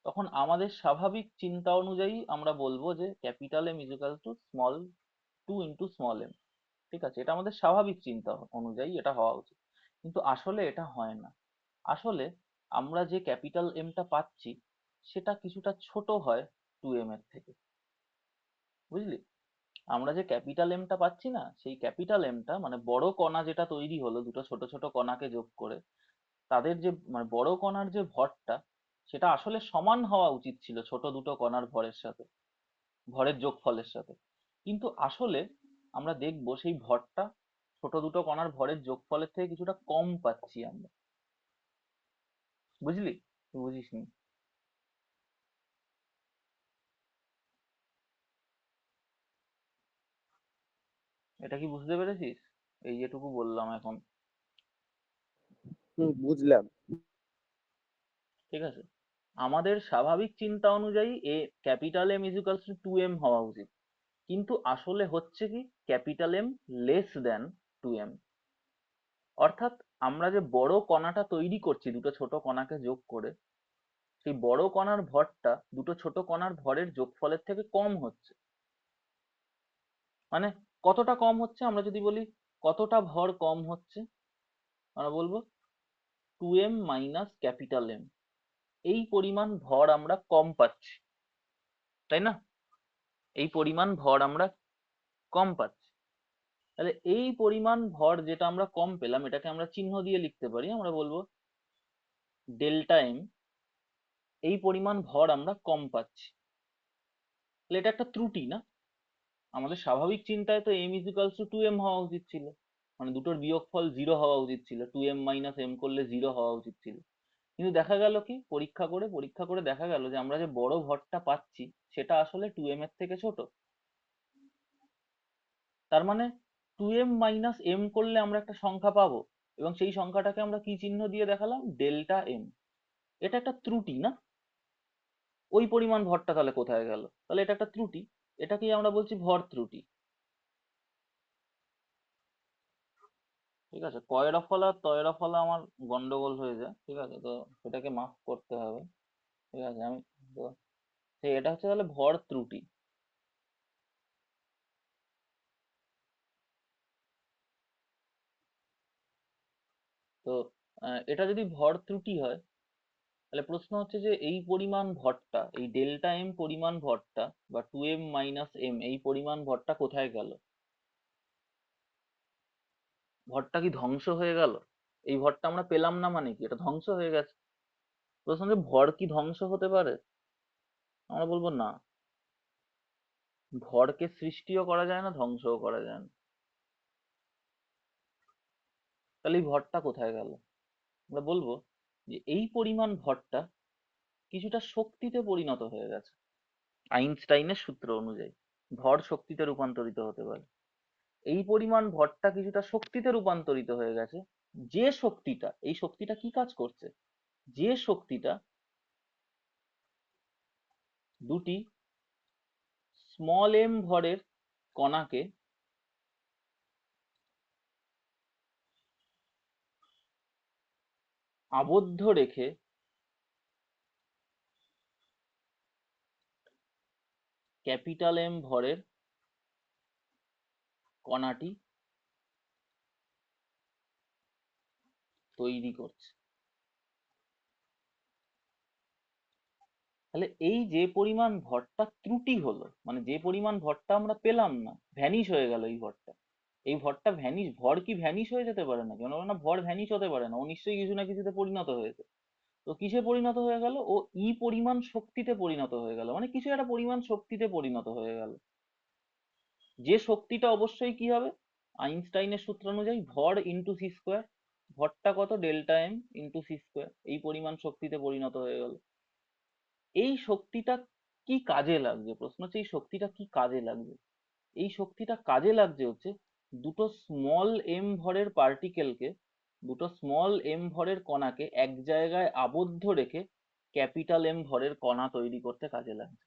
তখন আমাদের স্বাভাবিক চিন্তা অনুযায়ী আমরা বলবো যে capital M is equal to small 2 into small M. ঠিক আছে, এটা আমাদের স্বাভাবিক চিন্তা অনুযায়ী এটা হওয়া উচিত, কিন্তু আসলে এটা হয় না। আসলে আমরা যে ক্যাপিটাল এমটা পাচ্ছি, সেটা কিছুটা ছোট হয় 2m এর থেকে। বুঝলি? আমরা যে ক্যাপিটাল এমটা পাচ্ছি না, সেই ক্যাপিটাল এমটা মানে বড় কণা যেটা তৈরি হলো দুটো ছোট ছোট কণাকে যোগ করে, তাদের যে মানে বড় কণার যে ভরটা, সেটা আসলে সমান হওয়া উচিত ছিল ছোট দুটো কণার ভরের সাথে, ভরের যোগফলের সাথে। কিন্তু আসলে আমরা দেখবো সেই ভরটা ছোট দুটো কণার ভরের যোগফলের থেকে কিছুটা কম পাচ্ছি আমরা। বুঝলি? তুই বুঝিসনি? এটা কি বুঝতে পেরেছিস? এই যেটুকু বললাম এখন, বুঝলাম। ঠিক আছে? আমাদের স্বাভাবিক চিন্তা অনুযায়ী ক্যাপিটাল এম ইজিক্যালস টু 2m হওয়া উচিত, কিন্তু আসলে হচ্ছে কি capital M less than 2m। অর্থাৎ আমরা যে বড় কণাটা তৈরি করছি দুটো ছোট কণাকে যোগ করে, সেই বড় কণার ভরটা দুটো ছোট কণার ভরের যোগফলের থেকে কম হচ্ছে। মানে কতটা কম হচ্ছে? আমরা যদি বলি কতটা ভর কম হচ্ছে, আমরা বলবো 2m মাইনাস ক্যাপিটাল এম। এই পরিমাণ ভর আমরা কম পাচ্ছি, তাই না? এই পরিমাণ ভর আমরা কম পাচ্ছি। তাহলে এই পরিমাণ ভর যেটা আমরা কম পেলাম, এটাকে আমরা চিহ্ন দিয়ে লিখতে পারি। আমরা বলবো ডেল্টা এম। এই পরিমাণ ভর আমরা কম পাচ্ছি, তাহলে এটা একটা ত্রুটি না? আমাদের স্বাভাবিক চিন্তায় তো m ইজিক্যালস টু 2m হওয়া উচিত ছিল, মানে দুটোর বিয়োগফল 0 হওয়া উচিত ছিল, 2m মাইনাস m করলে 0 হওয়া উচিত ছিল। কিন্তু দেখা গেল কি, পরীক্ষা করে দেখা গেল যে আমরা যে বড় ভরটা পাচ্ছি সেটা আসলে 2m এর থেকে ছোট। তার মানে 2m মাইনাস m করলে আমরা একটা সংখ্যা পাবো, এবং সেই সংখ্যাটাকে আমরা কি চিহ্ন দিয়ে দেখালাম? Delta m। এটা একটা ত্রুটি না? ওই পরিমাণ ভরটা তাহলে কোথায় গেল? তাহলে এটা একটা ত্রুটি, এটাকেই আমরা বলছি ভর ত্রুটি। ঠিক আছে? কয়ের ফলা তয়ের ফলা আমার গন্ডগোল হয়ে যায়, ঠিক আছে? তো সেটাকে মাফ করতে হবে, ঠিক আছে? আমি তো এটা হচ্ছে তাহলে ভর ত্রুটি। তো এটা যদি ভর ত্রুটি হয়, তাহলে প্রশ্ন হচ্ছে যে এই পরিমাণ ভরটা, এই ডেল্টা এম পরিমাণ ভরটা বা 2m মাইনাস m এই পরিমাণ ভরটা কোথায় গেল? ভরটা কি ধ্বংস হয়ে গেল? এই ভরটা আমরা পেলাম না মানে কি এটা ধ্বংস হয়ে গেছে? প্রশ্ন যে ভর কি ধ্বংস হতে পারে? আমরা বলবো না, ভরকে সৃষ্টিও করা যায় না, ধ্বংসও করা যায় না। তাহলে এই ভরটা কোথায় গেল? আমরা বলবো যে এই পরিমাণ ভরটা কিছুটা শক্তিতে পরিণত হয়ে গেছে। আইনস্টাইনের সূত্র অনুযায়ী ভর শক্তিতে রূপান্তরিত হতে পারে। এই পরিমাণ ভরটা কিছুটা শক্তিতে রূপান্তরিত হয়ে গেছে। যে শক্তিটা, এই শক্তিটা কি কাজ করছে? যে শক্তিটা দুটি স্মল এম ভরের কণাকে আবদ্ধ রেখে ক্যাপিটাল এম ভরের কণাটি তৈরি করছে। তাহলে এই যে পরিমাণ ভরটা ত্রুটি হলো, মানে যে পরিমাণ ভরটা আমরা পেলাম না, ভ্যানিশ হয়ে গেল এই ভরটা। এই ভরটা ভ্যানিশ, ভর কি ভ্যানিশ হয়ে যেতে পারে না? কেন না, ভর ভ্যানিশ হতে পারে না, ও নিশ্চয়ই কিছু না কিছুতে পরিণত হয়েছে। তো কিসে পরিণত হয়ে গেল? ও ই পরিমাণ শক্তিতে পরিণত হয়ে গেল, মানে কিছু একটা পরিমাণ শক্তিতে পরিণত হয়ে গেল। যে শক্তিটা অবশ্যই কি হবে? আইনস্টাইনের সূত্র অনুযায়ী ভর ইন্টু সি স্কোয়ার। ভরটা কত? Delta M into C square. এই পরিমাণ শক্তিতে পরিণত হয়ে গেল। এই শক্তিটা কি কাজে লাগছে? প্রশ্ন হচ্ছে এই শক্তিটা কি কাজে লাগছে? এই শক্তিটা কাজে লাগছে হচ্ছে দুটো স্মল এম ভরের পার্টিকেলকে, দুটো স্মল এম ভরের কণাকে এক জায়গায় আবদ্ধ রেখে ক্যাপিটাল এম ভরের কণা তৈরি করতে কাজে লাগছে।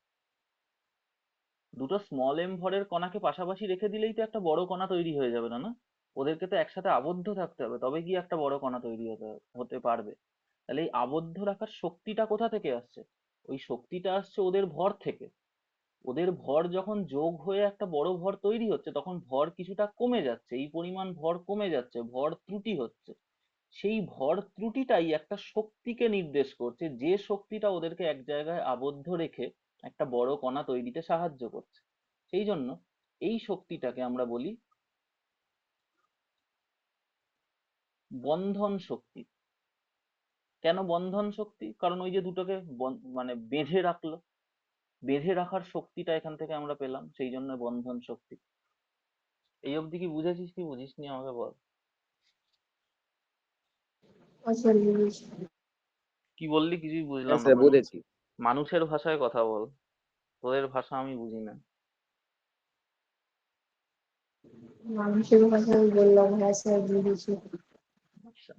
দুটো স্মল এম ভরের কণাকে পাশাপাশি রেখে দিলেই তো একটা বড় কণা তৈরি হয়ে যাবে না? না, ওদেরকে তো একসাথে আবদ্ধ থাকতে হবে, তবে গিয়ে একটা বড় কণা তৈরি হতে পারবে। তাহলে এই আবদ্ধ রাখার শক্তিটা কোথা থেকে আসছে? ওই শক্তিটা আসছে ওদের ভর থেকে। ওদের ভর যখন যোগ হয়ে একটা বড় ভর তৈরি হচ্ছে, তখন ভর কিছুটা কমে যাচ্ছে, এই পরিমাণ ভর কমে যাচ্ছে, ভর ত্রুটি হচ্ছে। সেই ভর ত্রুটিটাই একটা শক্তিকে নির্দেশ করছে, যে শক্তিটা ওদেরকে এক জায়গায় আবদ্ধ রেখে একটা বড় কণা তৈরিতে সাহায্য করছে। সেই জন্য এই শক্তিটাকে আমরা বলি বন্ধন শক্তি। কেন বন্ধন শক্তি? কারণ ওই যে দুটোকে মানে বেঁধে রাখলো, বেঁধে রাখার শক্তিটা এখান থেকে আমরা পেলাম, সেই জন্য বন্ধন শক্তি। এই অবধি কি বুঝেছিস কি বুঝিসনি আমাকে বল। স্যার বুঝেছি। কি বললি কিছুই হ্যাঁ বুঝলাম না। স্যার বুঝেছি। মানুষের ভাষায় কথা বল, তোদের ভাষা আমি বুঝি না। মানুষের ভাষায় বললাম, হ্যাঁ স্যার বুঝেছি। আচ্ছা,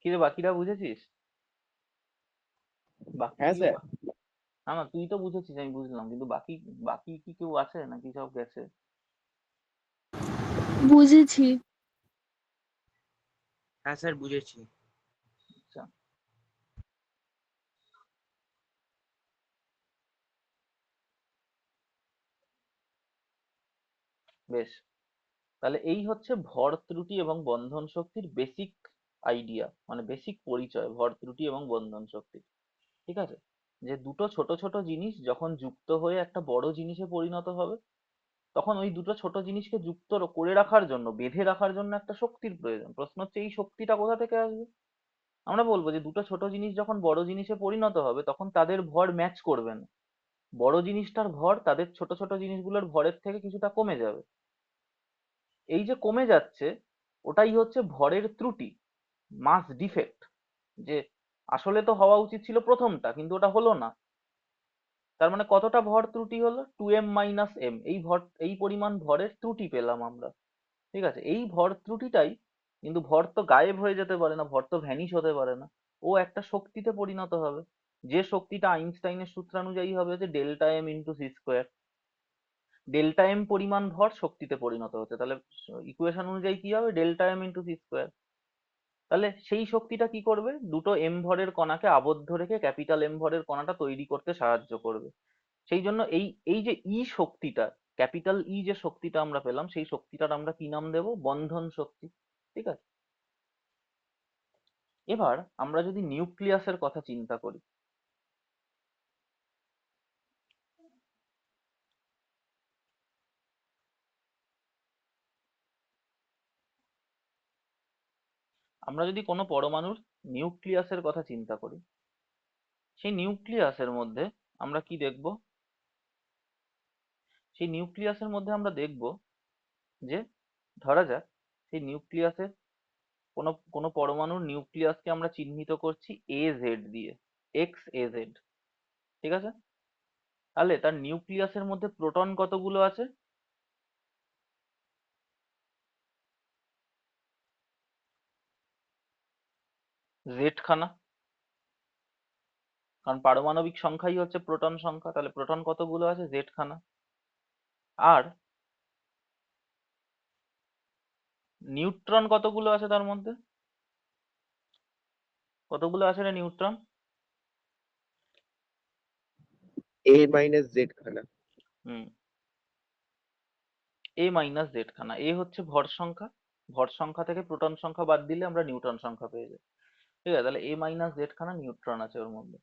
কি রে বাকিরা বুঝেছিস? বাকি হ্যাঁ কেউ স্যার। না না, তুই তো বুঝেছিস আমি বুঝলাম, কিন্তু বাকি বাকি কি কেউ আছে নাকি সব গেছে? বুঝেছি। হ্যাঁ স্যার বুঝেছি। আচ্ছা, বেশ। তাহলে এই হচ্ছে ভর ত্রুটি এবং বন্ধন শক্তির বেসিক আইডিয়া, মানে বেসিক পরিচয় ভর ত্রুটি এবং বন্ধন শক্তি। ঠিক আছে, যে দুটো ছোট ছোট জিনিস যখন যুক্ত হয়ে একটা বড় জিনিসে পরিণত হবে, তখন ওই দুটো ছোট জিনিসকে যুক্ত করে রাখার জন্য, বেঁধে রাখার জন্য একটা শক্তির প্রয়োজন। প্রশ্ন হচ্ছে এই শক্তিটা কোথা থেকে আসবে? আমরা বলবো যে দুটো ছোট জিনিস যখন বড় জিনিসে পরিণত হবে তখন তাদের ভর ম্যাচ করবে না। বড় জিনিসটার ভর তাদের ছোট ছোট জিনিসগুলোর ভরের থেকে কিছুটা কমে যাবে। এই যে কমে যাচ্ছে, ওটাই হচ্ছে ভরের ত্রুটি, মাস ডিফেক্ট। যে আসলে তো হওয়া উচিত ছিল প্রথমটা, কিন্তু ওটা হলো না। তার মানে কতটা ভর ত্রুটি হলো? 2m মাইনাস এম, এই ভর, এই পরিমাণ ভরের ত্রুটি পেলাম আমরা। ঠিক আছে, এই ভর ত্রুটিটাই, কিন্তু ভর তো গায়েব হয়ে যেতে পারে না, ভর তো ভ্যানিশ হতে পারে না, ও একটা শক্তিতে পরিণত হবে। যে শক্তিটা আইনস্টাইনের সূত্রানুযায়ী হবে যে delta M into C square. Delta M পরিমাণ ভর শক্তিতে পরিণত হচ্ছে, তাহলে ইকুয়েশন অনুযায়ী কি হবে? Delta M into C square. তাহলে সেই শক্তিটা কি করবে? দুটো এম ভরের কণাকে আবদ্ধ রেখে ক্যাপিটাল এম ভরের কণাটা তৈরি করতে সাহায্য করবে। সেই জন্য এই এই যে ই শক্তিটা, ক্যাপিটাল ই যে শক্তিটা আমরা পেলাম, সেই শক্তিটার আমরা কি নাম দেব? বন্ধন শক্তি। ঠিক আছে, এবার আমরা যদি নিউক্লিয়াসের কথা চিন্তা করি, আমরা যদি কোনো পরমাণুর নিউক্লিয়াসের কথা চিন্তা করি, সেই নিউক্লিয়াসের মধ্যে আমরা কি দেখব? সেই নিউক্লিয়াসের মধ্যে আমরা দেখব যে, ধরা যাক সেই নিউক্লিয়াসের কোনো কোনো পরমাণুর নিউক্লিয়াসকে আমরা চিহ্নিত করছি এ জেড দিয়ে, এক্স এ জেড। ঠিক আছে, তাহলে তার নিউক্লিয়াসের মধ্যে প্রোটন কতগুলো আছে? জেড খানা, কারণ পারমাণবিক সংখ্যাই হচ্ছে প্রোটন সংখ্যা, তাহলে প্রোটন কতগুলো আছে? জেড খানা। আর নিউট্রন কতগুলো আছে তার মধ্যে? কতগুলো আছে রে নিউট্রন? এ মাইনাস জেড খানা। হুম, এ মাইনাস জেড খানা। এ হচ্ছে ভর সংখ্যা, ভর সংখ্যা থেকে প্রোটন সংখ্যা বাদ দিলে আমরা নিউট্রন সংখ্যা পেয়ে যাই। ঠিক আছে, তাহলে এ মাইনাস জেড খানা নিউট্রন আছে ওর মধ্যে।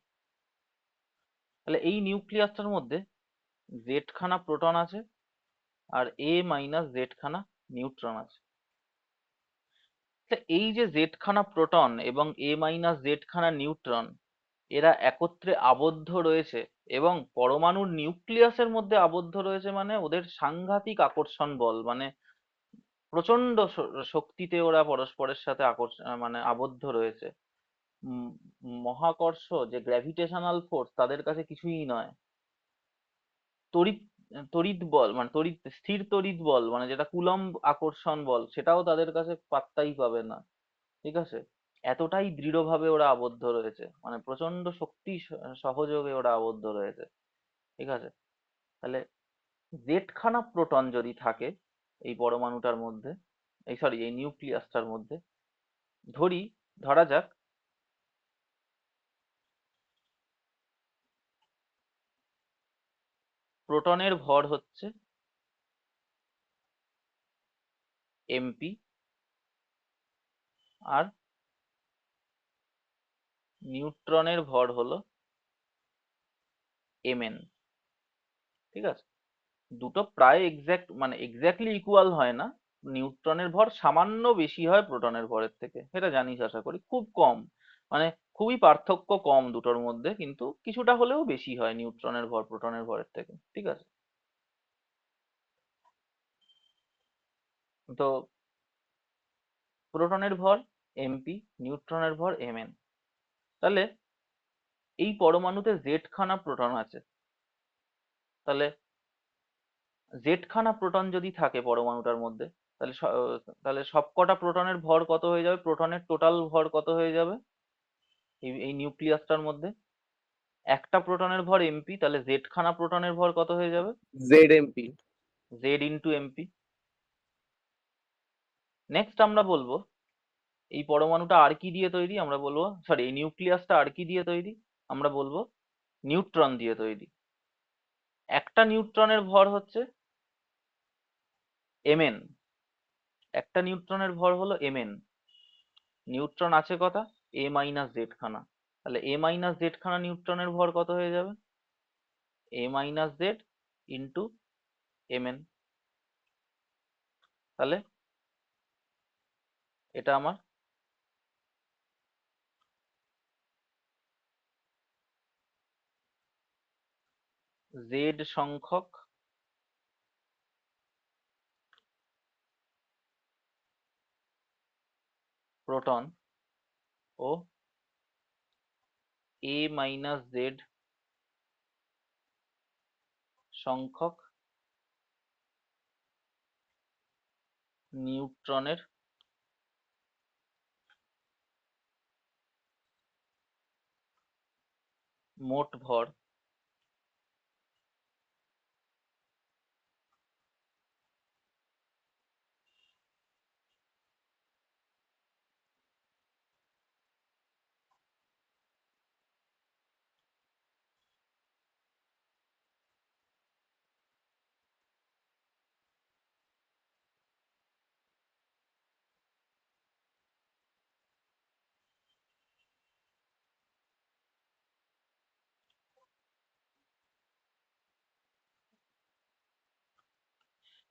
তাহলে এই নিউক্লিয়াসটার মধ্যে জেড খানা প্রোটন আছে আর এ মাইনাস জেড খানা নিউট্রন আছে। তা এই যে জেড খানা প্রোটন এবং এ মাইনাস জেড খানা নিউট্রন, এরা একত্রে আবদ্ধ রয়েছে এবং পরমাণুর নিউক্লিয়াসের মধ্যে আবদ্ধ রয়েছে, মানে ওদের সাংঘাতিক আকর্ষণ বল, মানে প্রচন্ড শক্তিতে ওরা পরস্পরের সাথে মানে আবদ্ধ রয়েছে। উম, মহাকর্ষ যে গ্র্যাভিটেশনাল ফোর্স তাদের কাছে কিছুই নয়। তড়িৎ তড়িৎ বল মানে স্থির তড়িৎ বল, মানে যেটা কুলম্ব আকর্ষণ বল, সেটাও তাদের কাছে পাত্তাই পাবে না। ঠিক আছে, এতটাই দৃঢ়ভাবে ওরা আবদ্ধ রয়েছে, মানে প্রচন্ড শক্তি সহযোগে ওরা আবদ্ধ রয়েছে। ঠিক আছে, তাহলে জেডখানা প্রোটন যদি থাকে এই পরমাণুটার মধ্যে, এই সরি এই নিউক্লিয়াসটার মধ্যে, ধরা যাক প্রোটনের ভর হচ্ছে এমপি আর নিউট্রনের ভর হলো এমএন। ঠিক আছে, দুটো প্রায় এক্স্যাক্ট, মানে এক্স্যাক্টলি ইকুয়াল হয় না। নিউট্রনের ভর সামান্য বেশি হয় প্রোটনের ভরের থেকে, সেটা জানিস আশা করি, খুব কম, মানে খুবই পার্থক্য কম দুটোর মধ্যে, কিন্তু কিছুটা হলেও বেশি হয় নিউট্রনের ভর প্রোটনের ভরের থেকে। ঠিক আছে, তো প্রোটনের ভর এমপি, নিউট্রনের ভর এমএন। তাহলে এই পরমাণুতে জেড খানা প্রোটন আছে, তাহলে জেড খানা প্রোটন যদি থাকে পরমাণুটার মধ্যে, তাহলে তাহলে সবকটা প্রোটনের ভর কত হয়ে যাবে, প্রোটনের টোটাল ভর কত হয়ে যাবে এই নিউক্লিয়াসটার মধ্যে? একটা প্রোটনের ভর এমপি, তাহলে জেড খানা প্রোটনের ভর কত হয়ে যাবে? Z MP. Z into MP. Next আমরা বলবো এই পরমাণুটা আর কি দিয়ে তৈরি, আমরা বলবো সরি এই নিউক্লিয়াসটা আর কি দিয়ে তৈরি, আমরা বলবো নিউট্রন দিয়ে তৈরি। একটা নিউট্রনের ভর হচ্ছে এমএন, একটা নিউট্রনের ভর হলো এমএন। নিউট্রন আছে কটা? এ মাইনাস জেড খানা। তাহলে এ মাইনাস জেড খানা নিউট্রনের ভর কত হয়ে যাবে? এ মাইনাস জেড ইন্টু এমএন। তাহলে এটা আমার জেড সংখ্যক প্রোটন ও এ মাইনাস জেড সংখ্যক নিউট্রনের মোট ভর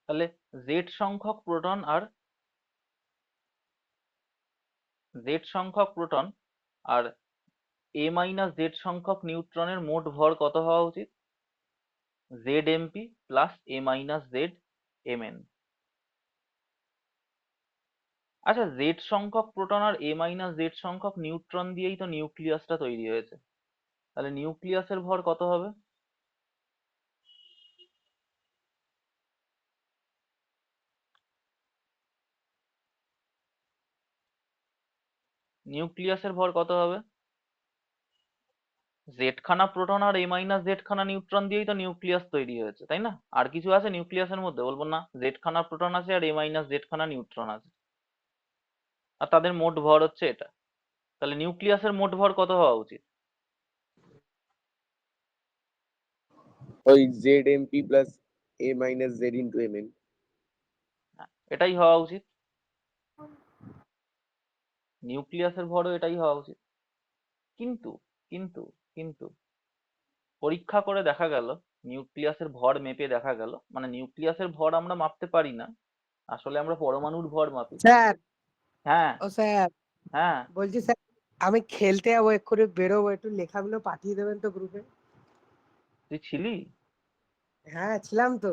তাহলে জেড সংখ্যক প্রোটন আর জেড সংখ্যক প্রোটন আর এ মাইনাস জেড সংখ্যক নিউট্রনের মোট ভর কত হওয়া উচিত? Z MP plus A minus Z MN. আচ্ছা, জেড সংখ্যক প্রোটন আর এ মাইনাস জেড সংখ্যক নিউট্রন দিয়েই তো নিউক্লিয়াসটা তৈরি হয়েছে, তাহলে নিউক্লিয়াসের ভর কত হবে? নিউক্লিয়াসের ভর কত হবে? জেড খানা প্রোটন আর এ মাইনাস জেড খানা নিউট্রন দিয়েই তো নিউক্লিয়াস তৈরি হয়েছে, তাই না? আর কিছু আছে নিউক্লিয়াসের মধ্যে? বলবো না, জেড খানা প্রোটন আছে আর এ মাইনাস জেড খানা নিউট্রন আছে, আর তাদের মোট ভর হচ্ছে এটা। তাহলে নিউক্লিয়াসের মোট ভর কত হওয়া উচিত? ওই Z MP plus A minus Z into MN. এটাই হওয়া উচিত, নিউক্লিয়াসের ভরও এটাই হওয়া উচিত। কিন্তু কিন্তু কিন্তু পরীক্ষা করে দেখা গেল, নিউক্লিয়াসের ভর মেপে দেখা গেল, মানে নিউক্লিয়াসের ভর আমরা মাপতে পারি না, আসলে আমরা পরমাণুর ভর মাপি। স্যার, হ্যাঁ ও স্যার, হ্যাঁ। বলছি স্যার, আমি খেলতে যাবো, এক্ষুনি বেরোবো, একটু লেখাগুলো পাঠিয়ে দেবেন তো গ্রুপে। তুই ছিলি? হ্যাঁ, ছিলাম তো।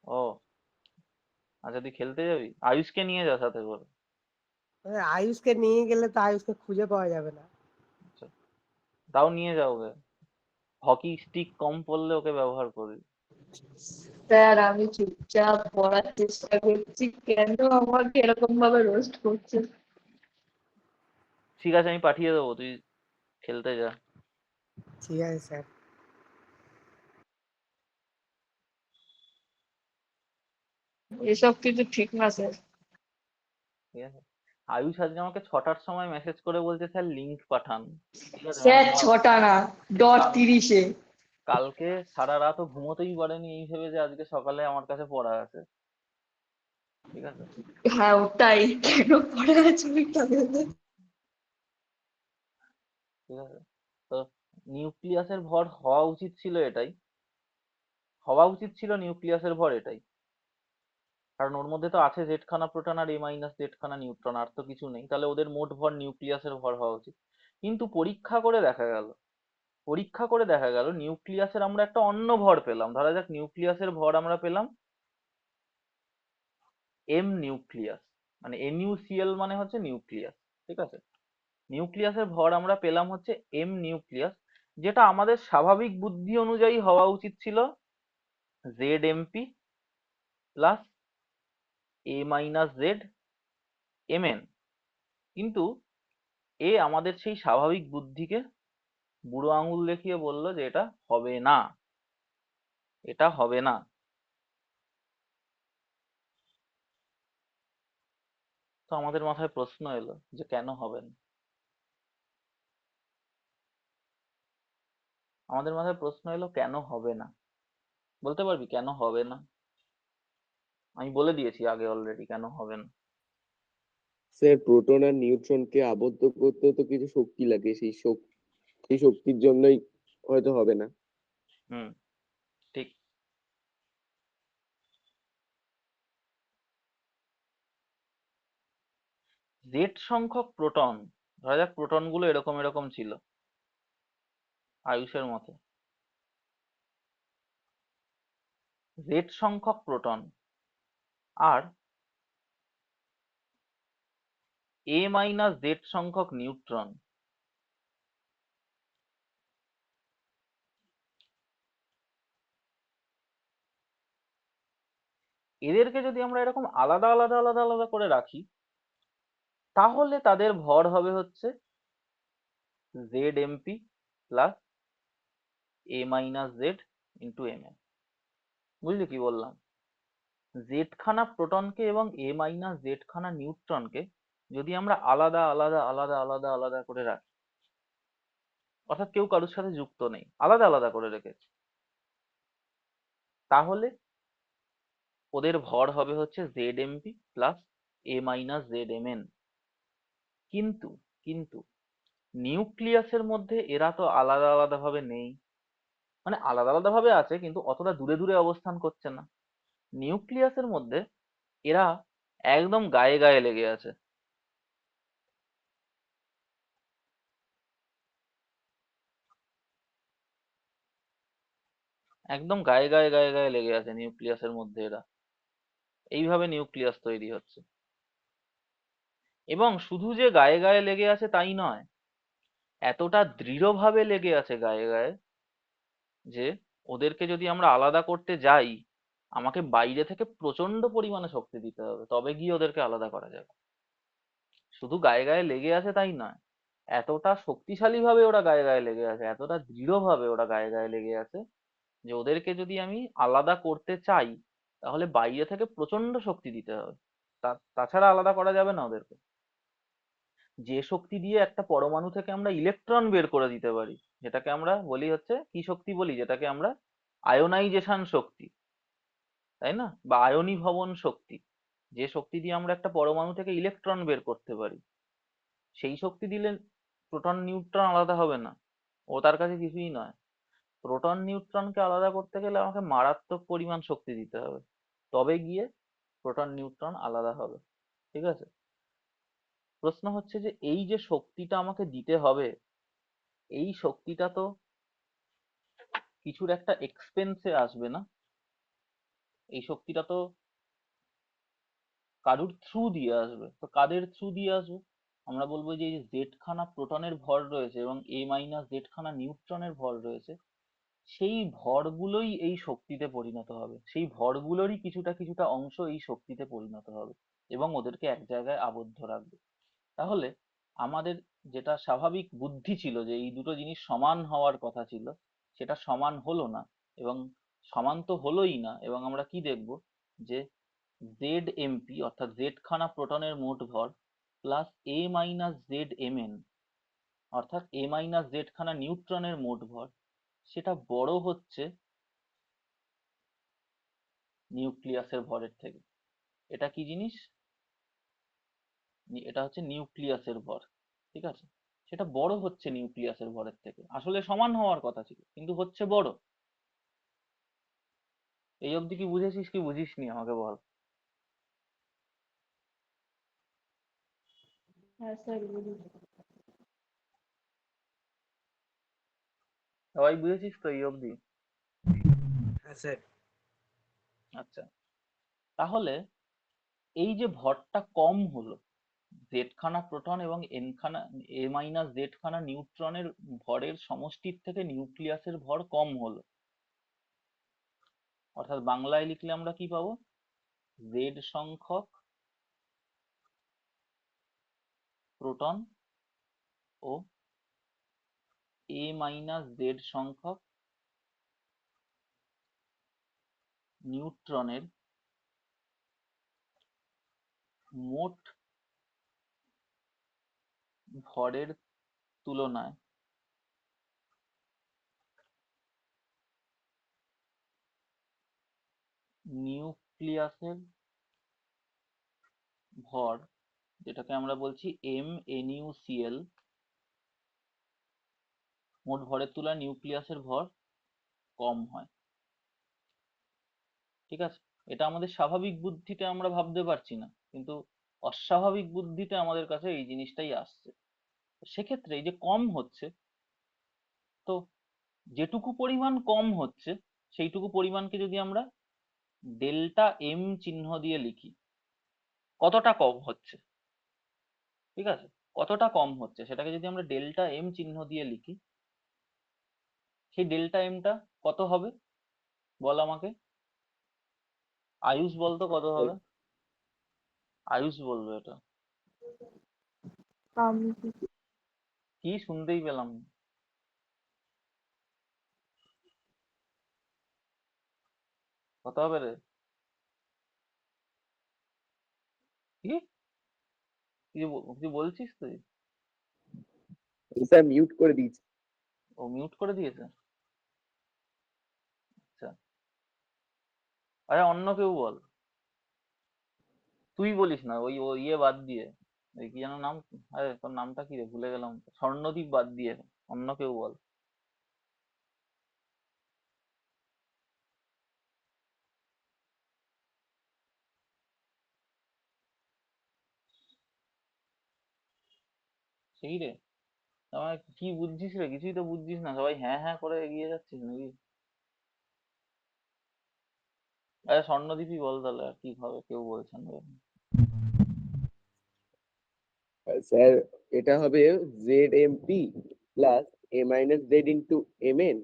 ও আচ্ছা, তুই খেলতে যাবি? আয়ুষকে নিয়ে যা সাথে করে। আয়ুষকে নিয়ে গেলে তো আয়ুষকে খুঁজে পাওয়া যাবে না। আচ্ছা, তাও নিয়ে যাও ওকে, হকি স্টিক কম পড়লে ওকে ব্যবহার করি। স্যার আমি চুপচাপ পড়ার চেষ্টা করছি, কেন আমাকে এরকম ভাবে রোস্ট করছে? ঠিক আছে, আমি পাঠিয়ে দেবো, তুই খেলতে যা। ঠিক আছে স্যার। এসব কিছু ঠিক না স্যার। ঠিক আছে, আয়ুষ আজকে আমাকে 6টার সময় মেসেজ করে বলছে স্যার লিংক পাঠান। ঠিক আছে, স্যার মানে 6টা না, ডট 30-এ। কালকে সারা রাতও ঘুমোতেই পারেনি এই ভেবে যে আজকে সকালে আমার কাছে পড়া আছে। ঠিক আছে, হ্যাঁ ওটাই, কেন পড়ে আছে ওইটা ভেবে। ঠিক আছে। তো নিউক্লিয়াসের ভর হওয়া উচিত ছিল এটাই, হওয়া উচিত ছিল নিউক্লিয়াসের ভর এটাই, কারণ ওর মধ্যে তো আছে জেড খানা প্রোটন আর এ মাইনাস জেড খানা নিউট্রন, আর তো কিছু নেই, তাহলে ওদের মোট ভর নিউক্লিয়াসের ভর হওয়া উচিত। কিন্তু পরীক্ষা করে দেখা গেল নিউক্লিয়াসের আমরা একটা অন্য ভর পেলাম। ধরা যাক নিউক্লিয়াসের ভর আমরা পেলাম এম নিউক্লিয়াস, মানে NuCl মানে হচ্ছে নিউক্লিয়াস, ঠিক আছে। নিউক্লিয়াসের ভর আমরা পেলাম হচ্ছে এম নিউক্লিয়াস, যেটা আমাদের স্বাভাবিক বুদ্ধি অনুযায়ী হওয়া উচিত ছিল ZMP প্লাস A-Z Mn, কিন্তু আমাদের সেই স্বাভাবিক বুদ্ধিকে বুড়ো আঙুল দেখিয়ে বলল যে এটা হবে না, এটা হবে না। তো আমাদের মাথায় প্রশ্ন এলো যে কেন হবে না। আমাদের মাথায় প্রশ্ন এলো কেন হবে না, বলতে পারবি কেন হবে না? আমি বলে দিয়েছি আগে অলরেডি কেন হবে না। স্যার প্রোটন আর নিউট্রনকে আবদ্ধ করতে তো কিছু শক্তি লাগে, সেই শক্তির জন্যই হয়তো হবে না। হুম, ঠিক। জেড সংখ্যক প্রোটন, ধরা যাক প্রোটন গুলো এরকম এরকম ছিল আয়ুষের মতে, জেড সংখ্যক প্রোটন আর A-Z সংখ্যক নিউট্রন, এদেরকে যদি আমরা এরকম আলাদা আলাদা আলাদা আলাদা করে রাখি, তাহলে তাদের ভর হবে হচ্ছে ZMP plus A-Z into Mn। বুঝলি কি বললাম? জেড খানা প্রোটনকে এবং A-Z খানা নিউট্রনকে যদি আমরা আলাদা আলাদা আলাদা আলাদা আলাদা করে রাখি, অর্থাৎ কেউ কারোর সাথে যুক্ত নেই, আলাদা আলাদা করে রেখেছি, তাহলে ওদের ভর হবে হচ্ছে ZMP প্লাস A-Z Mn। কিন্তু কিন্তু নিউক্লিয়াসের মধ্যে এরা তো আলাদা আলাদা ভাবে নেই, মানে আলাদা আলাদা ভাবে আছে কিন্তু অতটা দূরে দূরে অবস্থান করছে না। নিউক্লিয়াসের মধ্যে এরা একদম গায়ে গায়ে লেগে আছে। একদম গায়ে গায়ে গায়ে গায়ে লেগে আছে নিউক্লিয়াসের মধ্যে এরা, এইভাবে নিউক্লিয়াস তৈরি হচ্ছে। এবং শুধু যে গায়ে গায়ে লেগে আছে তাই নয়, এতটা দৃঢ়ভাবে লেগে আছে গায়ে গায়ে যে ওদেরকে যদি আমরা আলাদা করতে যাই, আমাকে বাইরে থেকে প্রচন্ড পরিমাণে শক্তি দিতে হবে, তবে গিয়ে ওদেরকে আলাদা করা যাবে। শুধু গায়ে গায়ে লেগে আছে তাই নয়, এতটা শক্তিশালী ভাবে ওরা গায়ে গায়ে লেগে আছে, এতটা দৃঢ়ভাবে ওরা গায়ে গায়ে লেগে আছে যে ওদেরকে যদি আমি আলাদা করতে চাই, তাহলে বাইরে থেকে প্রচন্ড শক্তি দিতে হবে, তাছাড়া আলাদা করা যাবে না ওদেরকে। যে শক্তি দিয়ে একটা পরমাণু থেকে আমরা ইলেকট্রন বের করে দিতে পারি, যেটাকে আমরা বলি হচ্ছে কি শক্তি বলি, যেটাকে আমরা আয়োনাইজেশন শক্তি, তাই না, বা আয়নীভবন শক্তি। যে শক্তি দিয়ে আমরা একটা পরমাণু থেকে ইলেকট্রন বের করতে পারি, সেই শক্তি দিলে প্রোটন নিউট্রন আলাদা হবে না, ও তার কাছে কিছুই নয়। প্রোটন নিউট্রনকে আলাদা করতে গেলে আমাকে মারাত্মক পরিমাণ শক্তি দিতে হবে, তবে গিয়ে প্রোটন নিউট্রন আলাদা হবে, ঠিক আছে। প্রশ্ন হচ্ছে যে এই যে শক্তিটা আমাকে দিতে হবে, এই শক্তিটা তো কিছুর একটা এক্সপেন্সে আসবে না, এই শক্তিটা তো কারুর থ্রু দিয়ে আসবে। তো কাদের থ্রু দিয়ে আসবে? আমরা বলবো যে এই জেড খানা প্রোটনের ভর রয়েছে এবং A-Z খানা নিউট্রনের ভর রয়েছে, সেই ভরগুলোই এই শক্তিতে পরিণত হবে, সেই ভরগুলোরই কিছুটা কিছুটা অংশ এই শক্তিতে পরিণত হবে এবং ওদেরকে এক জায়গায় আবদ্ধ রাখবে। তাহলে আমাদের যেটা স্বাভাবিক বুদ্ধি ছিল যে এই দুটো জিনিস সমান হওয়ার কথা ছিল, সেটা সমান হলো না। এবং সমান তো হলোই না, এবং আমরা কি দেখব যে ZMP অর্থাৎ জেড খানা প্রোটনের মোট ভর প্লাস A-Z Mn অর্থাৎ A-Z খানা নিউট্রনের মোট ভর, সেটা বড় হচ্ছে নিউক্লিয়াসের ভরের থেকে। এটা কি জিনিস? এটা হচ্ছে নিউক্লিয়াসের ভর, ঠিক আছে। সেটা বড় হচ্ছে নিউক্লিয়াসের ভরের থেকে, আসলে সমান হওয়ার কথা ছিল কিন্তু হচ্ছে বড়। এই অবধি কি বুঝেছিস কি বুঝিসনি আমাকে বল। হ্যাঁ স্যার, সবাই বুঝেছিস তো এই অবধি? হ্যাঁ স্যার। আচ্ছা, তাহলে এই যে ভরটা কম হলো, জেড খানা প্রোটন এবং এন খানা এ মাইনাস জেড খানা নিউট্রনের ভরের সমষ্টির থেকে নিউক্লিয়াসের ভর কম হলো, অর্থাৎ বাংলায় লিখলে আমরা কি পাবো, জেড সংখ্যক প্রোটন ও এ মাইনাস জেড সংখ্যক নিউট্রনের মোট ভরের তুলনায় নিউক্লিয়াসের ভর, যেটাকে আমরা বলছি MnUCl, মোট ভরের তুলনায় নিউক্লিয়াসের ভর কম হয়। ঠিক আছে, এটা আমাদের স্বাভাবিক বুদ্ধিতে আমরা ভাবতে পারছি না, কিন্তু অস্বাভাবিক বুদ্ধিতে আমাদের কাছে এই জিনিসটাই আসছে। সেক্ষেত্রে এই যে কম হচ্ছে, তো যেটুকু পরিমাণ কম হচ্ছে সেইটুকু পরিমাণকে যদি আমরা ডেল্টা এম চিহ্ন দিয়ে লিখি, কতটা কম হচ্ছে, ঠিক আছে, কতটা কম হচ্ছে সেটাকে যদি আমরা ডেল্টা এম চিহ্ন দিয়ে লিখি, সেই ডেল্টা এমটা কত হবে বল আমাকে, আয়ুষ বলতো কত হবে, আয়ুষ বলবে এটা। আমি কি শুনতেই পেলাম না। কত হবে রে? কি কি বলছিস তুই? স্যার মিউট করে দিয়েছি। ও মিউট করে দিয়েছে, আচ্ছা। আরে অন্য কেউ বল, তুই বলিস না, ও ইয়ে বাদ দিয়ে, ওই কি যেন নাম, আরে তোর নামটা কি রে, ভুলে গেলাম তো। স্বর্ণদীপ বাদ দিয়ে অন্য কেউ বল। সেই রে, আমার কি বুঝছিস রে, কিছুই তো বুঝছিস না, সবাই হ্যাঁ হ্যাঁ করে এগিয়ে যাচ্ছিস নাকি? আরে স্বর্ণদীপই বল তাহলে, আর কি হবে, কেউ বলছেন না। স্যার এটা হবে ZMP plus A minus Z into Mn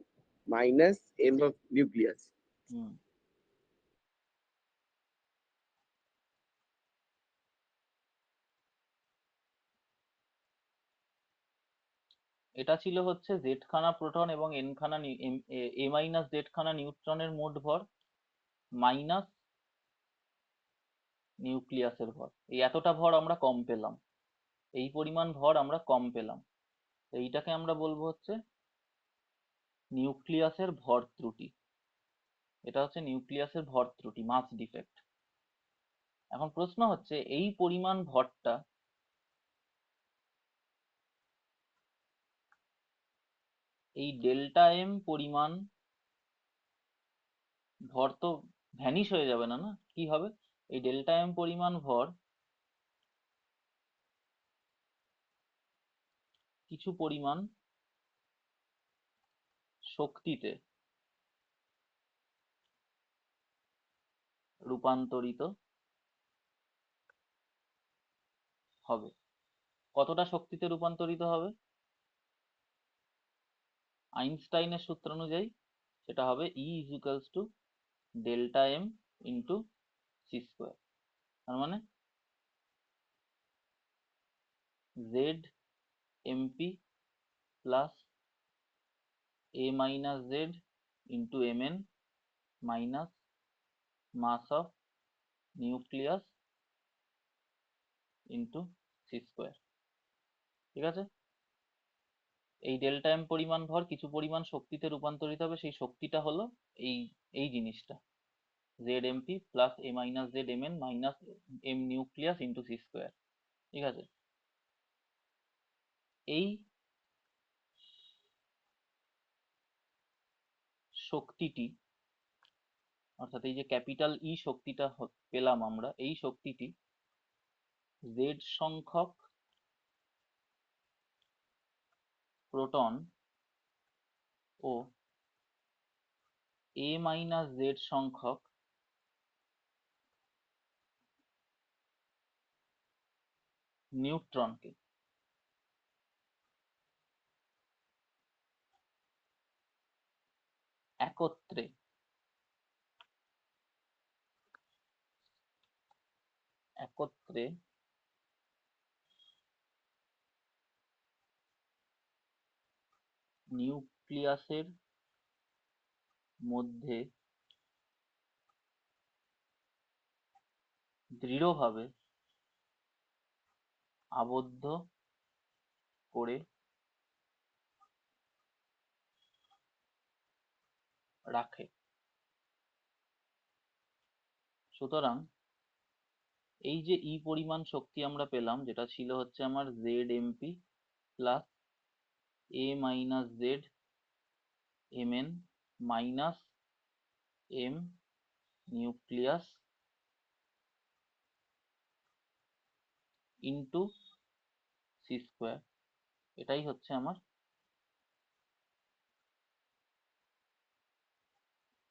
minus M of nucleus. হুম, এটা ছিল হচ্ছে জেড খানা প্রোটন এবং এন খানা এ মাইনাস জেড খানা নিউট্রনের মোট ভর মাইনাস নিউক্লিয়াসের ভর। এই এতটা ভর আমরা কম পেলাম, এই পরিমাণ ভর আমরা কম পেলাম, এইটাকে আমরা বলবো হচ্ছে নিউক্লিয়াসের ভর ত্রুটি। এটা হচ্ছে নিউক্লিয়াসের ভর ত্রুটি, মাস ডিফেক্ট। এখন প্রশ্ন হচ্ছে এই পরিমাণ ভরটা এই ডেল্টা এম পরিমাণ ভর তো ভ্যানিশ হয়ে যাবে না, না কি হবে, এই ডেল্টা এম পরিমাণ ভর কিছু পরিমাণ শক্তিতে রূপান্তরিত হবে। কতটা শক্তিতে রূপান্তরিত হবে? আইনস্টাইনের সূত্র অনুযায়ী সেটা হবে E is equals to delta M into C square. তার মানে Z MP plus A minus Z into mn minus mass of nucleus into C square. ঠিক আছে, এই ডেল্টা এম পরিমাণ ভর কিছু পরিমাণ শক্তিতে রূপান্তরিত হবে, সেই শক্তিটা হলো এই এই জিনিসটা, Z MP plus A minus Z mn minus M nucleus into C square. ঠিক আছে, এই শক্তিটি, অর্থাৎ এই যে ক্যাপিটাল ই শক্তিটা পেলাম আমরা, এই শক্তিটি জেড সংখ্যক প্রোটন ও এ মাইনাস জেড সংখ্যক নিউট্রনকে একত্রে একত্রে নিউক্লিয়াসের মধ্যে দৃঢ়ভাবে আবদ্ধ করে রাখে। সুতরাং এই যে ই পরিমাণ শক্তি আমরা পেলাম, যেটা ছিল হচ্ছে আমার Z MP plus A minus Z MN minus M nucleus into C square, এটাই হচ্ছে আমার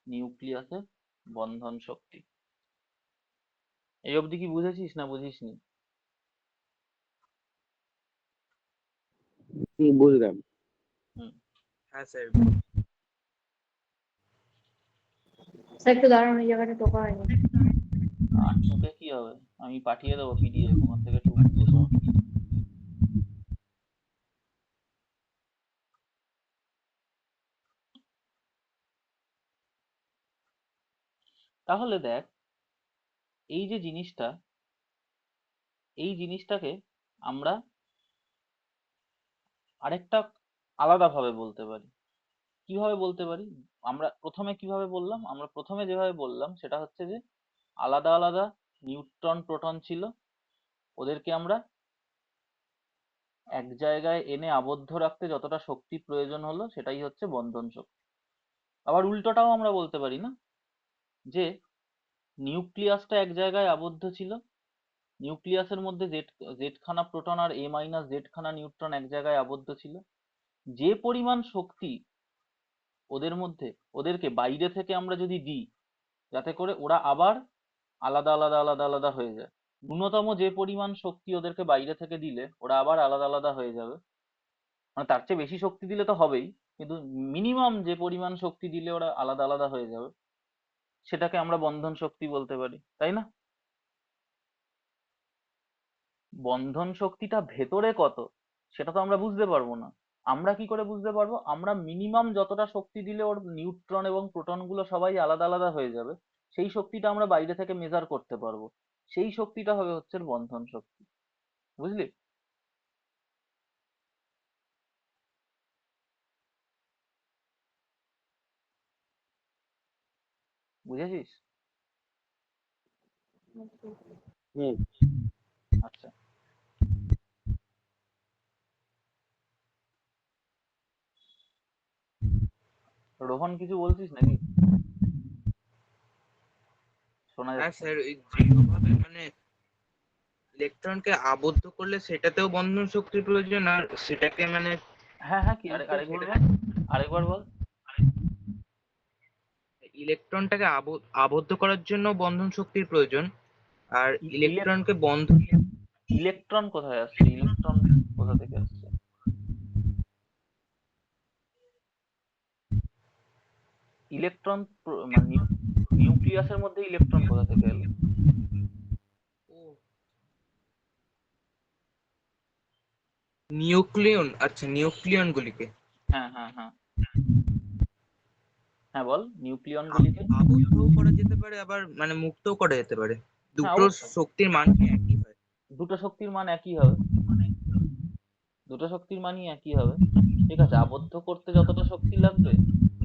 নিউক্লিয়াসের বন্ধন শক্তি। এই অবধি কি বুঝেছিস না বুঝিসনি? বুঝলাম। হ্যাঁ স্যার। স্যার একটু দাঁড়ান, ওই জায়গাটা টোকা হয়নি। আর টুকে কি হবে, আমি পাঠিয়ে দেবো পিডিএফ, ওখান থেকে টুকবো সব। তাহলে দেখ, এই যে জিনিসটা, এই জিনিসটাকে আমরা আরেকটা আলাদা ভাবে বলতে পারি। কিভাবে বলতে পারি? আমরা প্রথমে কিভাবে বললাম? আমরা প্রথমে যেভাবে বললাম সেটা হচ্ছে যে আলাদা আলাদা নিউট্রন প্রোটন ছিল, ওদেরকে আমরা এক জায়গায় এনে আবদ্ধ রাখতে যতটা শক্তি প্রয়োজন হলো সেটাই হচ্ছে বন্ধন শক্তি। আবার উল্টোটাও আমরা বলতে পারি না, যে নিউক্লিয়াসটা এক জায়গায় আবদ্ধ ছিল, নিউক্লিয়াসের মধ্যে জেড খানা প্রোটন আর এ মাইনাস জেড খানা নিউট্রন এক জায়গায় আবদ্ধ ছিল, যে পরিমাণ শক্তি ওদের মধ্যে, ওদেরকে বাইরে থেকে আমরা যদি দিই যাতে করে ওরা আবার আলাদা আলাদা আলাদা আলাদা হয়ে যায়, ন্যূনতম যে পরিমাণ শক্তি ওদেরকে বাইরে থেকে দিলে ওরা আবার আলাদা আলাদা হয়ে যাবে, মানে তার চেয়ে বেশি শক্তি দিলে তো হবেই, কিন্তু মিনিমাম যে পরিমাণ শক্তি দিলে ওরা আলাদা আলাদা হয়ে যাবে, সেটাকে আমরা বন্ধন শক্তি বলতে পারি, তাই না? বন্ধন শক্তিটা ভেতরে কত সেটা তো আমরা বুঝতে পারবো না। আমরা কি করে বুঝতে পারবো? আমরা মিনিমাম যতটা শক্তি দিলে ওর নিউট্রন এবং প্রোটন গুলো সবাই আলাদা আলাদা হয়ে যাবে, সেই শক্তিটা আমরা বাইরে থেকে মেজার করতে পারবো, সেই শক্তিটা হবে হচ্ছে বন্ধন শক্তি। বুঝলি? বুঝেছিস? হুম। আচ্ছা, রোহন কিছু বলছিস নাকি? শোনা হ্যাঁ যাচ্ছে না। স্যার, ওই দৃঢ়ভাবে মানে ইলেকট্রনকে আবদ্ধ করলে সেটাতেও বন্ধন শক্তির প্রয়োজন, আর সেটাকে মানে হ্যাঁ হ্যাঁ, কি আরেকবার বল, আরেকবার বল। ইলেকট্রনটাকে আবদ্ধ করার জন্য বন্ধন শক্তির প্রয়োজন, আর ইলেক ইলেকট্রনকে বন্ধ। ইলেকট্রন কোথায় আসছে? ইলেকট্রন কোথা থেকে আসছে? ইলেকট্রন মানে নিউক্লিয়াসের মধ্যে ইলেকট্রন কোথা থেকে এলো? নিউক্লিয়ন, আচ্ছা নিউক্লিয়ন গুলিকে হ্যাঁ হ্যাঁ হ্যাঁ হ্যাঁ, বল নিউক্লিয়ন গুলিকে। আবদ্ধও করা যেতে পারে, আবার মানে মুক্তও করা যেতে পারে। হ্যাঁ দুটো অবশ্যই, শক্তির মান কি একই হয়? দুটো শক্তির মান একই হবে, দুটো শক্তির মানই একই হবে। ঠিক আছে, আবদ্ধ করতে যতটা শক্তি লাগবে,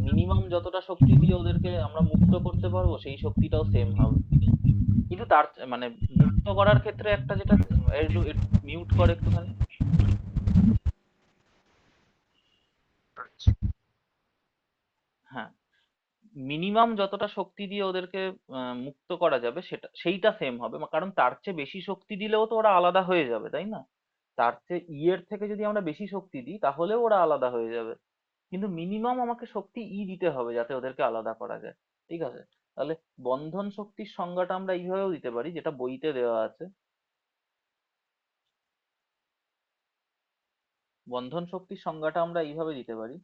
মিনিমাম যতটা শক্তি দিয়ে ওদেরকে আমরা মুক্ত করতে পারবো সেই শক্তিটাও সেম হবে। কিন্তু তার মানে মুক্ত করার ক্ষেত্রে একটা যেটা, একটু মিউট কর একটুখানি। হ্যাঁ, মিনিমাম যতটা শক্তি দিয়ে ওদেরকে মুক্ত করা যাবে সেইটা সেম হবে, কারণ তার চেয়ে বেশি শক্তি দিলেও তো ওরা আলাদা হয়ে যাবে, তাই না? তার চেয়ে ই এর থেকে যদি আমরা বেশি শক্তি দিই তাহলেও ওরা আলাদা হয়ে যাবে, কিন্তু মিনিমাম আমাকে শক্তি ই দিতে হবে যাতে ওদেরকে আলাদা করা যায়। ঠিক আছে, তাহলে বন্ধন শক্তির সংজ্ঞাটা আমরা এইভাবেও দিতে পারি, যেটা বইতে দেওয়া আছে। বন্ধন শক্তির সংজ্ঞাটা আমরা এইভাবে দিতে পারি,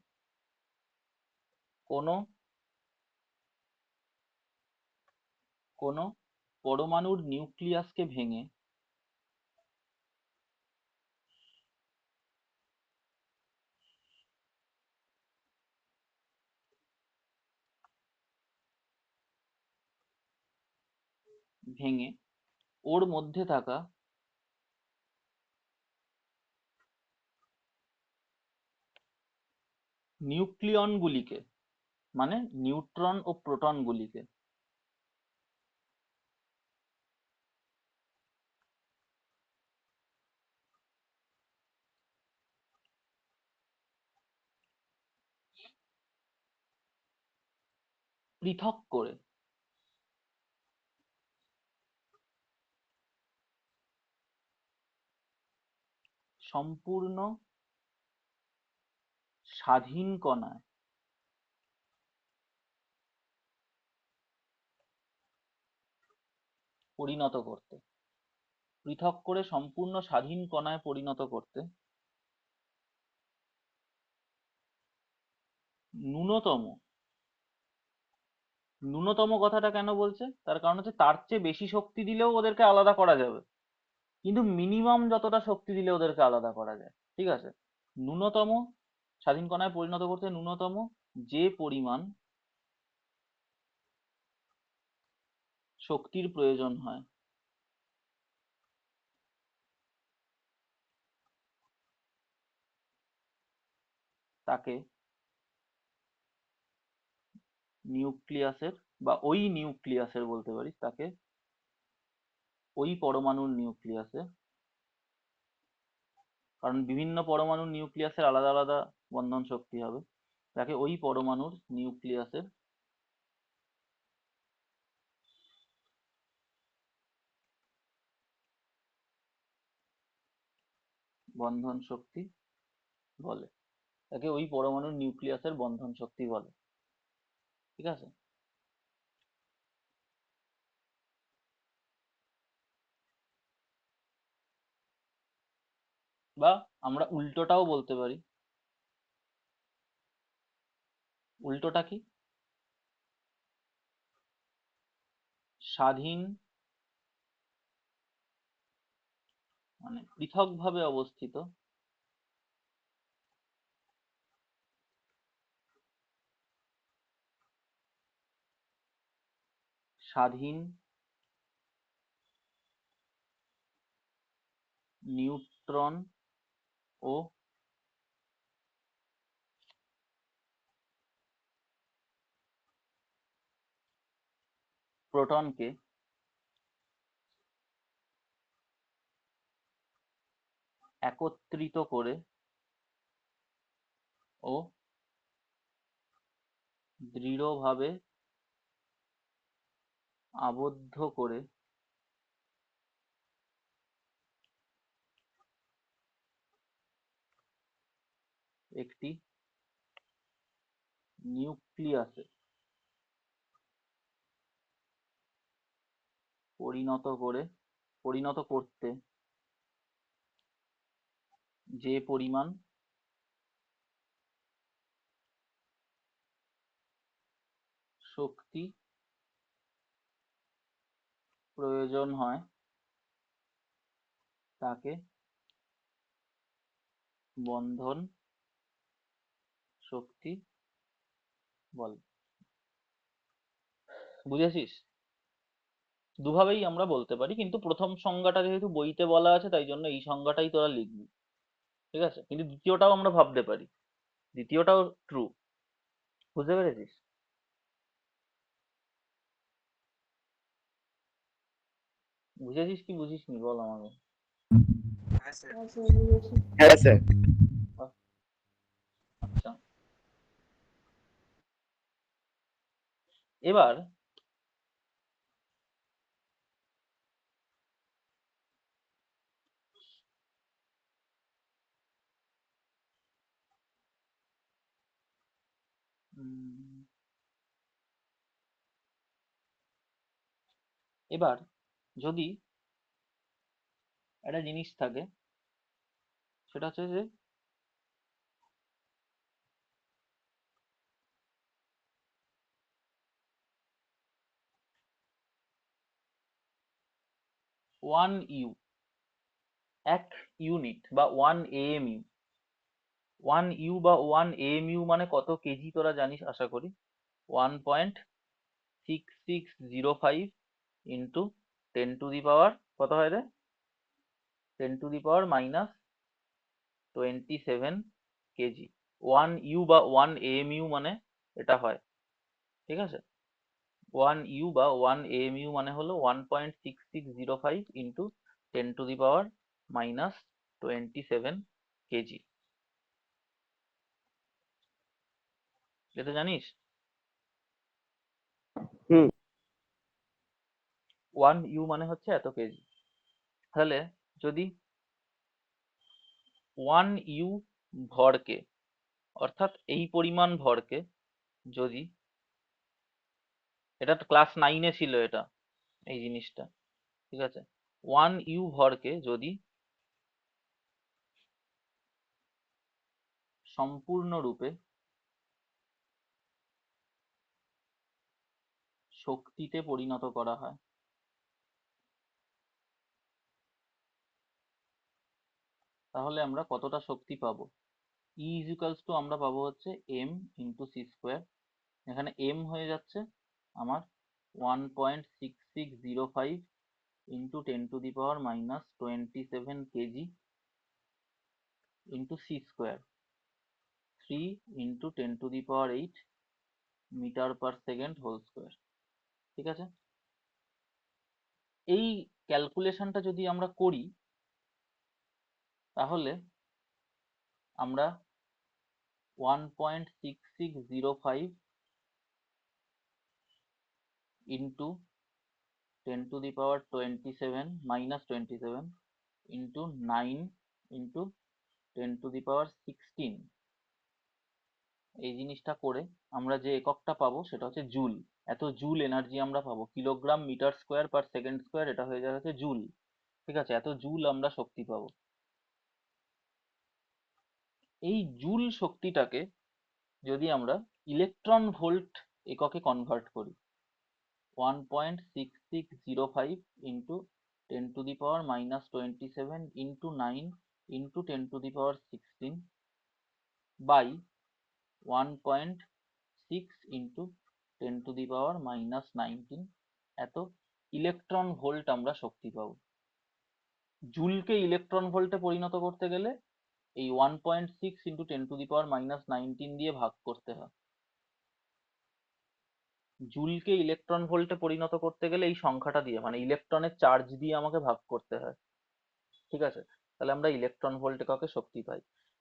কোনো কোনো পরমাণুর নিউক্লিয়াসকে ভেঙে ওর মধ্যে থাকা নিউক্লিয়নগুলিকে, মানে নিউট্রন ও প্রোটনগুলিকে পৃথক করে সম্পূর্ণ স্বাধীন কণায় পরিণত করতে, পৃথক করে সম্পূর্ণ স্বাধীন কণায় পরিণত করতে ন্যূনতম, ন্যূনতম কথাটা কেন বলছে, তার কারণ হচ্ছে তার চেয়ে বেশি শক্তি দিলেও ওদেরকে আলাদা করা যাবে, কিন্তু মিনিমাম যতটা শক্তি দিলে ওদেরকে আলাদা করা যায়, ঠিক আছে। ন্যূনতম স্বাধীন কণায় পরিণত করতে ন্যূনতম যে পরিমাণ শক্তির প্রয়োজন হয় তাকে নিউক্লিয়াসের, বা ওই নিউক্লিয়াসের বলতে পারি, তাকে ওই পরমাণুর নিউক্লিয়াসে, কারণ বিভিন্ন পরমাণুর নিউক্লিয়াসের আলাদা আলাদা বন্ধন শক্তি হবে, তাকে ওই পরমাণুর নিউক্লিয়াসের বন্ধন শক্তি বলে, তাকে ওই পরমাণুর নিউক্লিয়াসের বন্ধন শক্তি বলে, ঠিক আছে। বা আমরা উল্টোটাও বলতে পারি, উল্টোটা কি, স্বাধীন মানে পৃথকভাবে অবস্থিত স্বাধীন নিউট্রন ও প্রোটনকে একত্রিত করে ও দৃঢ়ভাবে আবদ্ধ করে একটি নিউক্লিয়াসে পরিণত করতে যে পরিমাণ শক্তি প্রয়োজন হয় তাকে বন্ধন শক্তি বলে। বুঝেছিস? দুভাবেই আমরা বলতে পারি, কিন্তু প্রথম সংজ্ঞাটা যেহেতু বইতে বলা আছে তাই জন্য এই সংজ্ঞাটাই তোরা লিখবি, ঠিক আছে। কিন্তু দ্বিতীয়টাও আমরা ভাবতে পারি, দ্বিতীয়টাও ট্রু। বুঝতে পেরেছিস? বুঝেছিস কি বুঝিসনি বল আমাকে। হ্যাঁ স্যার। আচ্ছা, বুঝেছি। হ্যাঁ স্যার। আচ্ছা, এবার এবার যদি একটা জিনিস থাকে, সেটা হচ্ছে যে 1 ইউ, 1 ইউনিট বা 1 AMU। 1 ইউ বা 1 AMU মানে কত কেজি তোরা জানিস আশা করি। 1.6605 ইন্টু 10⁻, কত হয় রে? 10⁻⁻27 কেজি। 1 ইউ বা 1 AMU মানে এটা হয়, ঠিক আছে? 1 ইউ বা 1 AMU মানে হলো 1.6605 ইন্টু 10⁻⁻27 কেজি। এটা জানিস? হুম 1 ইউ মানে হচ্ছে এত কেজি। তাহলে যদি 1 ইউ ভরকে, অর্থাৎ এই পরিমাণ ভরকে যদি, এটা ক্লাস 9-এ ছিল এটা, এই জিনিসটা, ঠিক আছে? 1 ইউ ভরকে যদি সম্পূর্ণরূপে শক্তিতে পরিণত করা হয়, তাহলে আমরা কতটা শক্তি পাবো? E ইজিক্যালস টু আমরা পাবো হচ্ছে m ইন্টু সি স্কোয়ার। এখানে m হয়ে যাচ্ছে আমার 1.6605 into 10⁻⁻27 KG into C square, 3 into 10⁸ metre per second whole square, ঠিক আছে? এই ক্যালকুলেশনটা যদি আমরা করি তাহলে আমরা 1.6605 ইন্টু 10⁻27 ইন্টু 9 ইন্টু 10⁻16, এই জিনিসটা করে আমরা যে এককটা পাবো সেটা হচ্ছে জুল। এত জুল এনার্জি আমরা পাবো। Kilogram metre square per second square, এটা হয়ে যাচ্ছে জুল, ঠিক আছে? এত জুল আমরা শক্তি পাবো। এই জুল শক্তিটাকে যদি আমরা ইলেকট্রন ভোল্ট এককে কনভার্ট করি, 1.6605 into 10⁻⁻27 into 9 into 10⁻16 by 1.6 into 10⁻⁻19, এত ইলেকট্রন ভোল্ট আমরা শক্তি পাবো। জুলকে ইলেকট্রন ভোল্টে পরিণত করতে গেলে এই 1.6 ইন্টু 10⁻⁻19 দিয়ে ভাগ করতে হয়। জুলকে ইলেকট্রন ভোল্টে পরিণত করতে গেলে এই সংখ্যাটা দিয়ে, মানে ইলেকট্রনের চার্জ দিয়ে আমাকে ভাগ করতে হয়, ঠিক আছে? তাহলে আমরা ইলেকট্রন ভোল্ট এককে শক্তি পাই।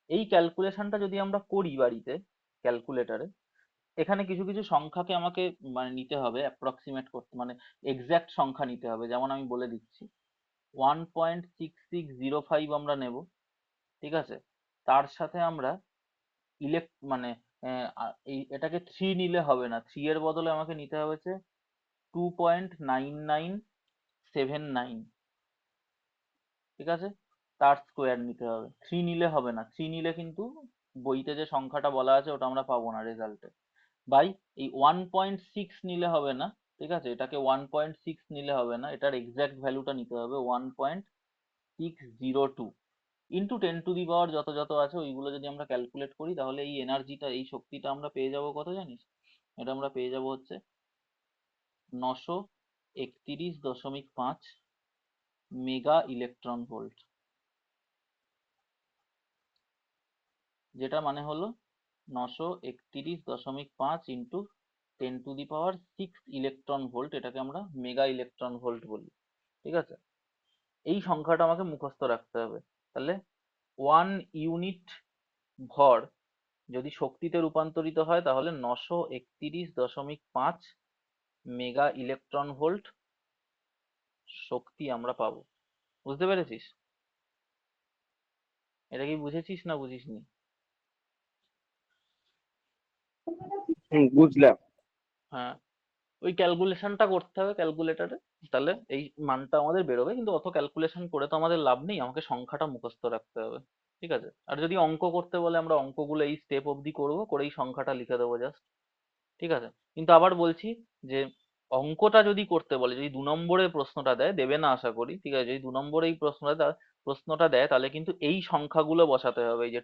এই ক্যালকুলেশনটা যদি আমরা করি বাড়িতে ক্যালকুলেটরে, এখানে কিছু কিছু সংখ্যাকে আমাকে মানে নিতে হবে, অ্যাপ্রক্সিমেট করতে, মানে এক্সাক্ট সংখ্যা নিতে হবে। যেমন আমি বলে দিচ্ছি, 1.6605 আমরা নেব, ঠিক আছে? তার সাথে আমরা মানে এটাকে 3 নিলে হবে না, 3 এর বদলে আমাকে নিতে হবে হচ্ছে 2.9979, ঠিক আছে? তার স্কোয়ার নিতে হবে। 3 নিলে হবে না, 3 নিলে কিন্তু বইতে যে সংখ্যাটা বলা আছে ওটা আমরা পাবো না রেজাল্টে। বাই এই 1.6 নিলে হবে না, ঠিক আছে? এটাকে 1.6 নিলে হবে না, এটার এক্সাক্ট ভ্যালুটা নিতে হবে 1.602 ইন্টু 10⁻⁻ যত যত আছে ওইগুলো যদি আমরা ক্যালকুলেট করি, তাহলে এই এনার্জিটা, এই শক্তিটা আমরা পেয়ে যাব কত জানিস? এটা আমরা পেয়ে যাব হচ্ছে 931.5 মেগা ইলেকট্রন ভোল্ট, যেটা মানে হলো 931.5 ইন্টু 10⁻6 ইলেকট্রন ভোল্ট, এটাকে আমরা মেগা ইলেকট্রন ভোল্ট বলি, ঠিক আছে? এই সংখ্যাটা আমাকে মুখস্থ রাখতে হবে। তাহলে 1 ইউনিট ভর যদি শক্তিতে রূপান্তরিত হয় তাহলে 931.5 মেগা ইলেকট্রন ভোল্ট শক্তি আমরা পাবো। বুঝতে পেরেছিস? এটা কি বুঝেছিস না বুঝিসনি? বুঝলাম। হ্যাঁ, ওই ক্যালকুলেশনটা করতে হবে ক্যালকুলেটরে, তাহলে এই মানটা আমাদের বেরোবে। কিন্তু অত ক্যালকুলেশন করে তো আমাদের লাভ নেই, আমাকে সংখ্যাটা মুখস্থ রাখতে হবে, ঠিক আছে? আর যদি অঙ্ক করতে বলে আমরা অঙ্কগুলো এই স্টেপ অবধি করবো, করে এই সংখ্যাটা লিখে দেবো জাস্ট, ঠিক আছে? কিন্তু আবার বলছি যে অঙ্কটা যদি করতে বলে, যদি 2 নম্বরের প্রশ্নটা দেয়, দেবে না আশা করি, ঠিক আছে, যদি 2 নম্বরে এই প্রশ্নটা দেয় তাহলে কিন্তু এই সংখ্যাগুলো বসাতে হবে। এই যে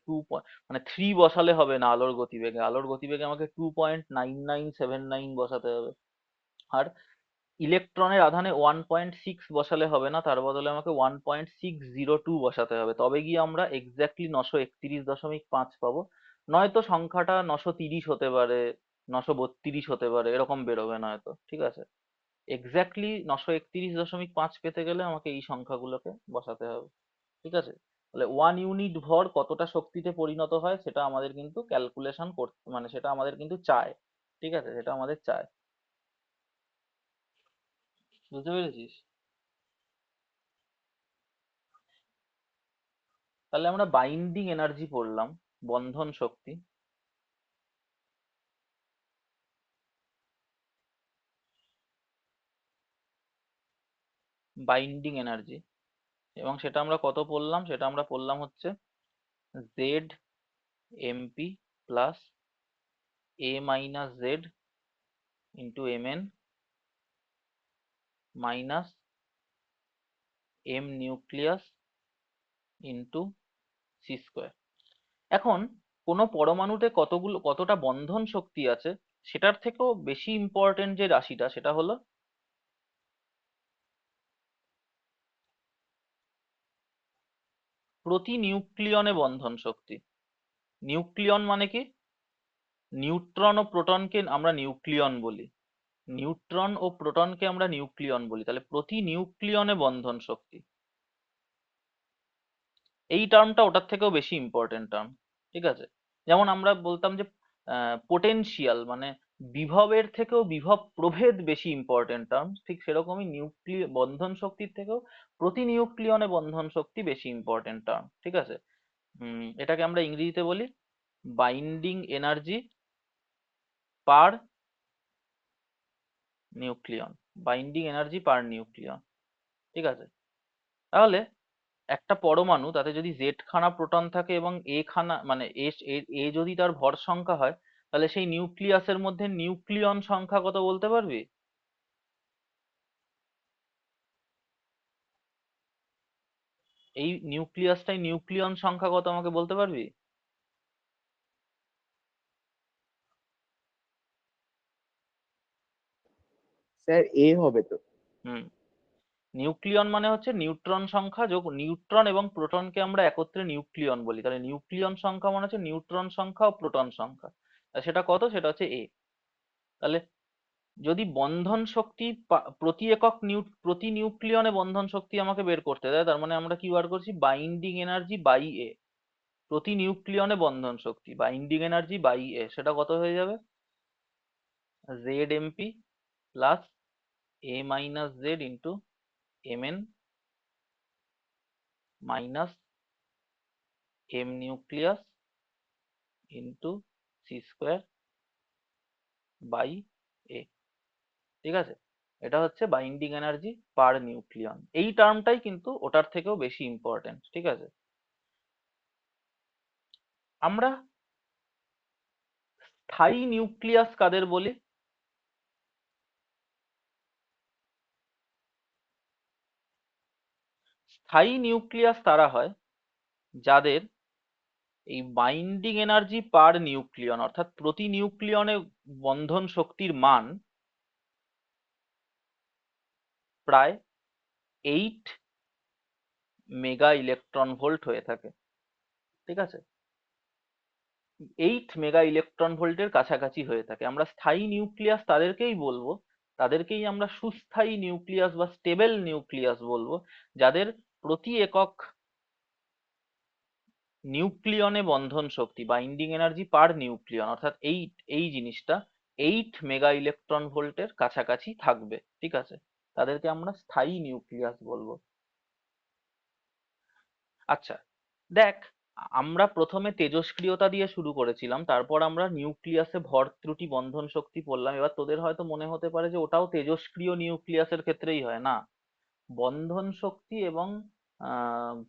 মানে 3 বসালে হবে না। আলোর গতিবেগে আমাকে 2.9979 বসাতে হবে। আর ইলেকট্রনের আধানে 1.6 বসালে হবে না, তার বদলে আমাকে 1.602 বসাতে হবে, তবে গিয়ে আমরা এক্স্যাক্টলি 931.5 পাবো। নয়তো সংখ্যাটা 930 হতে পারে, 932 হতে পারে, এরকম বেরোবে নয়তো, ঠিক আছে। এক্স্যাক্টলি 931.5 পেতে গেলে আমাকে এই সংখ্যাগুলোকে বসাতে হবে, ঠিক আছে। তাহলে 1 ইউনিট ভর কতটা শক্তিতে পরিণত হয় সেটা আমাদের কিন্তু ক্যালকুলেশন করতে, মানে সেটা আমাদের কিন্তু চায়, ঠিক আছে, সেটা আমাদের চায়। বুঝতে পেরেছিস? তাহলে আমরা বাইন্ডিং এনার্জি পড়লাম, বন্ধন শক্তি। বাইন্ডিং এনার্জি, এবং সেটা আমরা কত পড়লাম, সেটা আমরা পড়লাম হচ্ছে Z MP plus A minus Z into M N minus M nucleus into C square. এখন কোনো পরমাণুতে কতটা বন্ধন শক্তি আছে সেটার থেকেও বেশি ইম্পর্টেন্ট যে রাশিটা, সেটা হলো প্রতি নিউক্লিয়নে বন্ধন শক্তি। নিউক্লিয়ন মানে কি? নিউট্রন ও প্রোটনকে আমরা নিউক্লিয়ন বলি, নিউট্রন ও প্রোটনকে আমরা নিউক্লিয়ন বলি। তাহলে প্রতি নিউক্লিয়নে বন্ধন শক্তি, এই টার্মটা ওটার থেকেও বেশি ইম্পর্টেন্ট টার্ম, ঠিক আছে। যেমন আমরা বলতাম যে পোটেনশিয়াল মানে বিভবের থেকেও বিভব প্রভেদ বেশি ইম্পর্টেন্ট টার্ম, ঠিক সেরকমই বন্ধন শক্তির থেকেও প্রতি নিউক্লিয়নে বন্ধন শক্তি বেশি ইম্পর্টেন্ট টার্ম, ঠিক আছে। এটাকে আমরা ইংরেজিতে বলি বাইন্ডিং এনার্জি পার নিউক্লিয়ন, বাইন্ডিং এনার্জি পার নিউক্লিয়ন, ঠিক আছে। তাহলে একটা পরমাণু, তাতে যদি জেড খানা প্রোটন থাকে এবং এ খানা মানে এ যদি তার ভর সংখ্যা হয়, তাহলে সেই নিউক্লিয়াসের মধ্যে নিউক্লিয়ন সংখ্যা কত বলতে পারবি? এই নিউক্লিয়াসটাই নিউক্লিয়ন সংখ্যা কত আমাকে বলতে পারবি? স্যার এ হবে তো। হুম, নিউক্লিয়ন মানে হচ্ছে নিউট্রন সংখ্যা যোগ নিউট্রন এবং প্রোটনকে আমরা একত্রে নিউক্লিয়ন বলি। তাহলে নিউক্লিয়ন সংখ্যা মানে হচ্ছে নিউট্রন সংখ্যা ও প্রোটন সংখ্যা। আর সেটা কত? সেটা হচ্ছে এ। তাহলে যদি বন্ধন শক্তি প্রতি নিউক্লিয়নে বন্ধন শক্তি আমাকে বের করতে দেয়, তার মানে আমরা কি বার করছি? Binding energy by A. প্রতি নিউক্লিয়নে বন্ধন শক্তি বাইন্ডিং এনার্জি বাই এ, সেটা কত হয়ে যাবে? Z MP plus A minus Z into M N minus M nucleus into C square by A, ঠিক আছে। এটা হচ্ছে বাইন্ডিং এনার্জি পার নিউক্লিয়ন। এই টার্মটাই কিন্তু ওটার থেকেও বেশি ইম্পর্টেন্ট, ঠিক আছে। আমরা স্থায়ী নিউক্লিয়াস কাদের বলি? স্থায়ী নিউক্লিয়াস তারা হয় যাদের এই বাইন্ডিং এনার্জি পার নিউক্লিয়ন, অর্থাৎ প্রতি নিউক্লিয়নে বন্ধন শক্তির মান প্রায় 8 মেগা ইলেকট্রন ভোল্ট হয়ে থাকে, ঠিক আছে। 8 মেগা ইলেকট্রন ভোল্টের কাছাকাছি হয়ে থাকে। আমরা স্থায়ী নিউক্লিয়াস তাদেরকেই বলবো, তাদেরকেই আমরা সুস্থায়ী নিউক্লিয়াস বা স্টেবল নিউক্লিয়াস বলবো, যাদের প্রতি একক নিউক্লিয়নে বন্ধন শক্তি বাইন্ডিং এনার্জি পার নিউক্লিয়ন অর্থাৎ এই জিনিসটা 8 মেগা ইলেকট্রন ভোল্টের কাছাকাছি থাকবে, ঠিক আছে। তাদেরকে আমরা স্থায়ী নিউক্লিয়াস বলবো। আচ্ছা, দেখ, আমরা প্রথমে তেজস্ক্রিয়তা দিয়ে শুরু করেছিলাম, তারপর আমরা নিউক্লিয়াসে ভর ত্রুটি বন্ধন শক্তি পড়লাম। এবার তোদের হয়তো মনে হতে পারে যে ওটাও তেজস্ক্রিয় নিউক্লিয়াসের ক্ষেত্রেই হয়। না, বন্ধন শক্তি এবং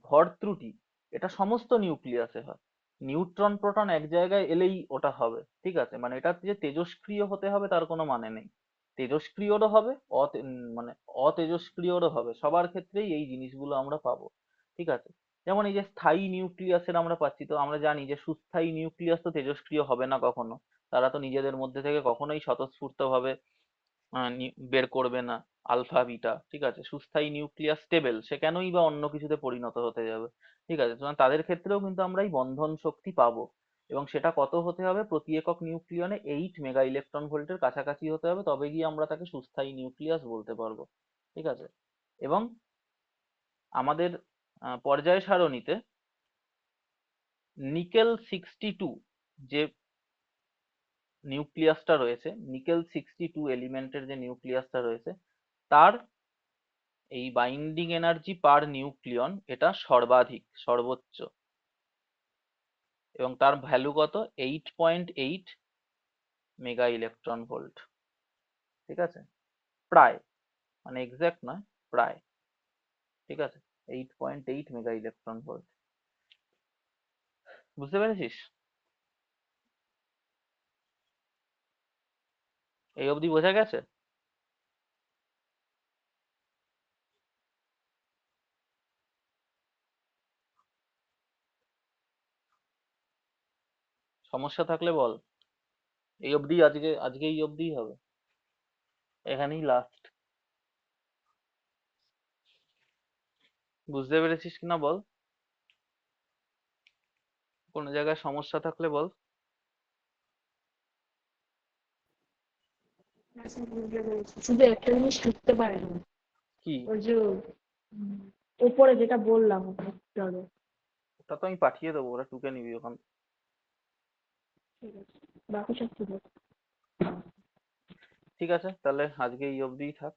ভর ত্রুটি এটা সমস্ত নিউক্লিয়াসে হয়। নিউট্রন প্রোটন এক জায়গায় এলেই ওটা হবে, ঠিক আছে। মানে এটা যে তেজস্ক্রিয় হতে হবে তার কোনো মানে নেই। তেজস্ক্রিয়রও হবে মানে অতেজস্ক্রিয়রও হবে, সবার ক্ষেত্রেই এই জিনিসগুলো আমরা পাবো। ঠিক আছে, যেমন এই যে স্থায়ী নিউক্লিয়াসের আমরা পাচ্ছি, তো আমরা জানি যে সুস্থায়ী নিউক্লিয়াস তো তেজস্ক্রিয় হবে না কখনো, তারা তো নিজেদের মধ্যে থেকে কখনোই স্বতঃস্ফূর্ত ভাবে বের করবে না আলফা বিটা। ঠিক আছে, সুস্থায়ী নিউক্লিয়াস স্টেবল, সে কেনই বা অন্য কিছুতে পরিণত হতে যাবে। ঠিক আছে, সুতরাং তাদের ক্ষেত্রেও কিন্তু আমরা এই বন্ধন শক্তি পাবো, এবং সেটা কত হতে হবে, প্রতি একক নিউক্লিয়নে 8 মেগা ইলেকট্রন ভোল্টের কাছাকাছি হতে হবে, তবে গিয়ে আমরা তাকে সুস্থায়ী নিউক্লিয়াস বলতে পারবো। ঠিক আছে, এবং আমাদের পর্যায় সারণীতে নিকেল 62 যে নিউক্লিয়াসটা রয়েছে, নিকেল 62 এলিমেন্টের যে নিউক্লিয়াসটা রয়েছে, তার এই বাইন্ডিং এনার্জি পার নিউক্লিয়ন এটা সর্বাধিক, সর্বোচ্চ, এবং তার ভ্যালু কত, 8.8 মেগা ইলেকট্রন ভোল্ট। ঠিক আছে, প্রায়, মানে এক্সাক্ট নয়, প্রায়। ঠিক আছে, 8.8 মেগা ইলেকট্রন ভোল্ট। বুঝতে পেরেছিস? এই অবধি বোঝা গেছে? সমস্যা থাকলে বল। এই অবধি, আজকে আজকে এই অবধিই হবে, এখানেই লাস্ট। বুঝতে পেরেছিস কিনা বল, কোনো জায়গায় সমস্যা থাকলে বল। আচ্ছা, বুঝতে পেরেছি। শুধু একটা জিনিস শিখতে পারে না, কি? ওই যে উপরে যেটা বললাম চলো। ওটা তো আমি পাঠিয়ে দেবো, ওরা টুকে নিবি ওখান। ঠিক আছে, বাকি সব ঠিক আছে। ঠিক আছে, তাহলে আজকে এই অবধিই থাক।